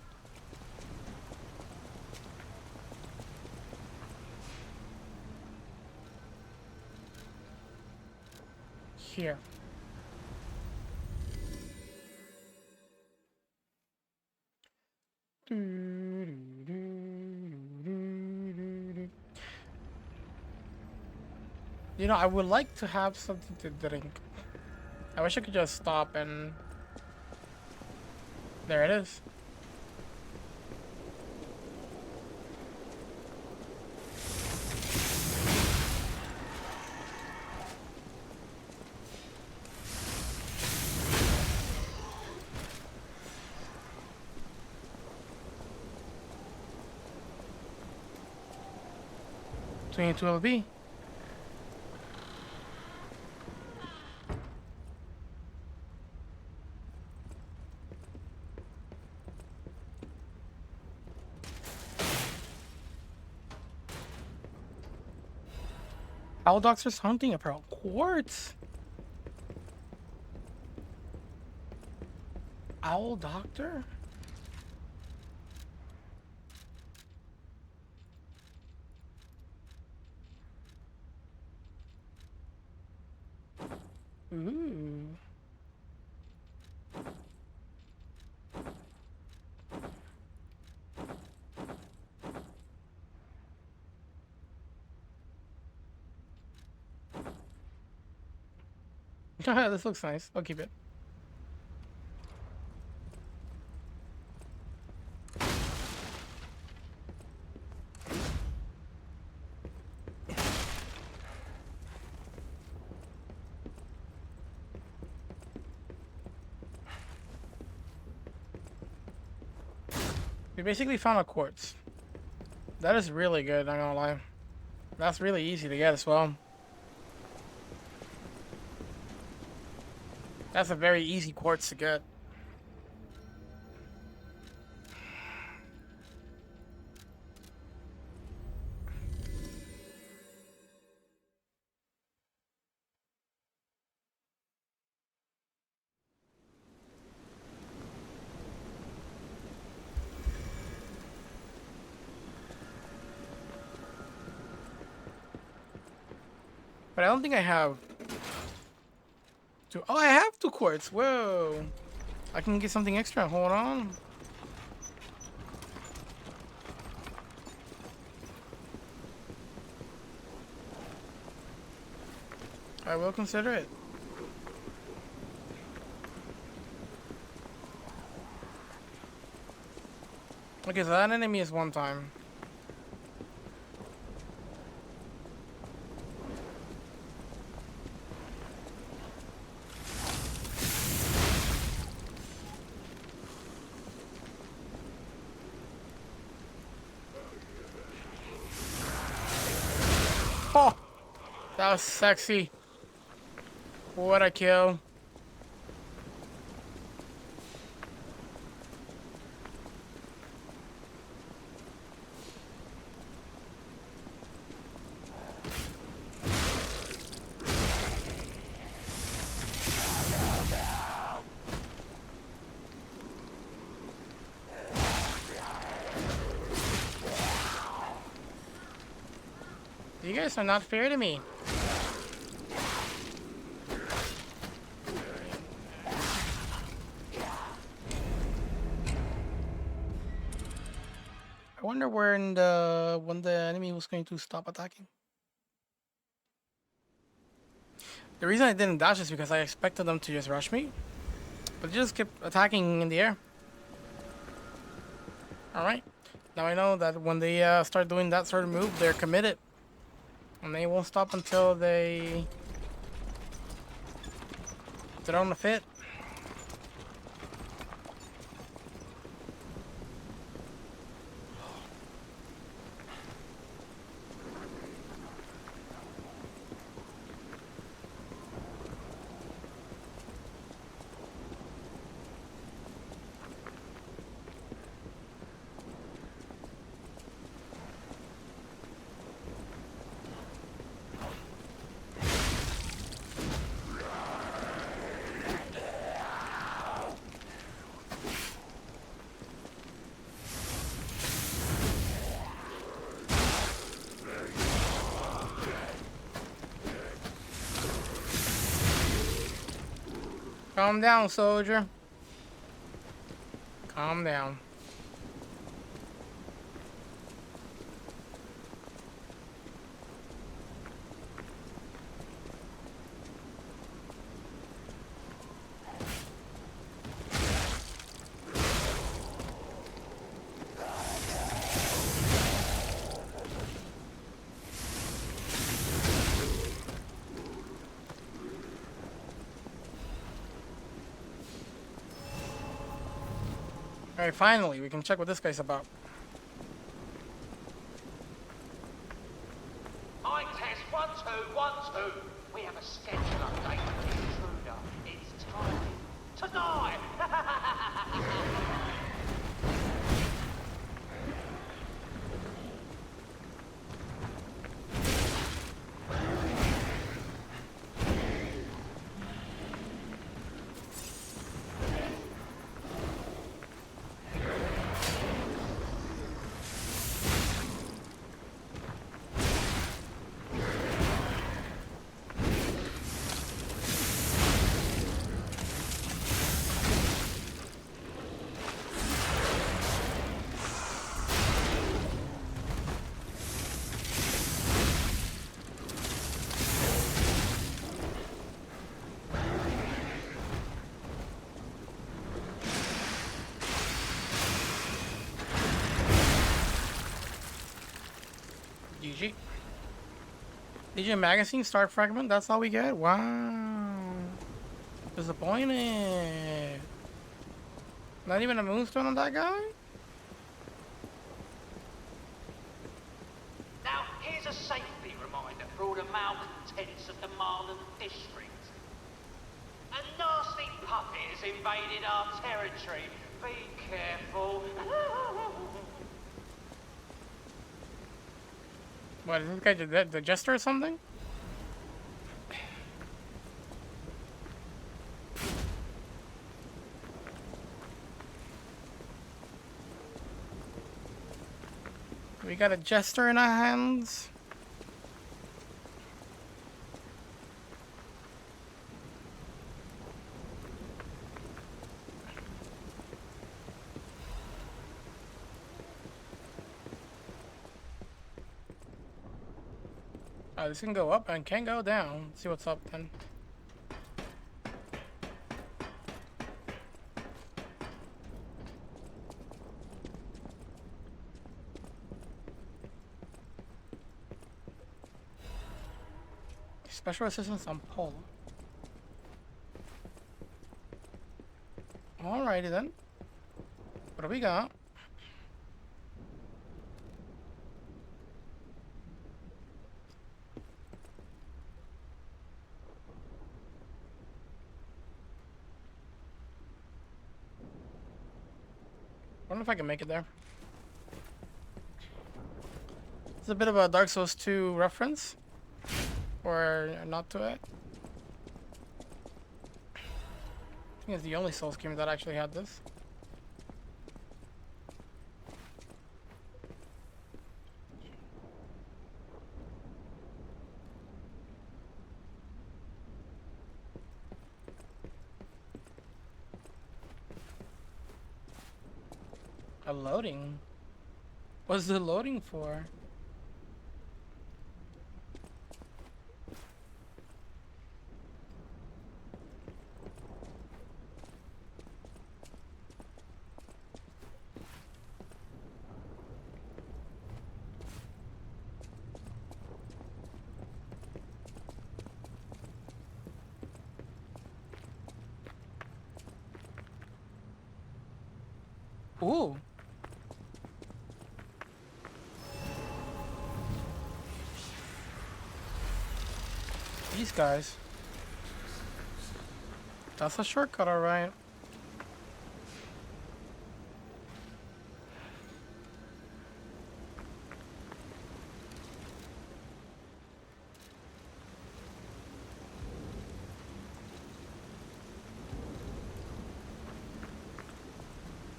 here. You know, I would like to have something to drink. I wish I could just stop and... There it is. Two LB. Owl Doctor's hunting apparel. Quartz. Owl Doctor? Ooh. This looks nice. I'll keep it. We basically found a quartz. That is really good, not gonna lie. That's really easy to get as well. That's a very easy quartz to get. But I don't think I have two. Oh, I have 2 quartz. Whoa. I can get something extra. Hold on. I will consider it. Okay, so that enemy is 1 time. Oh, that was sexy. What a kill. You guys are not fair to me. I wonder when the enemy was going to stop attacking. The reason I didn't dash is because I expected them to just rush me, but they just kept attacking in the air. Alright, now I know that when they start doing that sort of move, they're committed. And they won't stop until they throw on the fit. Calm down, soldier. Calm down. Alright, finally, we can check what this guy's about. Hi, Tess. 1, 2, 1, 2. We have a schedule update for the intruder. It's time. Tonight! GG. DJ Magazine Start Fragment, that's all we get? Wow. Disappointed. Not even a moonstone on that guy? Now, here's a safety reminder for all the malcontents of the Marlin district. A nasty puppet has invaded our territory. Be careful. What, is this guy the jester or something? We got a jester in our hands. This can go up and can go down. Let's see what's up then. Special assistance on pole. Alrighty then. What do we got? I wonder if I can make it there. It's a bit of a Dark Souls 2 reference. Or not to it. I think it's the only Souls game that actually had this. A loading? What's the loading for? Ooh. These guys. That's a shortcut, alright.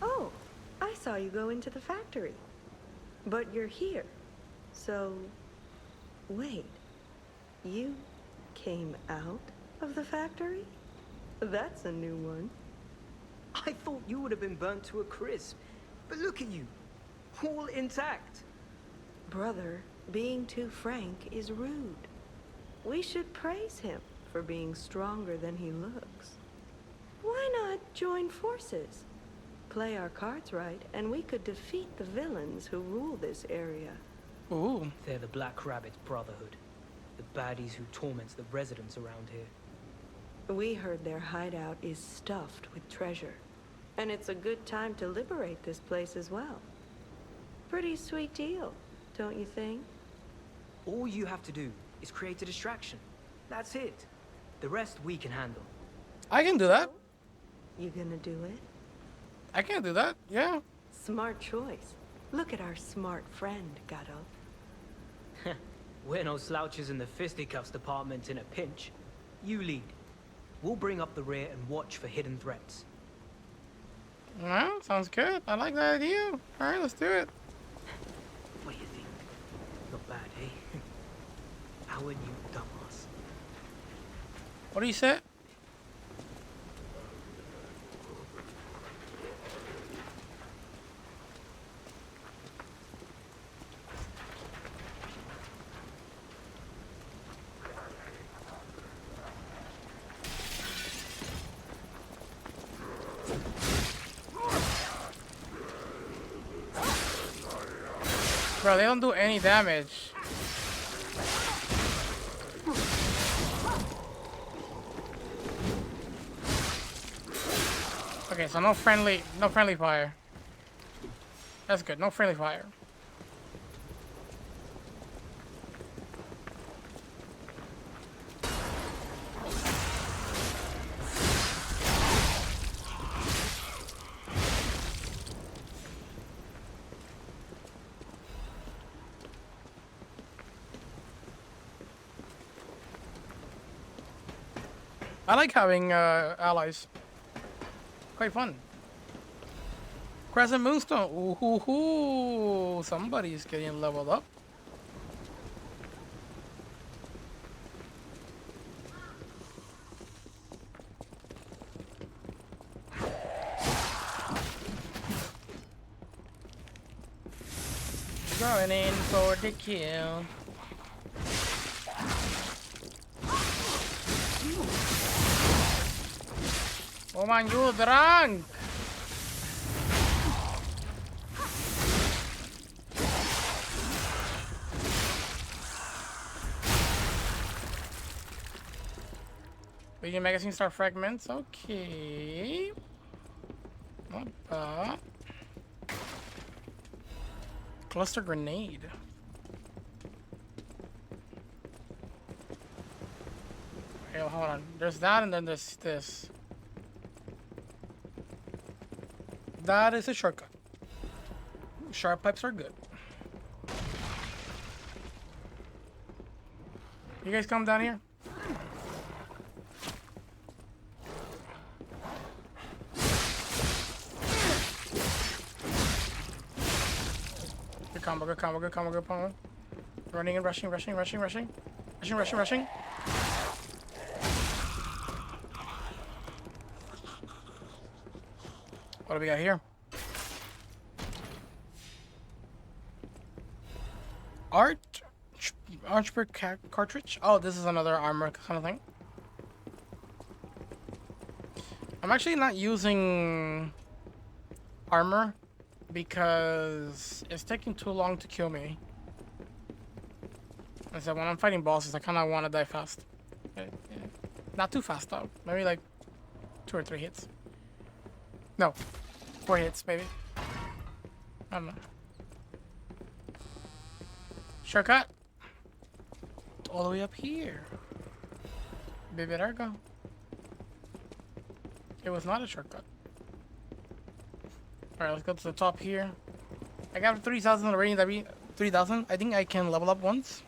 Oh, I saw you go into the factory. But you're here. So, wait. You came out of the factory? That's a new one. I thought you would have been burnt to a crisp. But look at you, all intact. Brother, being too frank is rude. We should praise him for being stronger than he looks. Why not join forces? Play our cards right, and we could defeat the villains who rule this area. Ooh. They're the Black Rabbit Brotherhood. The baddies who torment the residents around here. We heard their hideout is stuffed with treasure. And it's a good time to liberate this place as well. Pretty sweet deal, don't you think? All you have to do is create a distraction. That's it. The rest we can handle. I can do that. You gonna do it? I can do that, yeah. Smart choice. Look at our smart friend, Gato. We're no slouches in the fisticuffs department in a pinch. You lead. We'll bring up the rear and watch for hidden threats. Well, sounds good. I like that idea. Alright, let's do it. What do you think? Not bad, eh? Our new dumbass. What do you say? Bro, they don't do any damage. Okay, so no friendly fire. That's good, no friendly fire. I like having allies. Quite fun. Crescent Moonstone. Ooh, hoo, hoo. Somebody's getting leveled up. Going in for the kill. Oh man, you drunk! Legion magazine star fragments, okay. Not bad. Cluster grenade. Okay, hold on. There's that and then there's this. That is a shortcut. Sharp pipes are good. You guys come down here. Good combo, good combo, good combo, good combo. Running and rushing, rushing, rushing, rushing. Rushing, rushing, rushing. What do we got here? Archber cartridge? Oh, this is another armor kind of thing. I'm actually not using armor because it's taking too long to kill me. I said when I'm fighting bosses, I kind of want to die fast. Yeah. Not too fast though. Maybe like 2 or 3 hits. No, 4 hits maybe. I don't know. Shortcut. All the way up here. Baby, there we go. It was not a shortcut. Alright, let's go to the top here. I got 3,000 already. That be 3,000. I think I can level up once.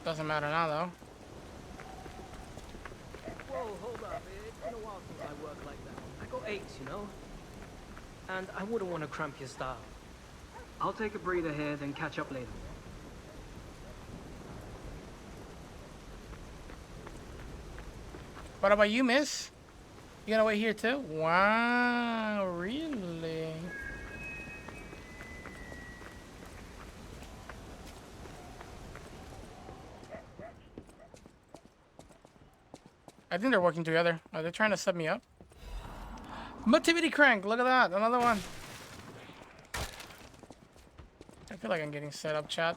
Doesn't matter now though. Whoa, hold up. It's been a while since I worked like that. I got aches, you know? And I wouldn't want to cramp your style. I'll take a breather here, then catch up later. What about you, miss? You gonna wait here too? Wow, really? I think they're working together. Are they trying to set me up? Motivity crank, look at that, another one. I feel like I'm getting set up, chat.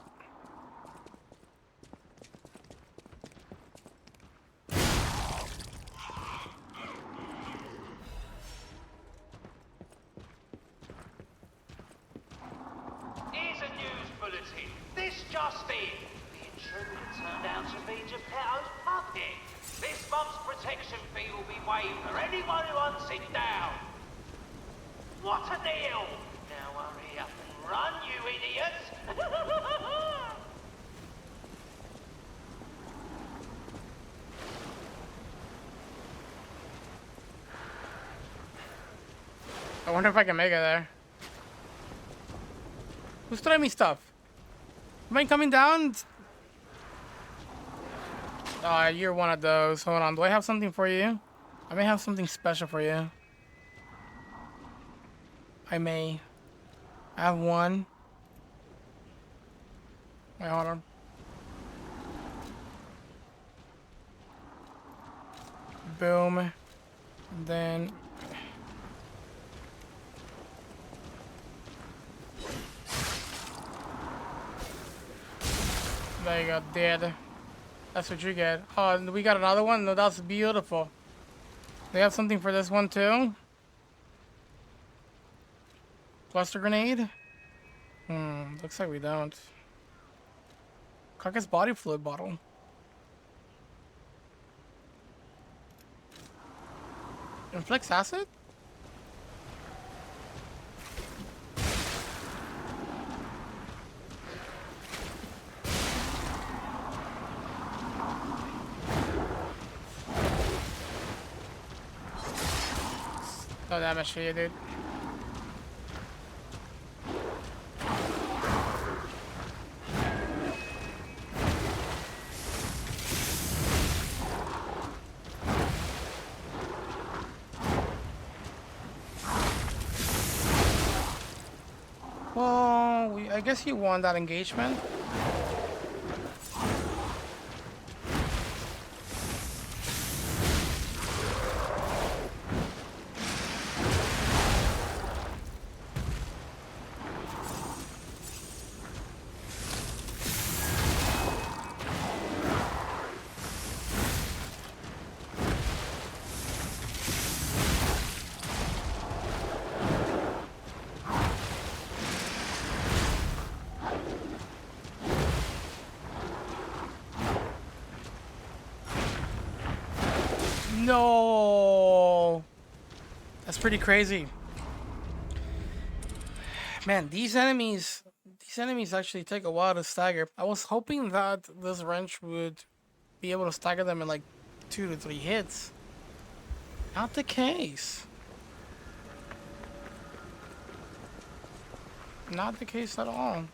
Here's a news bulletin. This just in. The intruder turned out to be Geppetto's puppet. This month's protection fee will be waived for anyone who hunts it down. What a deal! Now hurry up and run, you idiots! I wonder if I can make it there. Who's throwing me stuff? Am I coming down? You're one of those. Hold on. Do I have something for you? I may have something special for you. I may. I have one. Wait, hold on. Boom. And then... There you go, dead. That's what you get. Oh, we got another one? No, that's beautiful. They have something for this one too? Cluster grenade? Looks like we don't. Carcass body fluid bottle. Inflicts acid? No damage for you, dude. Well, I guess you won that engagement. No, that's pretty crazy, man. These enemies actually take a while to stagger. I was hoping that this wrench would be able to stagger them in like 2 to 3 hits. Not the case. Not the case at all.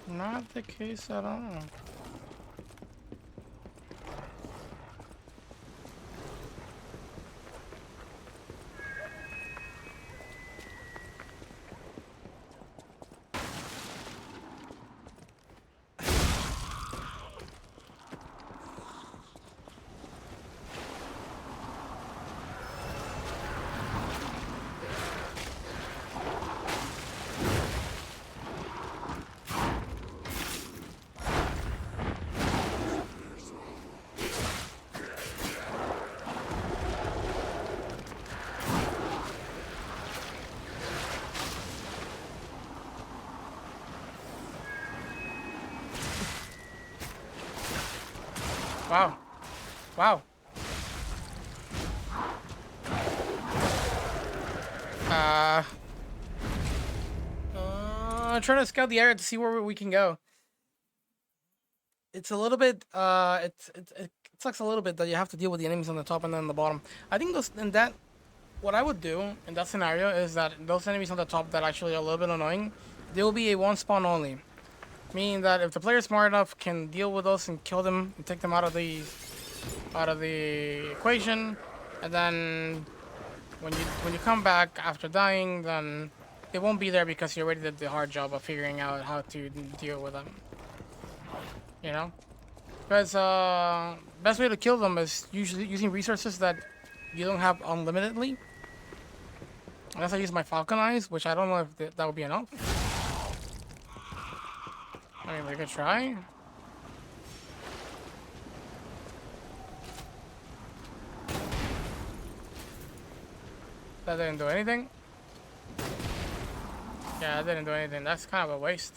Not the case at all. Wow. Wow. I'm trying to scout the area to see where we can go. It's a little bit, it sucks a little bit that you have to deal with the enemies on the top and then on the bottom. I think those, in that what I would do in that scenario is that those enemies on the top that actually are a little bit annoying, they will be a one spawn only. Meaning that if the player is smart enough, can deal with those and kill them and take them out of the equation, and then when you come back after dying, then they won't be there because you already did the hard job of figuring out how to deal with them. You know, because best way to kill them is usually using resources that you don't have unlimitedly. Unless I use my Falcon Eyes, which I don't know if that would be enough. I mean, we could try. That didn't do anything. Yeah, that didn't do anything. That's kind of a waste.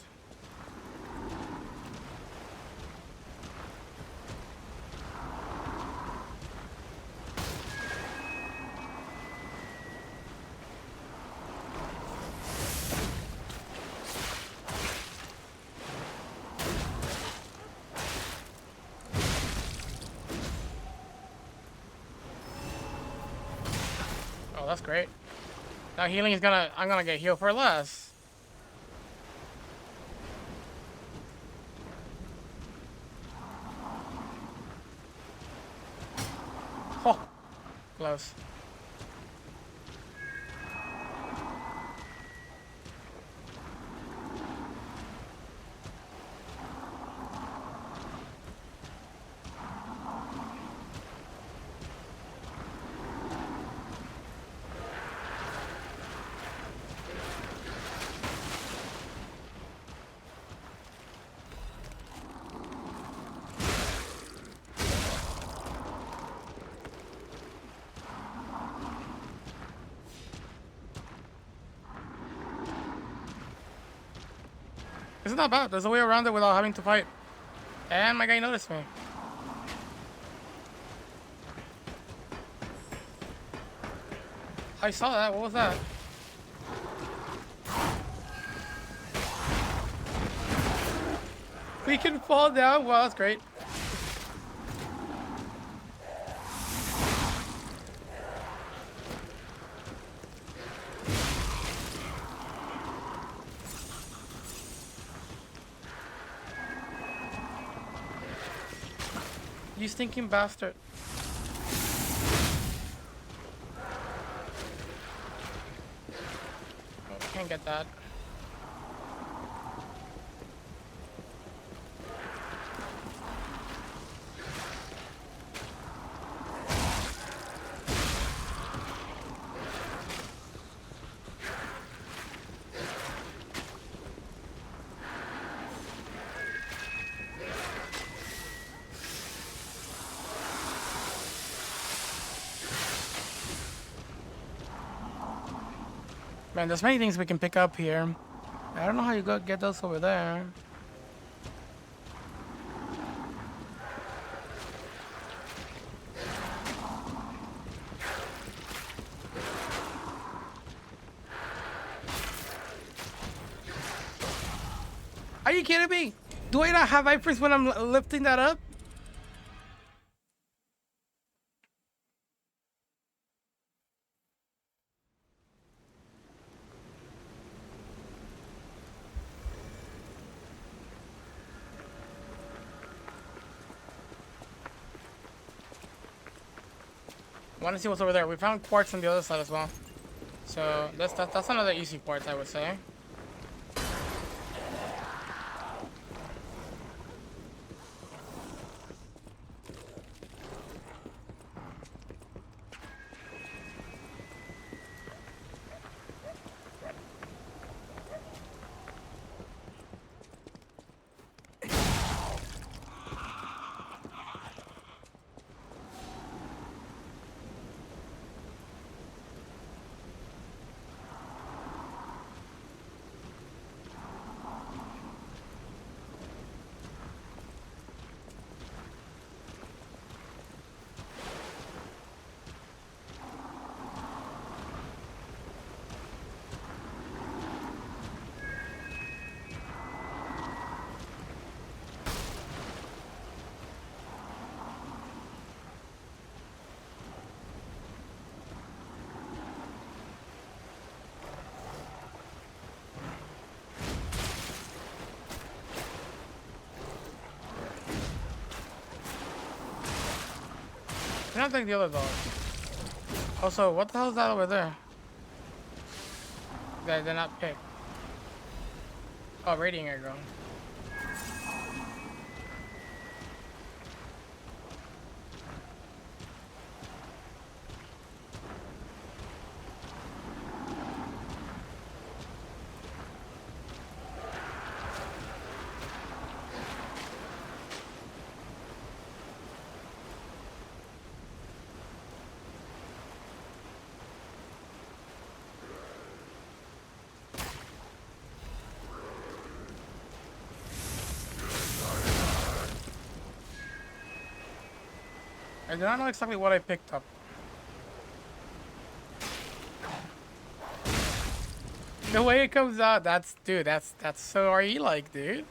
Oh, that's great. Now healing is I'm gonna get healed for less. Oh, close. It's not bad. There's a way around it without having to fight. And my guy noticed me. I saw that. What was that? We can fall down. Wow, that's great. You stinking bastard. Oh, can't get that. Man, there's many things we can pick up here. I don't know how you get those over there. Are you kidding me? Do I not have Vipers when I'm lifting that up? Want to see what's over there. We found quartz on the other side as well. So that's another easy quartz, I would say. gonna take the other dog. Also, what the hell is that over there? That did not pick. Oh, radiant air gun. I do not know exactly what I picked up. The way it comes out, that's so RE like, dude.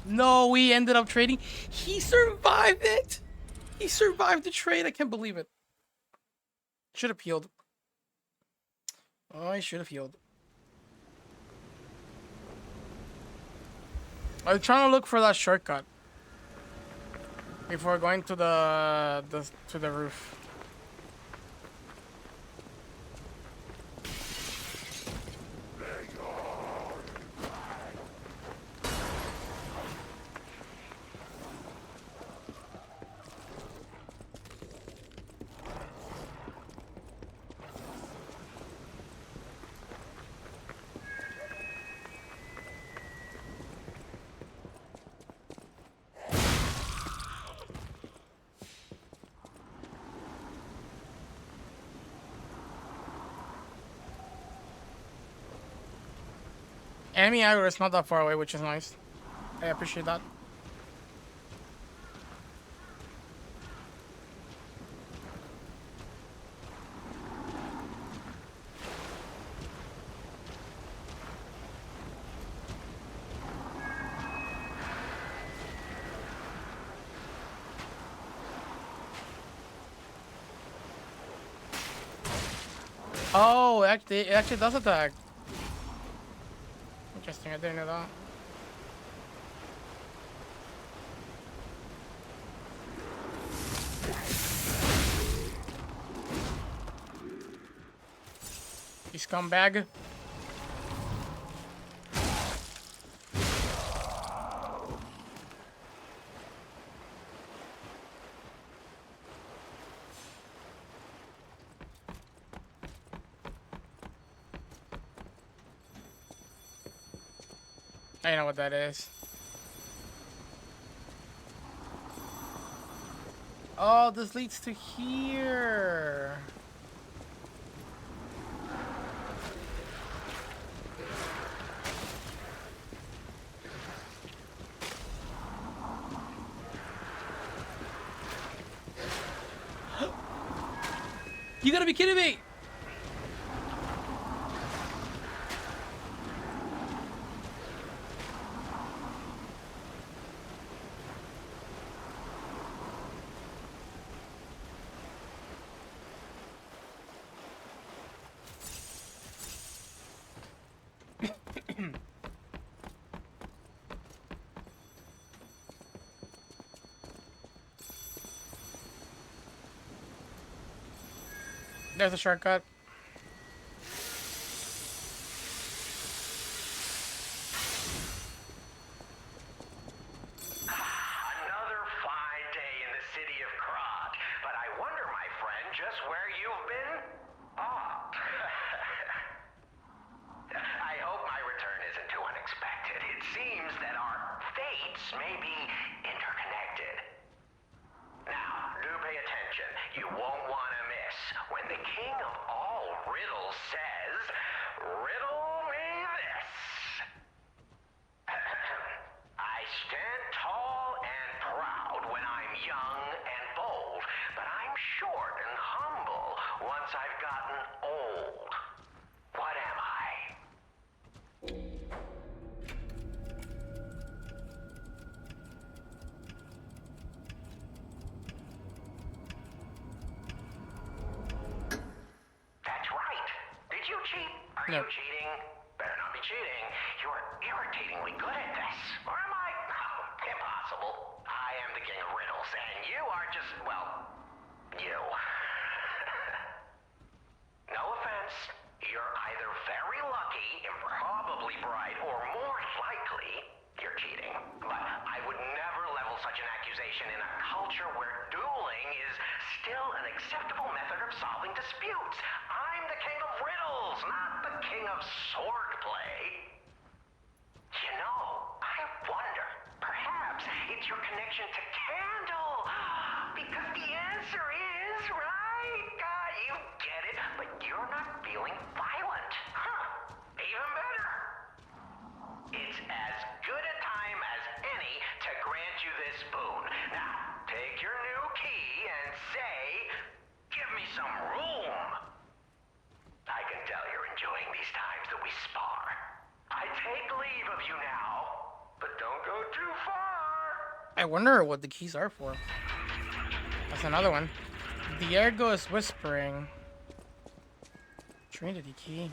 No, we ended up trading. He survived it. He survived the trade. I can't believe it. Should have healed. Oh, I should have healed. I was trying to look for that shortcut before going to the roof. Enemy aggro is not that far away, which is nice. I appreciate that. Oh, it actually does attack. Interesting, I didn't know that. You scumbag. I know what that is. Oh, this leads to here. You gotta be kidding me! There's a shortcut. Another fine day in the city of Krat, but I wonder, my friend, just where you've been? Ah. I hope my return isn't too unexpected. It seems that our fates may be interconnected. Now, do pay attention. You won't want to miss when the king of all riddles says, "Riddle me this." I stand tall and proud when I'm young and bold, but I'm short and humble Did you cheat? Are No. you cheating? Better not be cheating. You're irritatingly good at this. Or am I? Oh, impossible. I am the king of riddles, and you are just, well, you. No offense. You're either very lucky, improbably bright, or more likely, you're cheating. But I would never level such an accusation in a culture where dueling is still an acceptable method of solving disputes. I'm the king of riddles, not the king of swordplay. You know, I wonder, perhaps it's your connection to Candle. Because the answer is, right? You get it, but you're not feeling violent. Huh, even better. It's as good a time as any to grant you this boon. Now, take your new key and say, give me some room. I can tell you're enjoying these times that we spar. I take leave of you now, but don't go too far. I wonder what the keys are for. That's another one. The air goes whispering. Trinity key.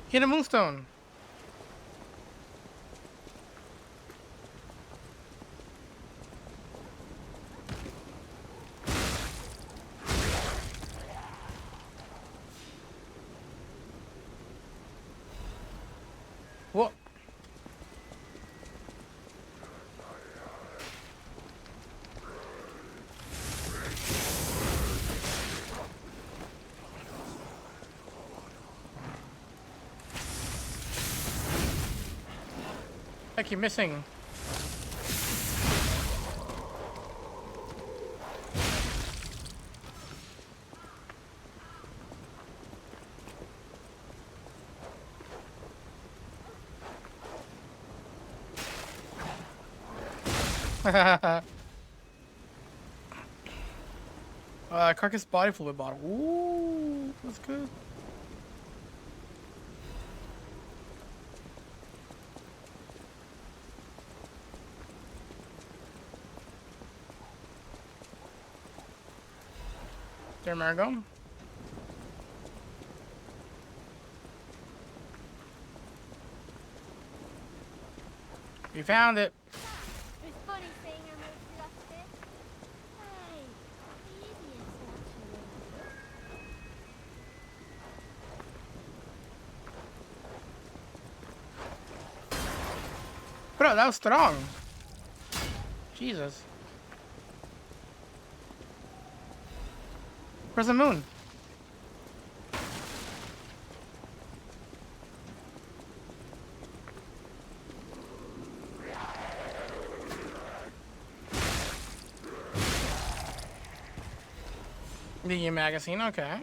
Hit a moonstone. What? I keep missing. Carcass body fluid bottle. Ooh, that's good. There, Margo. We found it. It's funny seeing how much lost it. Hey, the idiots actually. Bro, that was strong. Jesus. Where's the moon? The magazine, okay.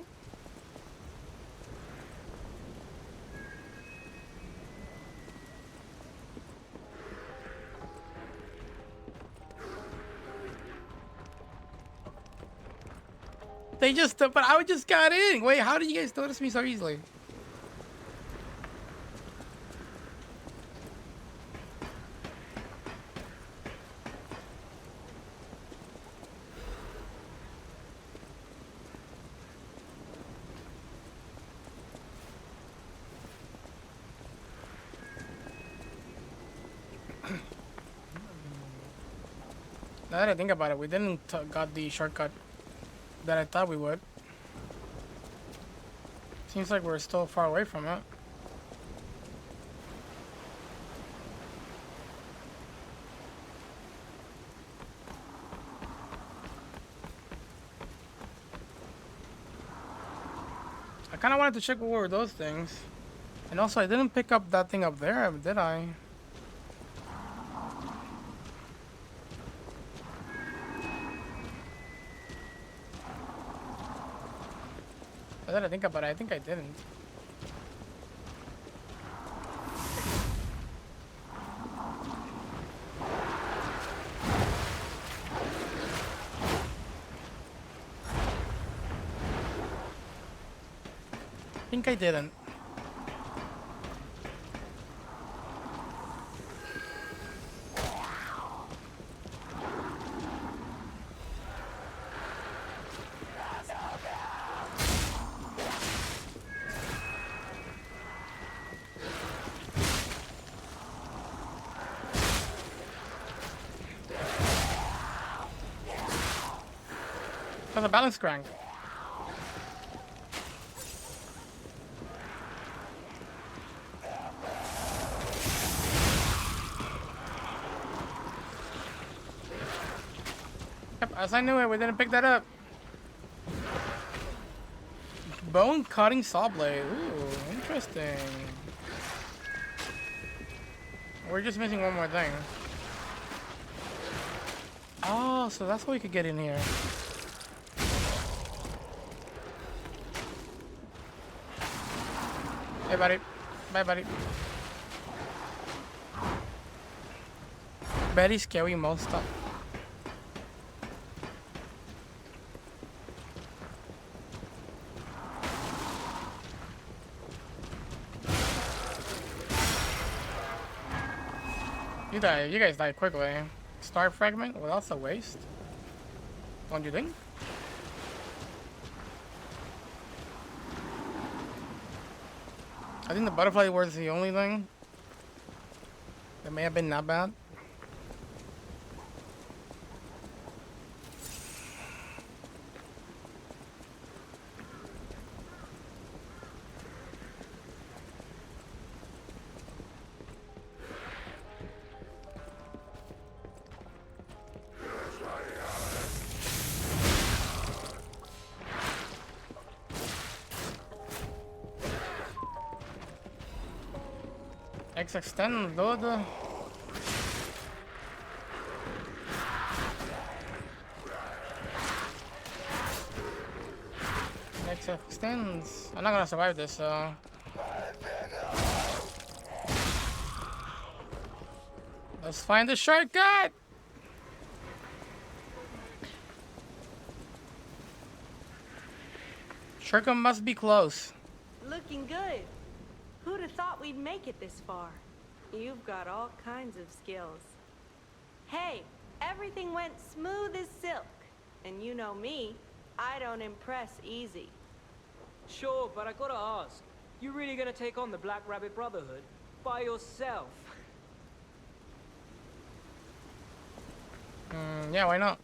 They just, but I just got in. Wait, how did you guys notice me so easily? Now that I think about it, we didn't got the shortcut that I thought we would. Seems like we're still far away from it. I kind of wanted to check what were those things. And also, I didn't pick up that thing up there, did I? Now that I think about it, I think I didn't. I think I didn't. That's a balance crank. Yep, as I knew it, we didn't pick that up. Bone cutting saw blade. Ooh, interesting. We're just missing one more thing. Oh, so that's how we could get in here. Hey, buddy. Bye, buddy. Very scary monster. You guys died quickly. Star fragment? Well, that's a waste. Don't you think? I think the butterfly was the only thing that may have been not bad. Extend, dude. Extends. I'm not gonna survive this, so. Let's find the shortcut. Shortcut must be close. Looking good. Who'd have thought we'd make it this far? You've got all kinds of skills. Hey, everything went smooth as silk. And you know me, I don't impress easy. Sure, but I gotta ask. You really gonna take on the Black Rabbit Brotherhood? By yourself? Yeah, why not?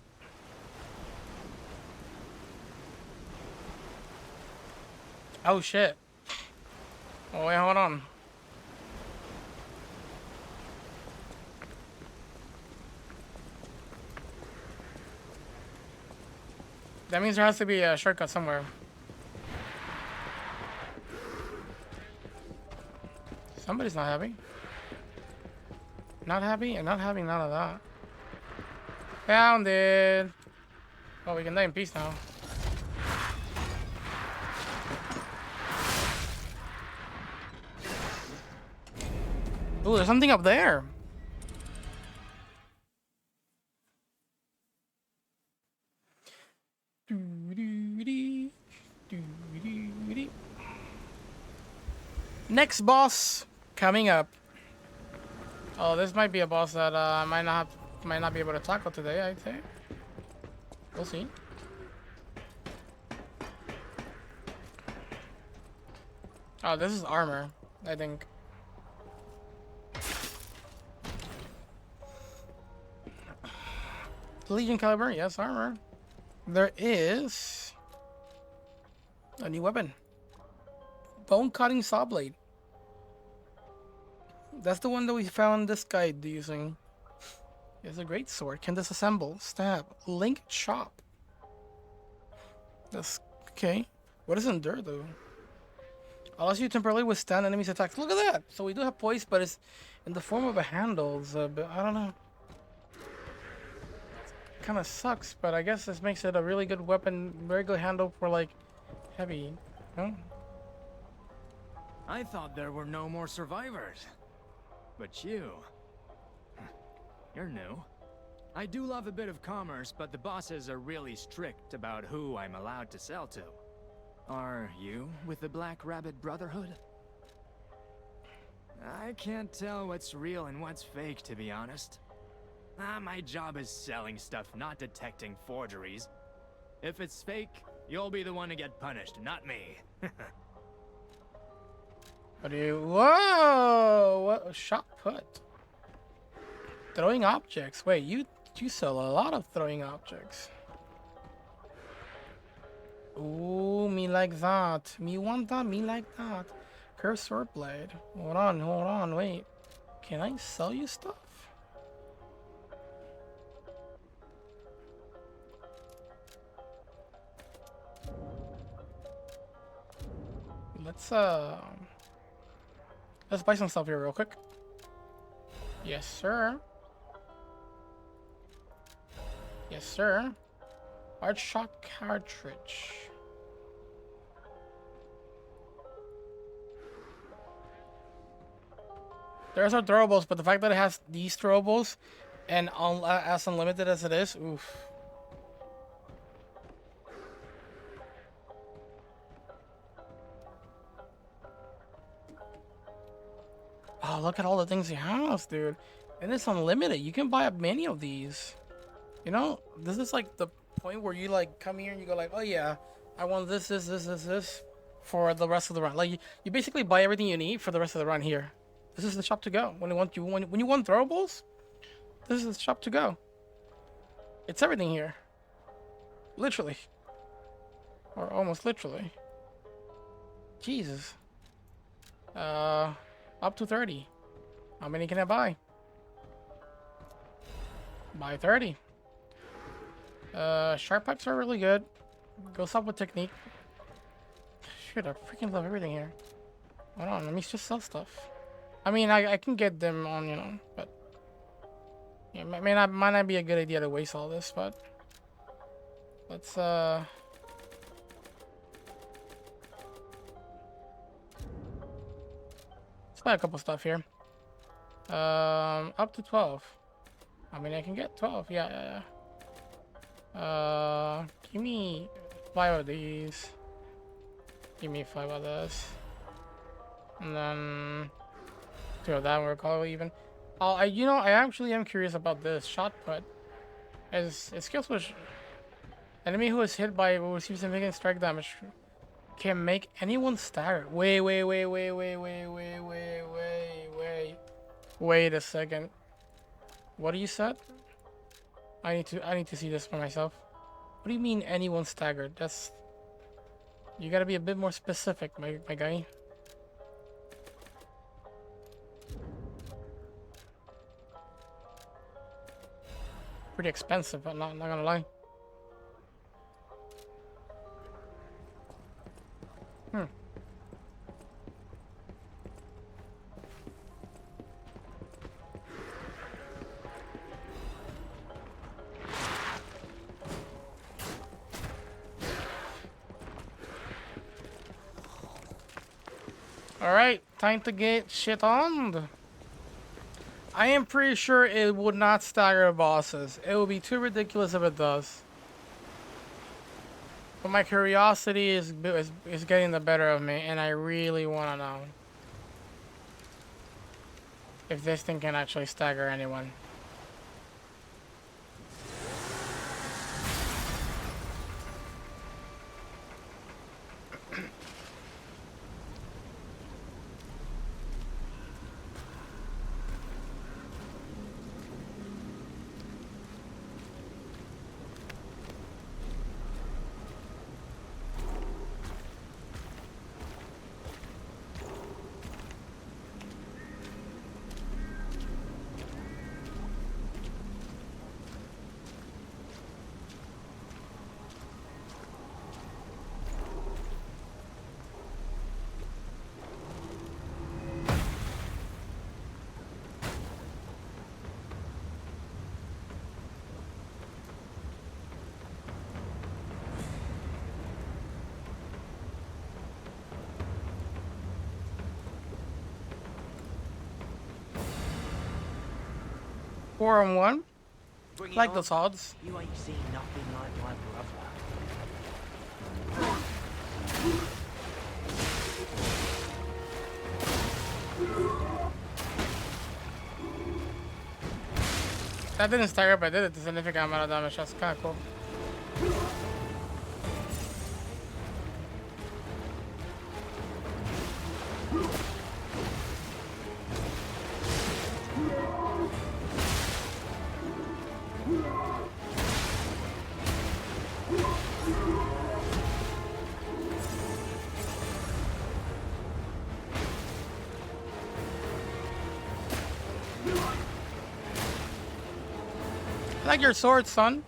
Oh shit. Oh wait, hold on. That means there has to be a shortcut somewhere. Somebody's not happy. Not happy and not having none of that. Found it. Oh, we can die in peace now. Ooh, there's something up there. Next boss coming up. Oh, this might be a boss that I might not be able to tackle today, I'd say. We'll see. Oh, this is armor, I think. Legion caliber, yes, armor. There is a new weapon. Bone cutting saw blade. That's the one that we found this guy using. It's a great sword. Can disassemble, stab, link, chop. That's okay. What does endure though? Allows you to temporarily withstand enemies' attacks. Look at that. So we do have poise, but it's in the form of a handle. But I don't know. Kind of sucks, but I guess this makes it a really good weapon, very good handle for like heavy. No? I thought there were no more survivors. But you're new. I do love a bit of commerce, but the bosses are really strict about who I'm allowed to sell to. Are you with the Black Rabbit Brotherhood? I can't tell what's real and what's fake, to be honest. My job is selling stuff, not detecting forgeries. If it's fake, you'll be the one to get punished, not me. What do you... Whoa! What a shot put. Throwing objects. Wait, you sell a lot of throwing objects. Ooh, me like that. Me want that, me like that. Cursed sword blade. Hold on, wait. Can I sell you stuff? Let's buy some stuff here real quick. Yes, sir. Yes, sir. Large shot cartridge. There's our throwables, but the fact that it has these throwables and as unlimited as it is, oof. Oh, look at all the things he has, dude. And it's unlimited. You can buy up many of these. You know, this is like the point where you like come here and you go like, oh yeah, I want this for the rest of the run. Like you basically buy everything you need for the rest of the run here. This is the shop to go. When you want throwables, this is the shop to go. It's everything here. Literally. Or almost literally. Jesus. Up to 30. How many can I buy? Buy 30. Sharp pipes are really good. Goes up with technique. Shit, I freaking love everything here. Hold on, let me just sell stuff. I mean, I can get them on, you know, but yeah, might not be a good idea to waste all this, but let's buy a couple stuff here. Up to 12. I mean, I can get 12. Yeah. Give me 5 of these. Give me 5 of this. And then 2 of that we're probably even. I actually am curious about this shot put. As skills which enemy who is hit by will receive significant strike damage can make anyone stagger. Wait a second. What do you said? I need to see this for myself. What do you mean anyone staggered? You gotta be a bit more specific, my guy. Pretty expensive, but not gonna lie. Alright, time to get shit on. I am pretty sure it would not stagger bosses. It would be too ridiculous if it does. But my curiosity is getting the better of me, and I really want to know if this thing can actually stagger anyone. Four on one. Like those odds. You ain't seen nothing like my brother. That didn't stagger, but it did a significant amount of damage. That's kind of cool. I like your sword, son.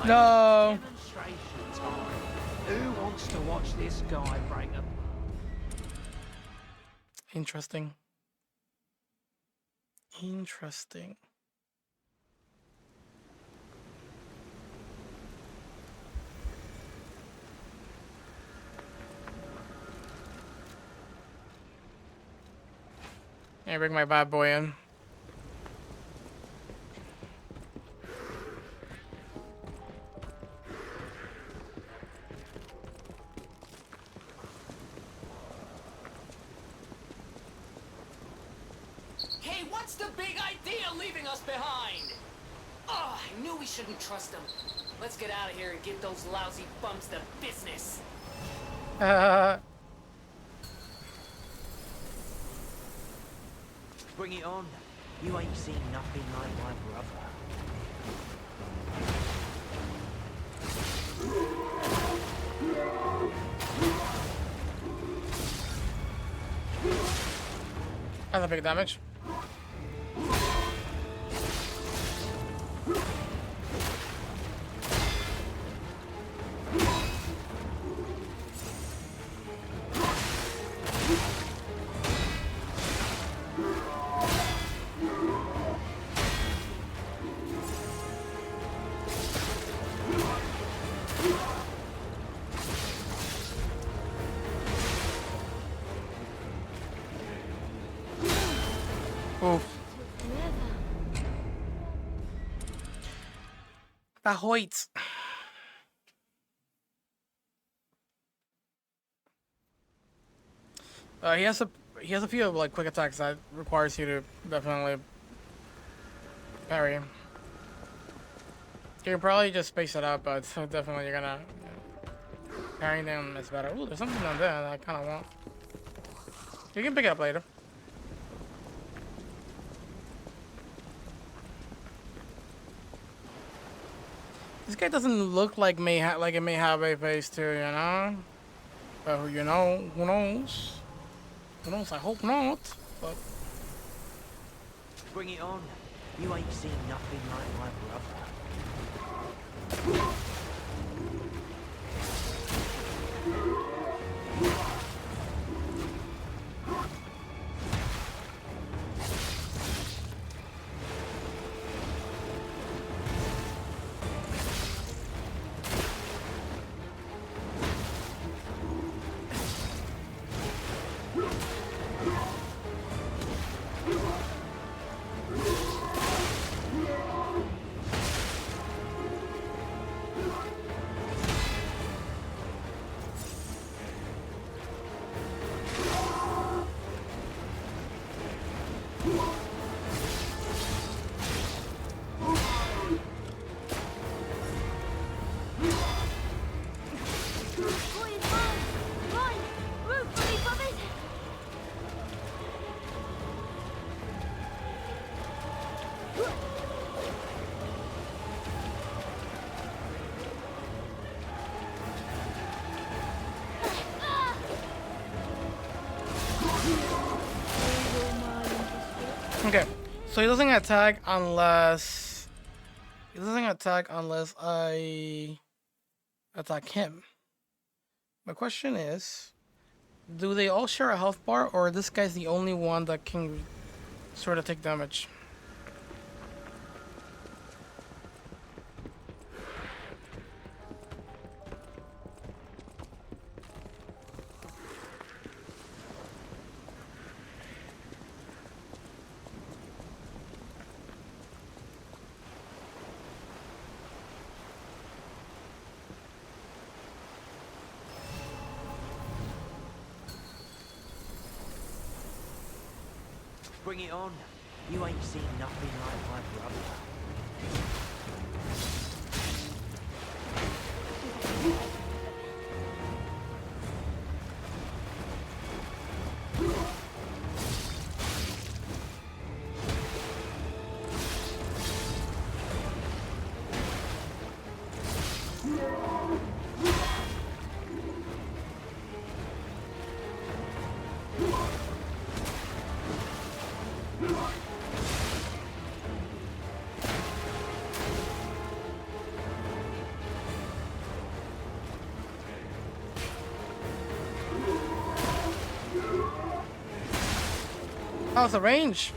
No. Demonstration time. Who wants to watch this guy break a... Interesting. Interesting. Let me bring my bad boy in. Hey, what's the big idea leaving us behind? Oh, I knew we shouldn't trust them. Let's get out of here and give those lousy bums the business. Bring it on. You ain't seen nothing like my brother. That's a big damage. Oof. That hoits. He has a few like quick attacks that requires you to definitely parry. You can probably just space it out, but definitely you're gonna parrying them is better. Ooh, there's something down there that I kind of want. You can pick it up later. This guy doesn't look like it may have a face too, you know. But you know, who knows? Who knows? I hope not. But Bring it on. You ain't seen nothing like my brother. okay, so he doesn't attack unless I attack him. My question is, do they all share a health bar, or this guy's the only one that can sort of take damage? Bring it on. You ain't seen nothing like my brother. How's the range?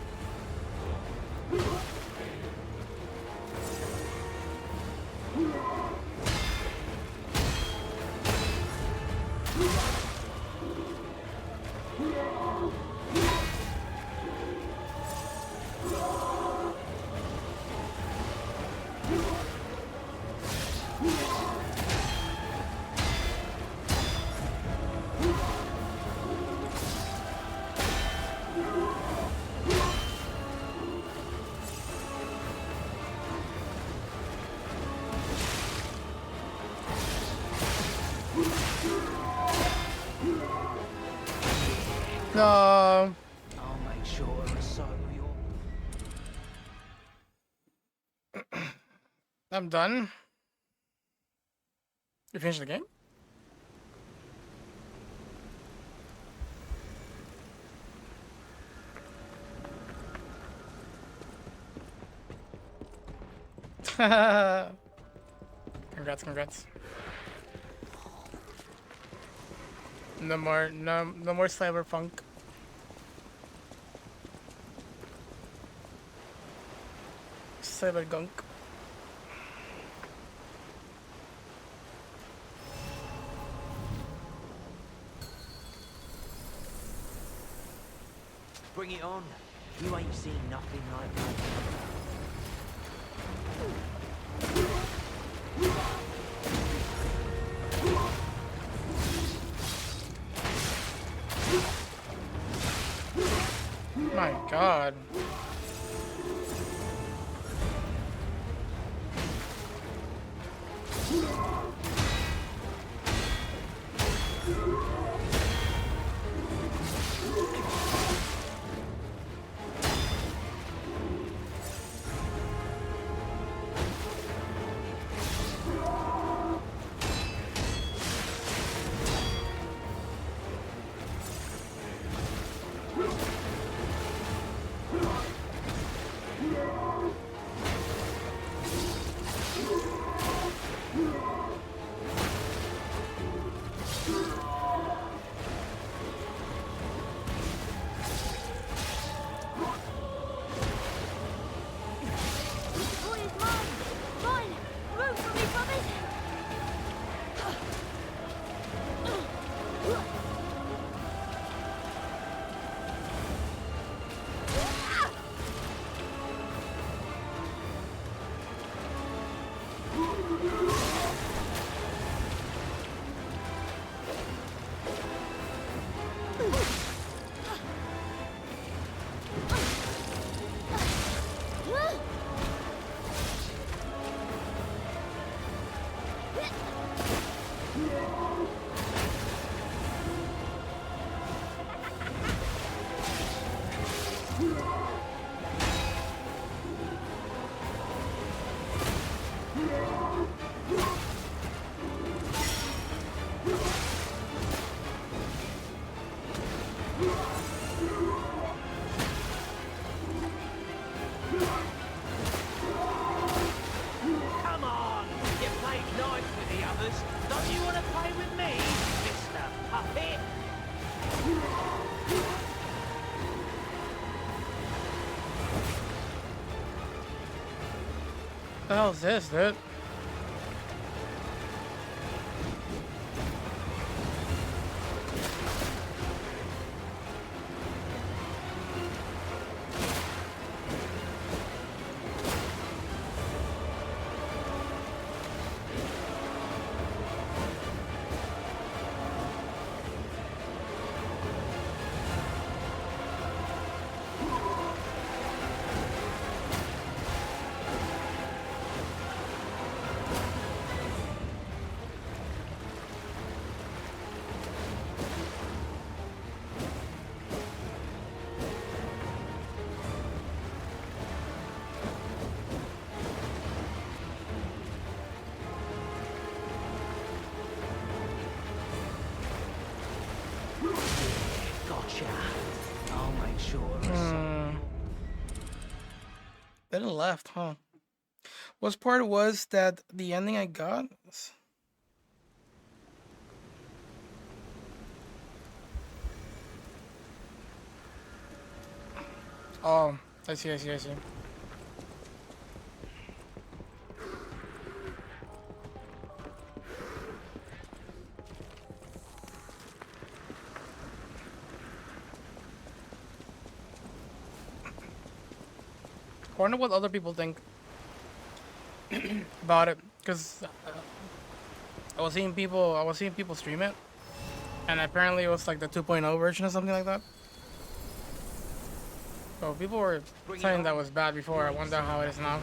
I'll make sure to recycle your... I'm done. You finished the game? Congrats, congrats. No more cyberpunk. Cybergunk. Bring it on. You ain't seen nothing like that. My God. Come on! You played nice with the others. Don't you want to play with me, Mr. Puppet? What the hell is this, dude? Then it left, huh? Worst part was that the ending I got. Oh, I see. I wonder what other people think about it, because I was seeing people stream it, and apparently it was like the 2.0 version or something like that. So people were saying that was bad before. I wonder how it is now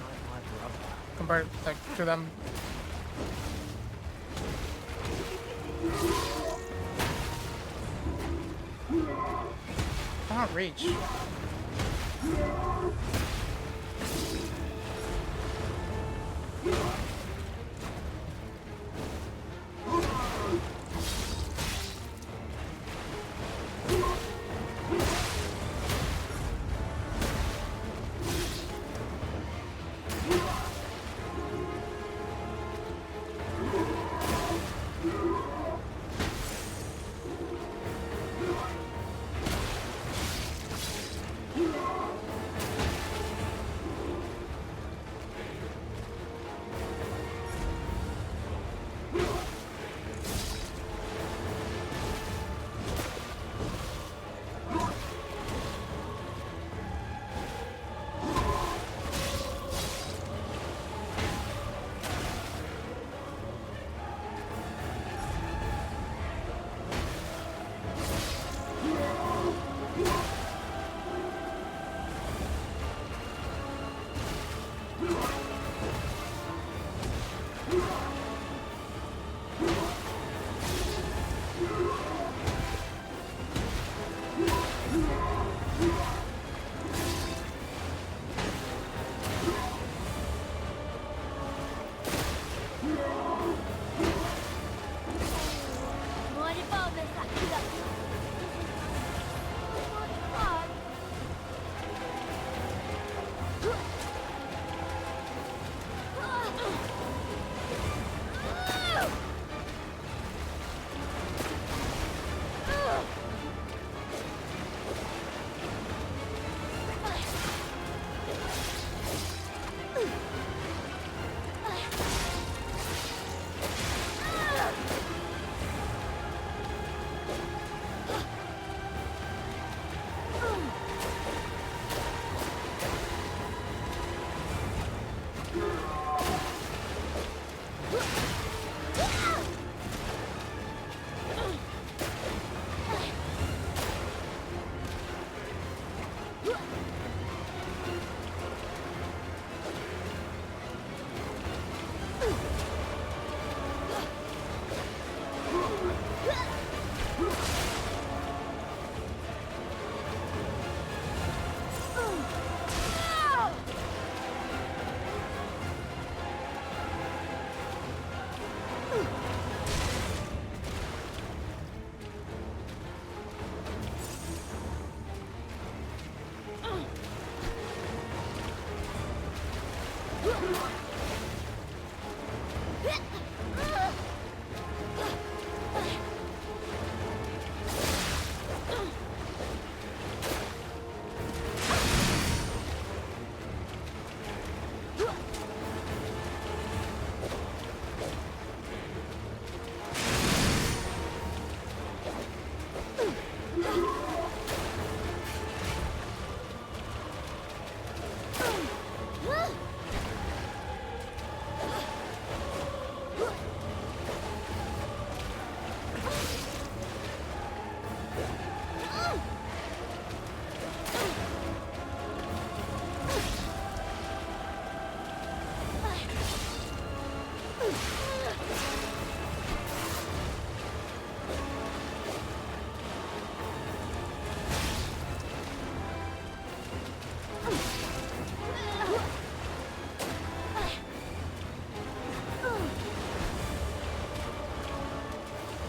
compared like to them. I can't reach.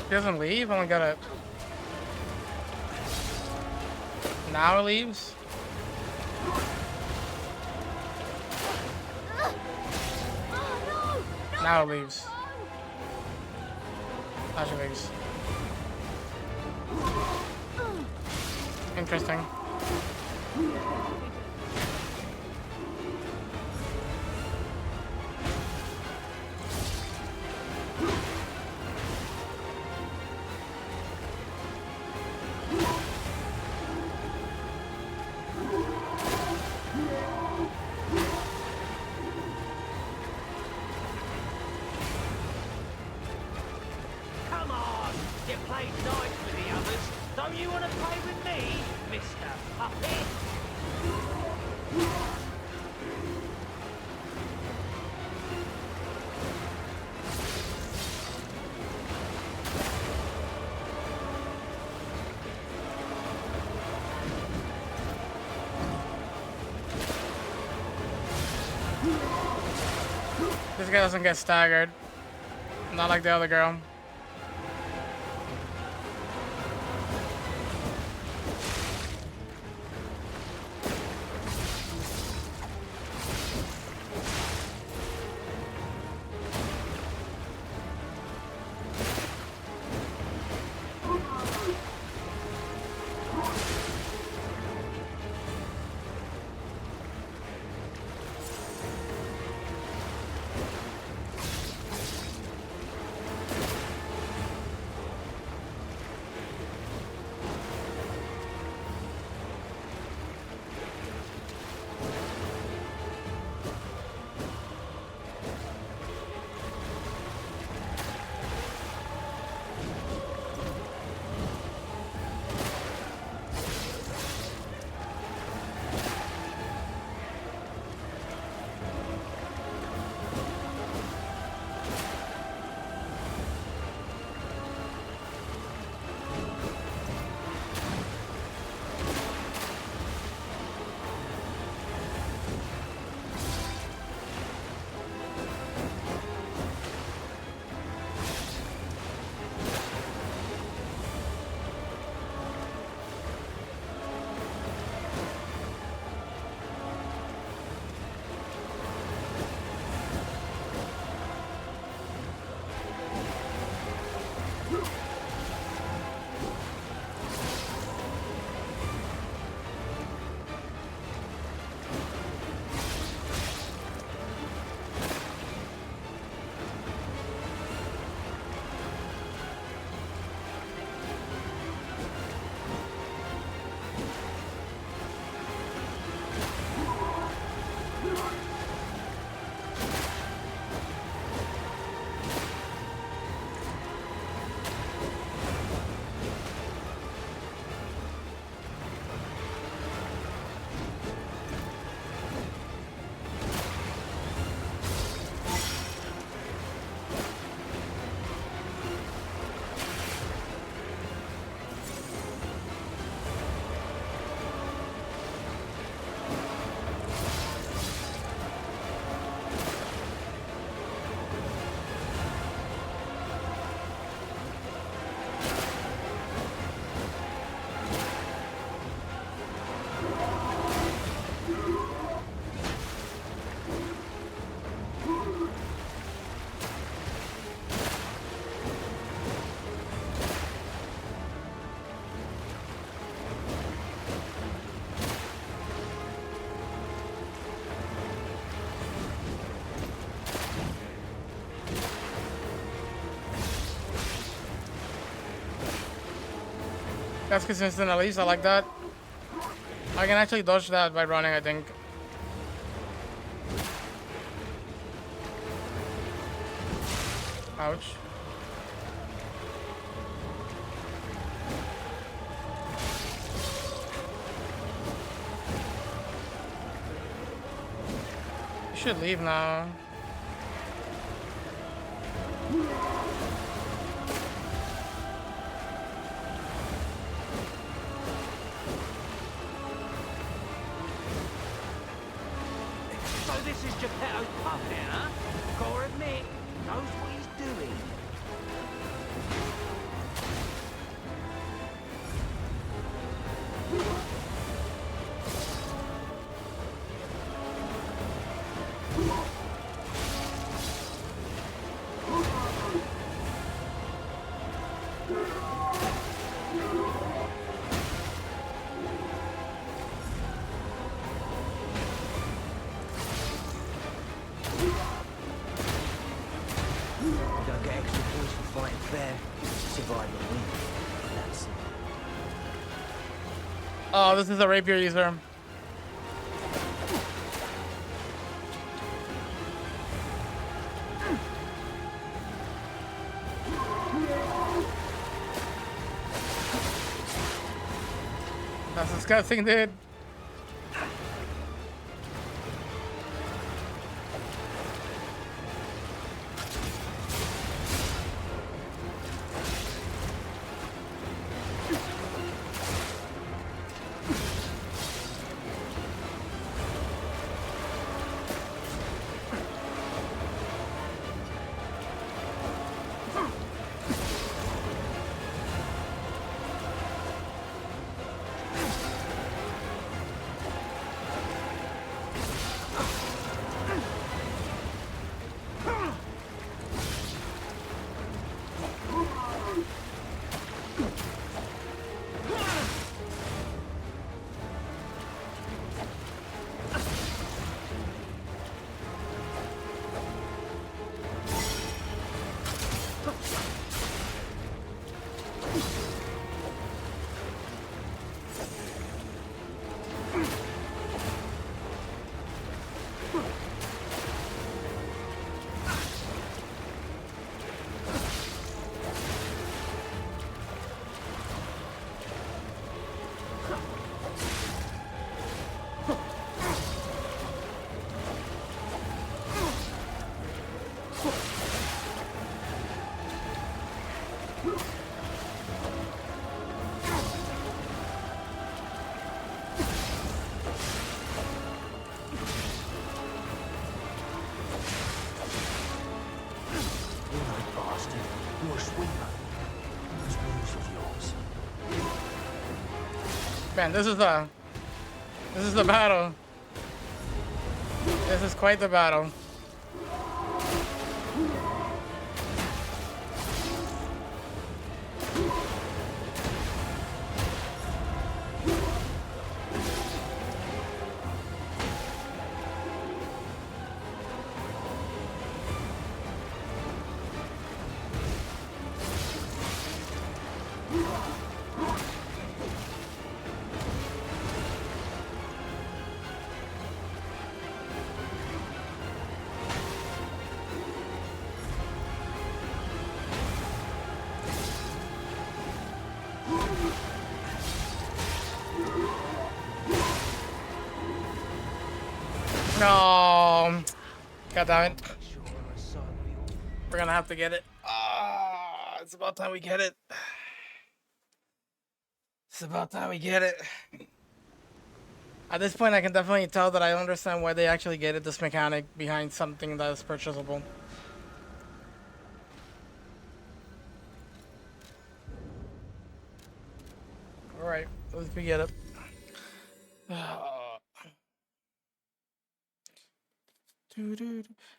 He doesn't leave? I only got it. Now it leaves? Now it leaves. Now she leaves. Interesting. Come on, you played nice with the others. Don't you want to play with me, Mr. Puppet? This guy doesn't get staggered. Not like the other girl. That's consistent at least. I like that. I can actually dodge that by running, I think. Ouch. You should leave now. So this is Geppetto's puppet, huh? Gotta admit, knows what he's doing. fair, survival win. That's it. Oh, this is a rapier user. That's disgusting, dude. Man, this is the battle. This is quite the battle. No. God damn it. We're gonna have to get it. Ah, it's about time we get it. It's about time we get it. At this point, I can definitely tell that I understand why they actually get it, this mechanic behind something that is purchasable. Alright, let's get it.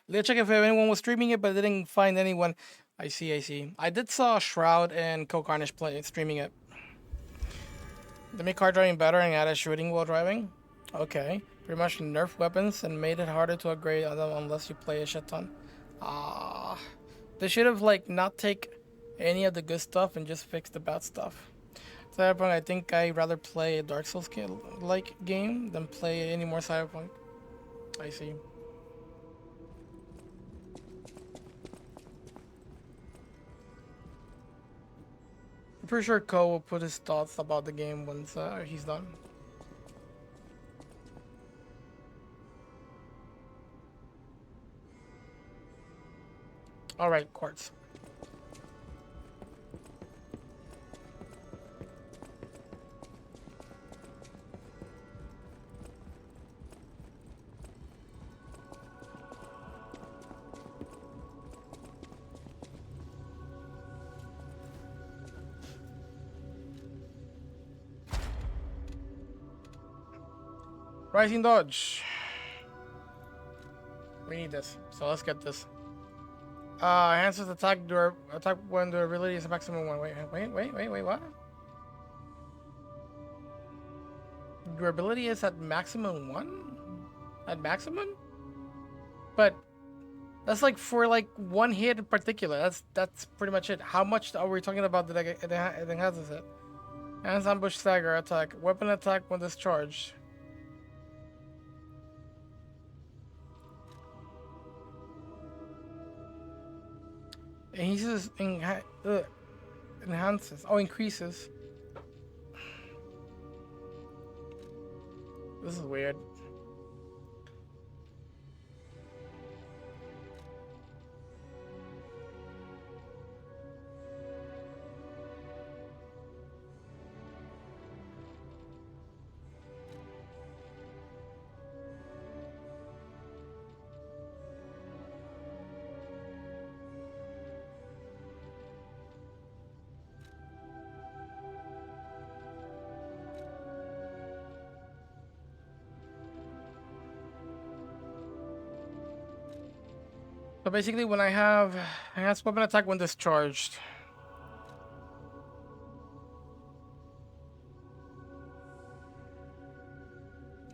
Let's check if anyone was streaming it, but I didn't find anyone. I see. I did saw Shroud and Carnage streaming it. They made car driving better and added shooting while driving. Okay. Pretty much nerfed weapons and made it harder to upgrade unless you play a shit ton. They should have not take any of the good stuff and just fix the bad stuff. Cyberpunk, I think I'd rather play a Dark Souls game than play any more Cyberpunk. I see. I'm pretty sure Ko will put his thoughts about the game once he's done. Alright, quartz. Rising dodge. We need this, so let's get this. Enhances attack when durability is maximum 1. Wait, what? Durability is at maximum 1? At maximum? But That's like for like one hit in particular. That's pretty much it. How much are we talking about that it enhances it? Hands ambush stagger attack. Weapon attack when discharged. Enhances. Enhances. Oh, increases. This is weird. So basically, when I have enhanced weapon attack when discharged.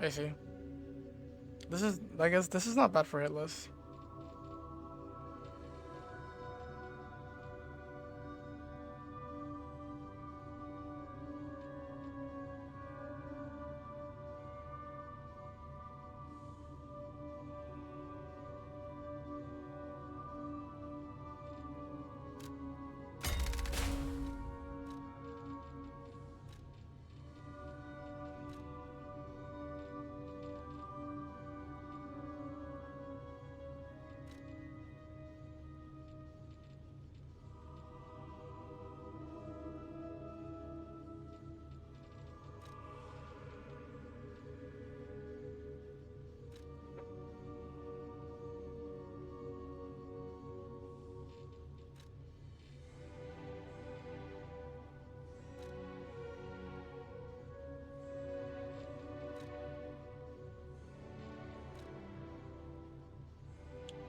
I see. This is, I guess, this is not bad for hitless.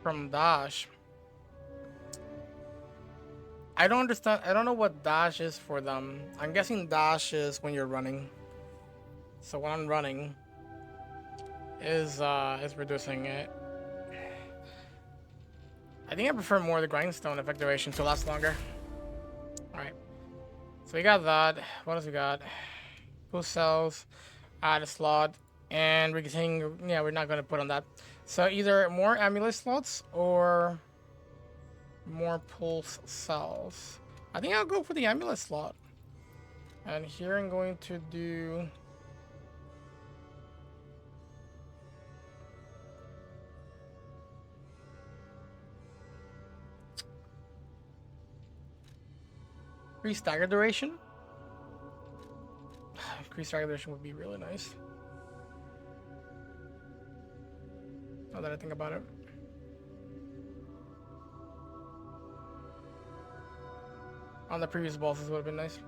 From dash. I don't understand. I don't know what dash is for them. I'm guessing dash is when you're running. So when I'm running, is reducing it. I think I prefer more the grindstone effect duration to last longer. All right. So we got that. What else we got? Boost cells, add a slot, and we're getting. Yeah, we're not gonna put on that. So either more amulet slots or more pulse cells. I think I'll go for the amulet slot. And here I'm going to do increased stagger duration. Increased stagger duration would be really nice. Now that I think about it. On the previous bosses would have been nice.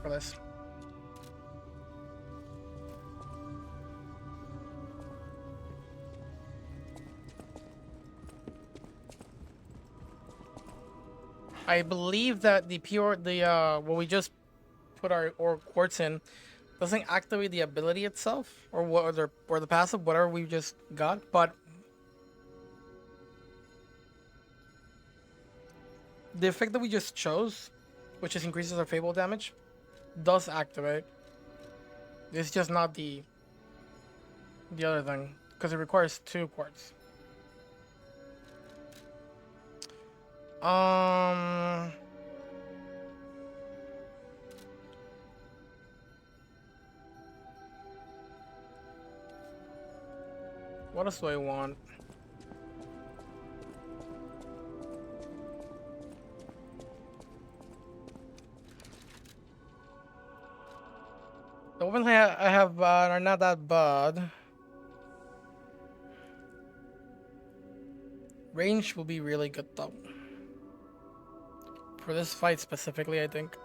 For this. I believe that what we just put our quartz in doesn't activate the ability itself or the passive, whatever we just got, but the effect that we just chose, which is increases our fable damage, does activate. It's just not the other thing because it requires 2 quartz. What else do I want? The weapons I have are not that bad. Range will be really good though. For this fight specifically, I think.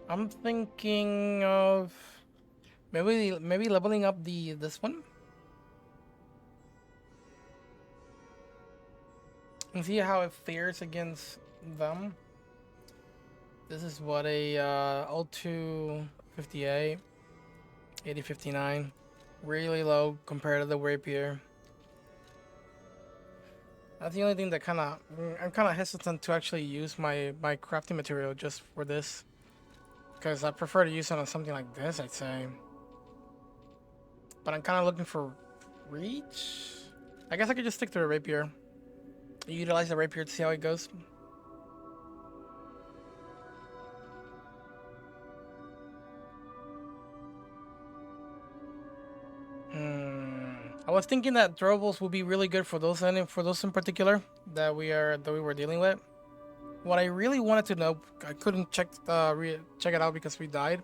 I'm thinking of maybe leveling up this one and see how it fares against them. This is what a L2 58, 8059, really low compared to the rapier. That's the only thing that I'm kind of hesitant to actually use my crafting material just for this, because I prefer to use it on something like this, I'd say. But I'm kind of looking for reach. I guess I could just stick to a rapier. Utilize the rapier to see how it goes. I was thinking that throwables would be really good for those in particular that we were dealing with. What I really wanted to know, I couldn't check it out because we died,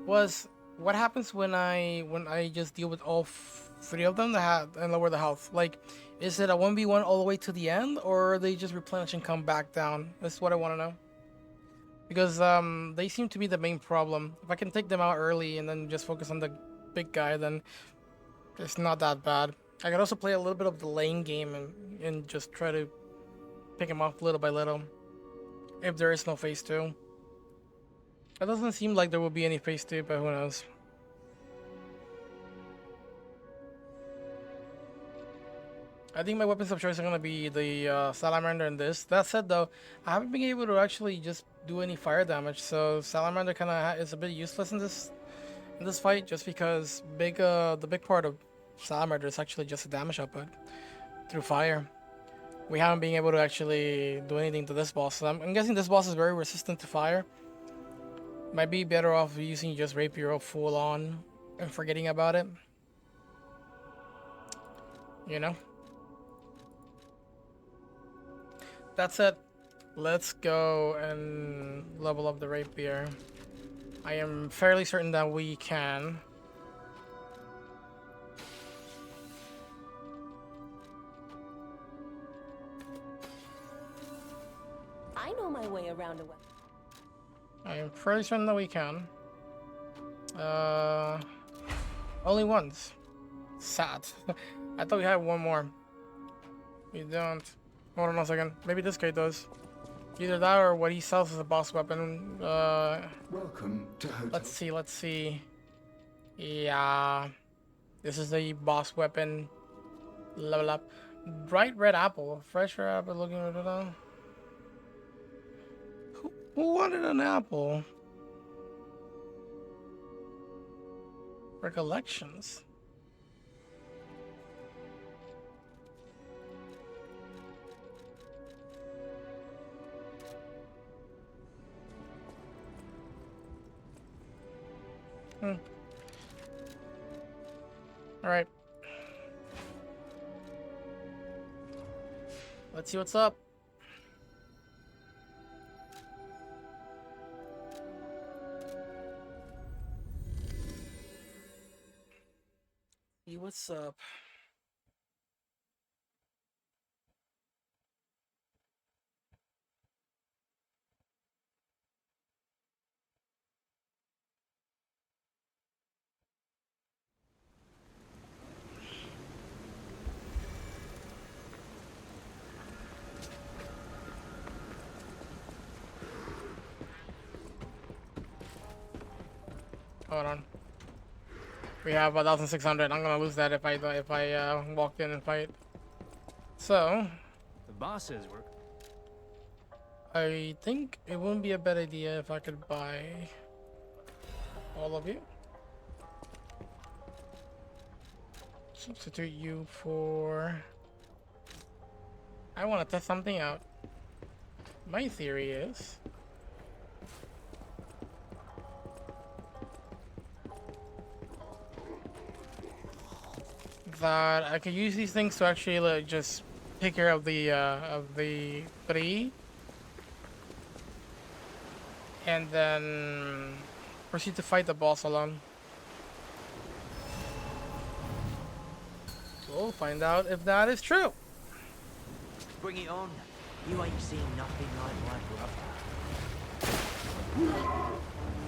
was what happens when I just deal with all three of them and lower the health. Like, is it a 1v1 all the way to the end, or are they just replenish and come back down? That's what I want to know. Because they seem to be the main problem. If I can take them out early and then just focus on the big guy, then it's not that bad. I could also play a little bit of the lane game and just try to pick him off little by little. If there is no phase 2. It doesn't seem like there will be any phase 2, but who knows. I think my weapons of choice are going to be the Salamander and this. That said though, I haven't been able to actually just do any fire damage, so Salamander kind of is a bit useless in this fight, just because the big part of Salamander is actually just a damage output through fire. We haven't been able to actually do anything to this boss, so I'm guessing this boss is very resistant to fire. Might be better off using just rapier full on and forgetting about it. You know? That's it. Let's go and level up the rapier. I am fairly certain that we can. I know my way around a weapon. I am fairly certain that we can. Only once. Sad. I thought we had one more. We don't. Hold on a second. Maybe this guy does. Either that or what he sells as a boss weapon. Welcome to Hotel. Let's see. Yeah. This is the boss weapon. Level up. Bright red apple. Fresh red apple looking at it. Who wanted an apple? Recollections. All right. Let's see what's up. See what's up. Hold on. We have 1,600. I'm gonna lose that if I walk in and fight. So the bosses were. I think it wouldn't be a bad idea if I could buy all of you. Substitute you for. I want to test something out. My theory is. That I could use these things to actually like, just take care of the three, and then proceed to fight the boss alone. We'll find out if that is true. Bring it on. You ain't seen nothing like what we're up to.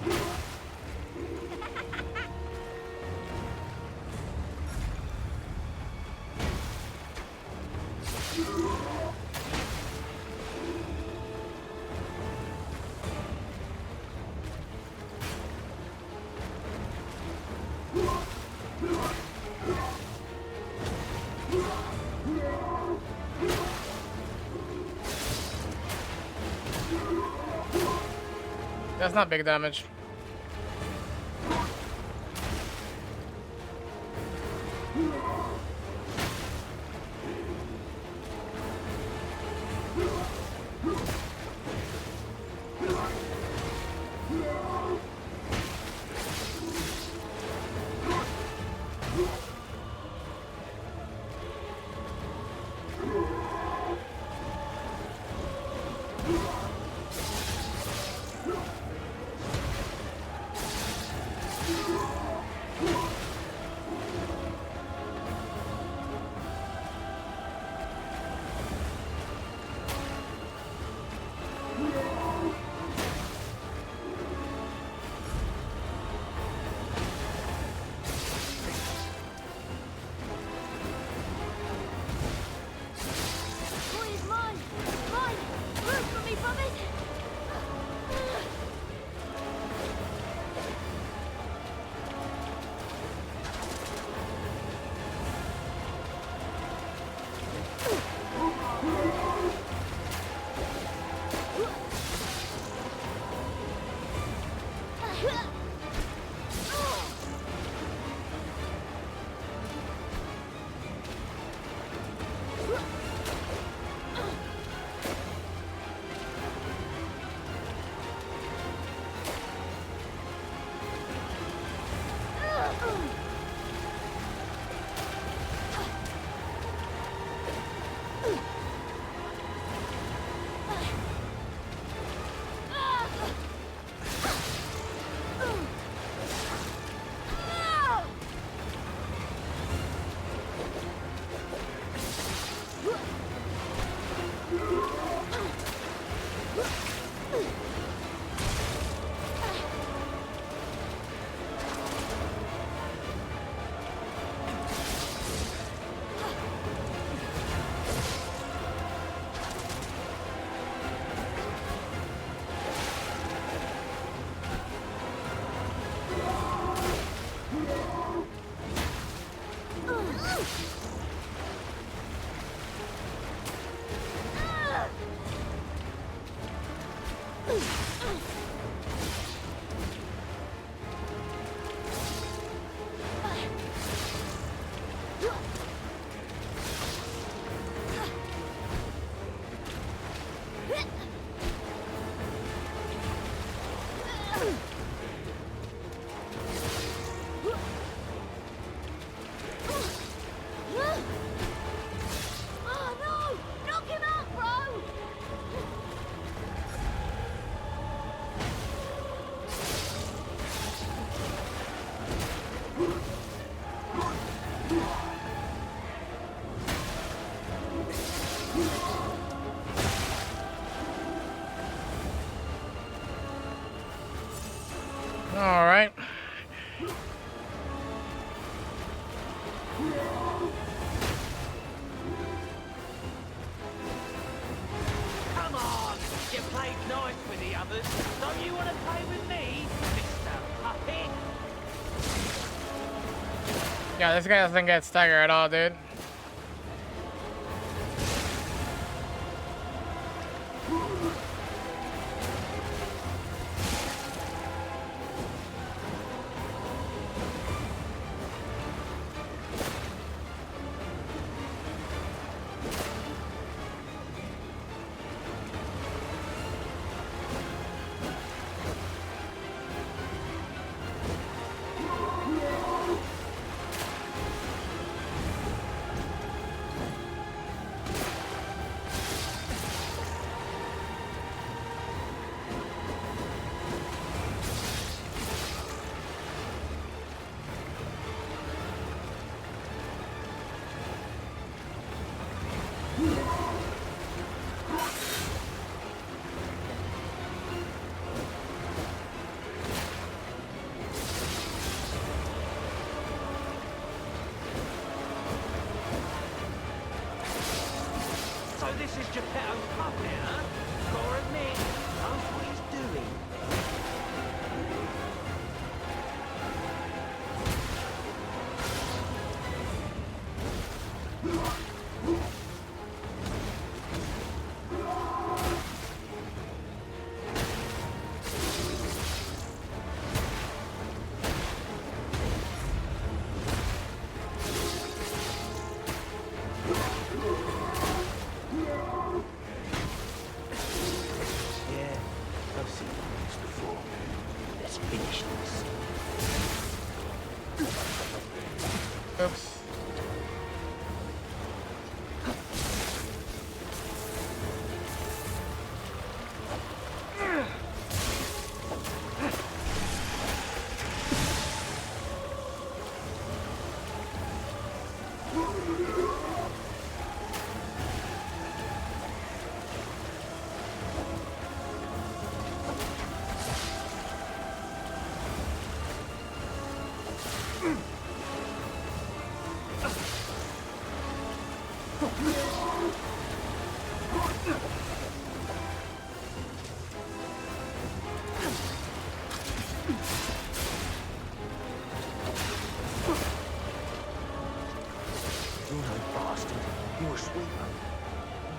That's not big damage. All right. Come on! You played nice with the others. Don't you want to play with me, Mr. Puppet? Yeah, this guy doesn't get staggered at all, dude. this is Geppetto's puppet, huh? Gotta admit, knows what he's doing. Oops. You're no bastard. You're a sweeper.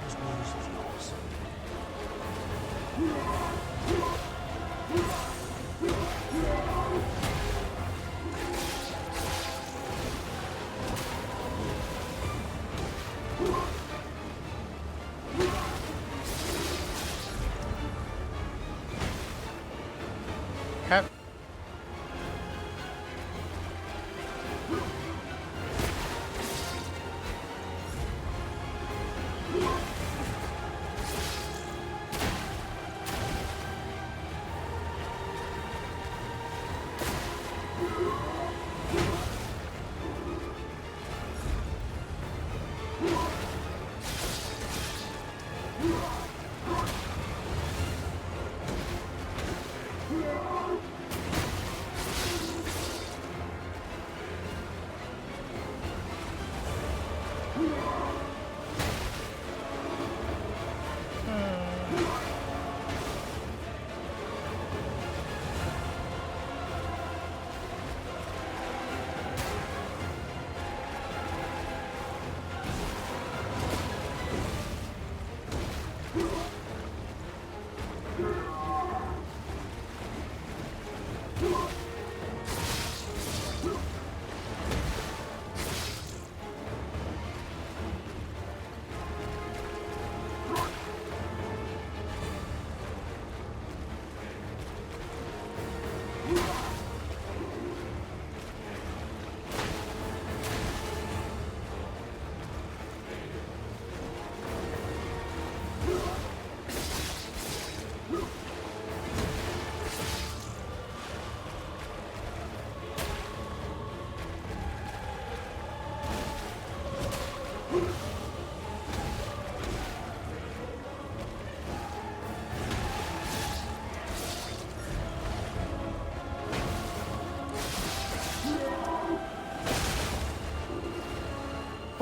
Where's news of yours? Cap.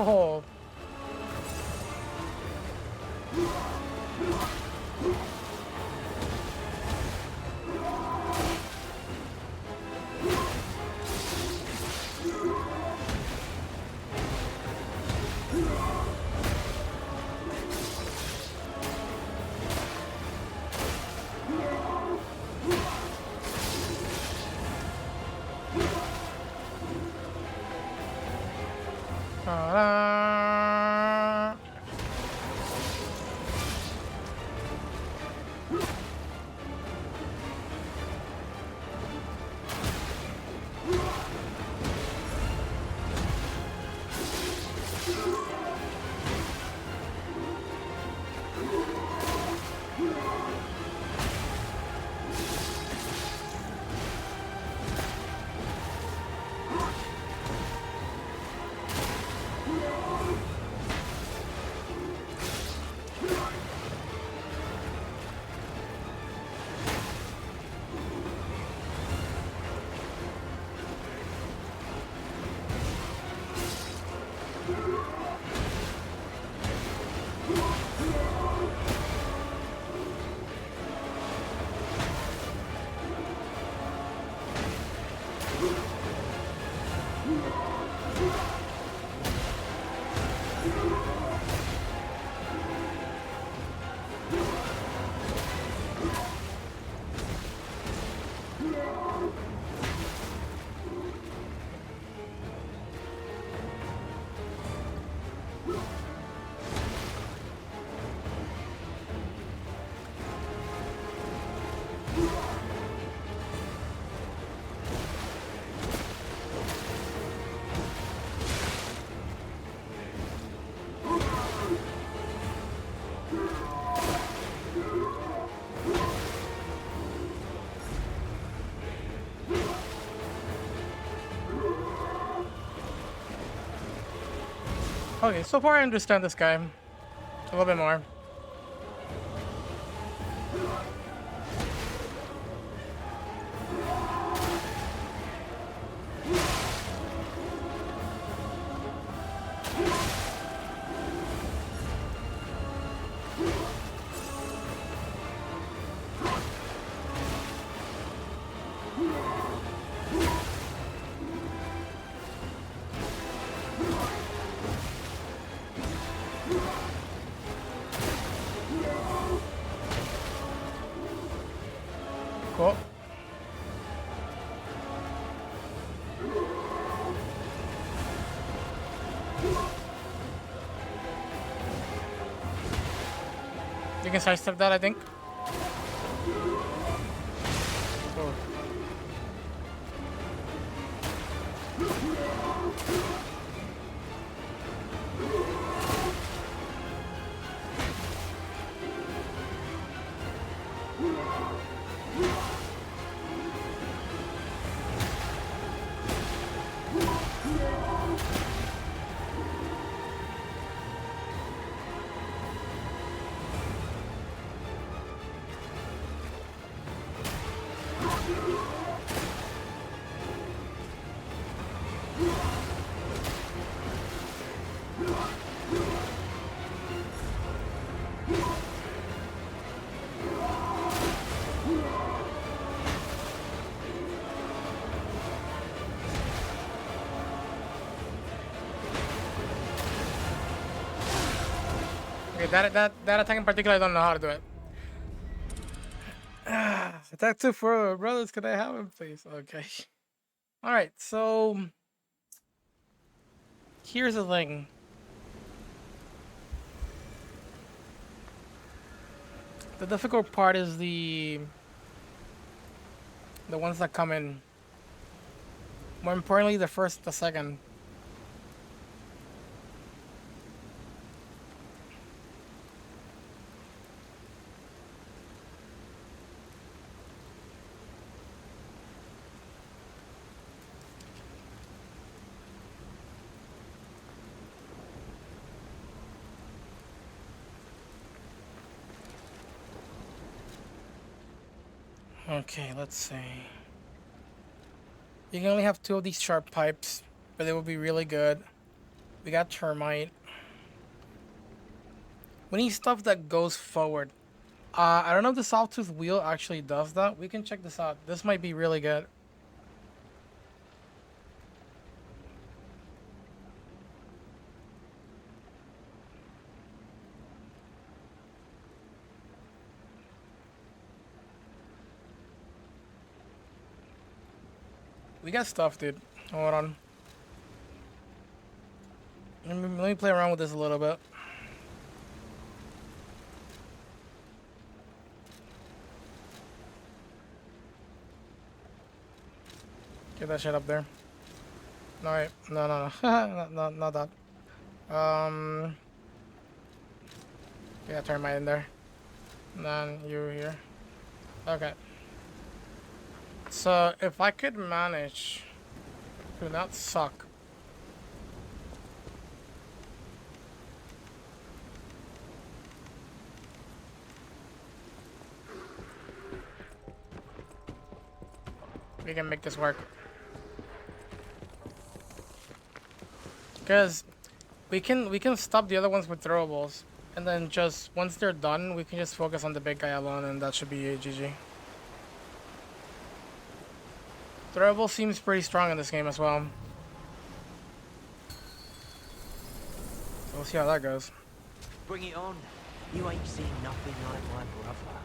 Oh. Ta-da. Okay, so far I understand this guy a little bit more. Cool. You can sidestep that, I think. Cool. Okay, that attack in particular, I don't know how to do it. Attack 2 for brothers, could I have him, please? Okay. Alright, so here's the thing. The difficult part is the ones that come in. More importantly, the second. Okay, let's see. You can only have 2 of these sharp pipes, but they will be really good. We got termite. We need stuff that goes forward. I don't know if the sawtooth wheel actually does that. We can check this out. This might be really good. We got stuff, dude. Hold on. Let me play around with this a little bit. Get that shit up there. No, wait. No. Not that. Yeah, turn mine in there. And then you here. Okay. So, if I could manage to not suck. We can make this work. Because we can stop the other ones with throwables. And then just, once they're done, we can just focus on the big guy alone and that should be a GG. Throwable seems pretty strong in this game as well. So we'll see how that goes. Bring it on. You ain't seen nothing like my brother.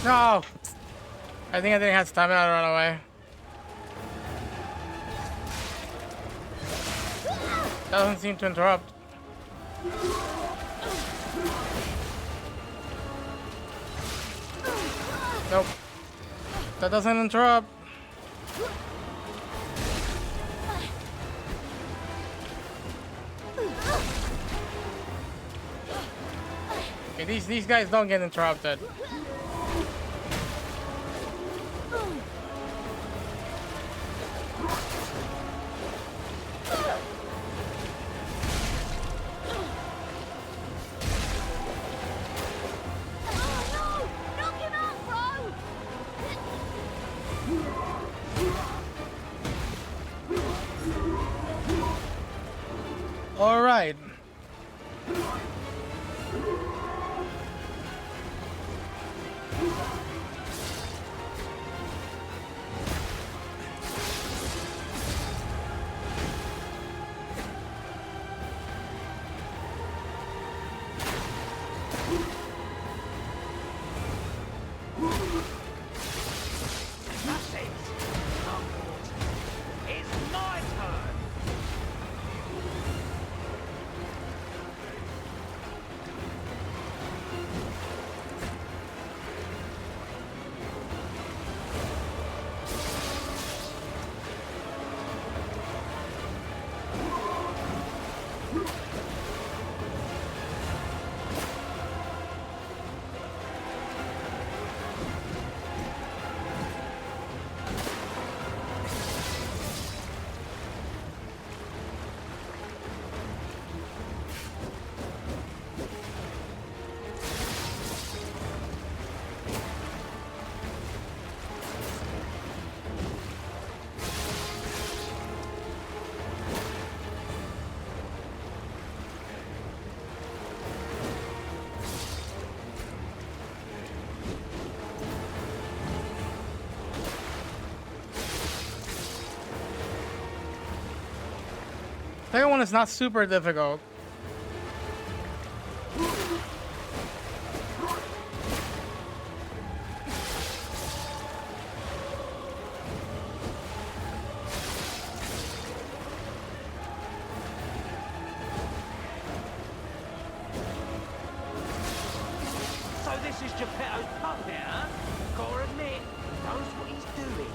No! I think I didn't have stamina to run away. That doesn't seem to interrupt. Nope. That doesn't interrupt. Okay, these guys don't get interrupted. All right. That's it. It's my turn. Second one is not super difficult. So this is Geppetto's puppet, huh? Gotta admit, he knows what he's doing.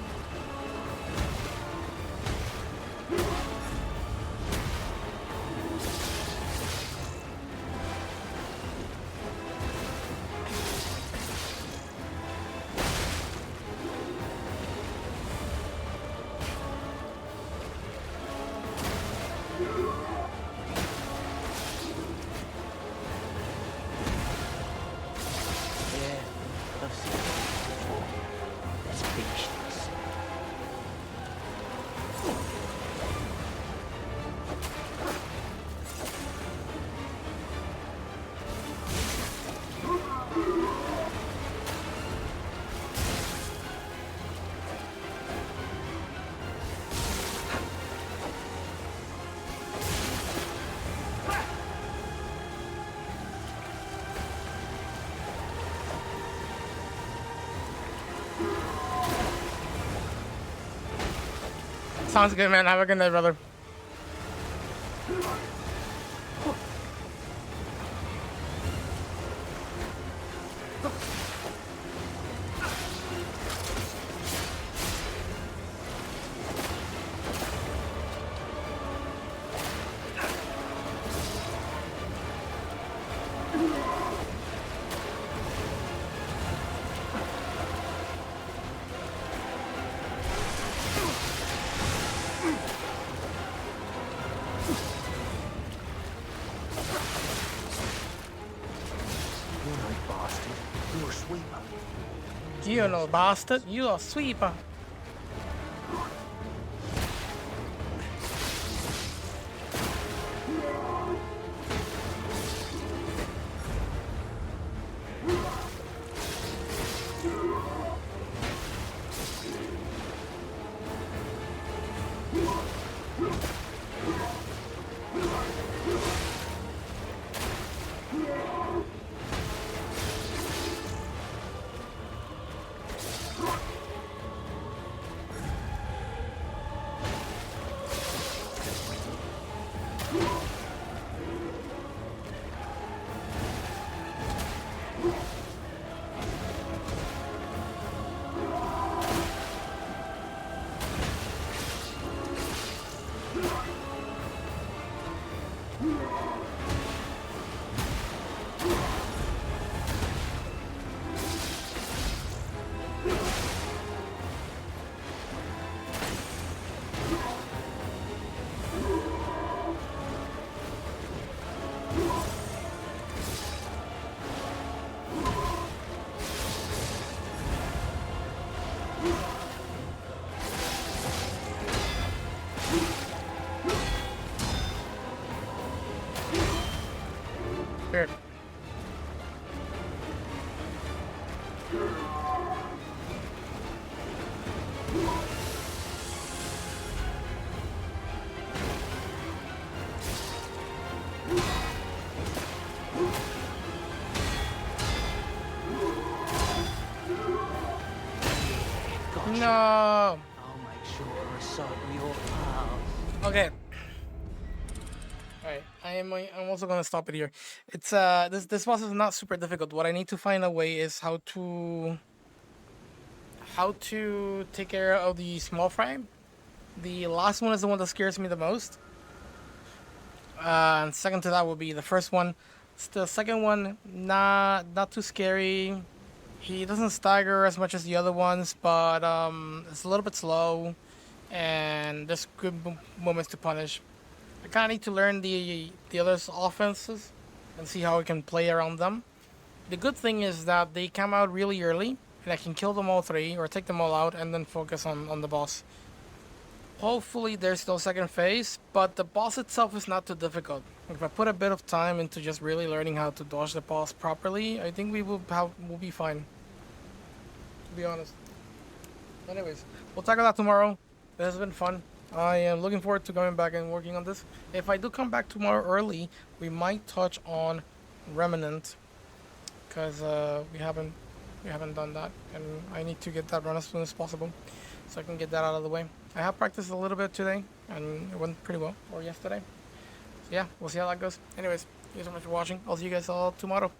Yeah, I've seen this before. Let's finish this. Sounds good, man. Have a good night, brother. You know, bastard. You a sweeper. Weird. No. I'll make sure to assault your pals. Okay. Alright, I'm also gonna stop it here. It's this boss is not super difficult. What I need to find a way is how to take care of the small frame. The last one is the one that scares me the most. And second to that would be the first one. The second one, not too scary. He doesn't stagger as much as the other ones, but it's a little bit slow, and there's good moments to punish. I kind of need to learn the others' offenses and see how I can play around them. The good thing is that they come out really early, and I can kill them all three or take them all out and then focus on the boss. Hopefully there's no second phase, but the boss itself is not too difficult. If I put a bit of time into just really learning how to dodge the boss properly, I think we'll be fine. To be honest. Anyways, we'll tackle that tomorrow. It has been fun. I am looking forward to coming back and working on this. If I do come back tomorrow early, we might touch on Remnant, because we haven't done that, and I need to get that run as soon as possible, so I can get that out of the way. I have practiced a little bit today, and it went pretty well, or yesterday. So yeah, we'll see how that goes. Anyways, thank you so much for watching. I'll see you guys all tomorrow.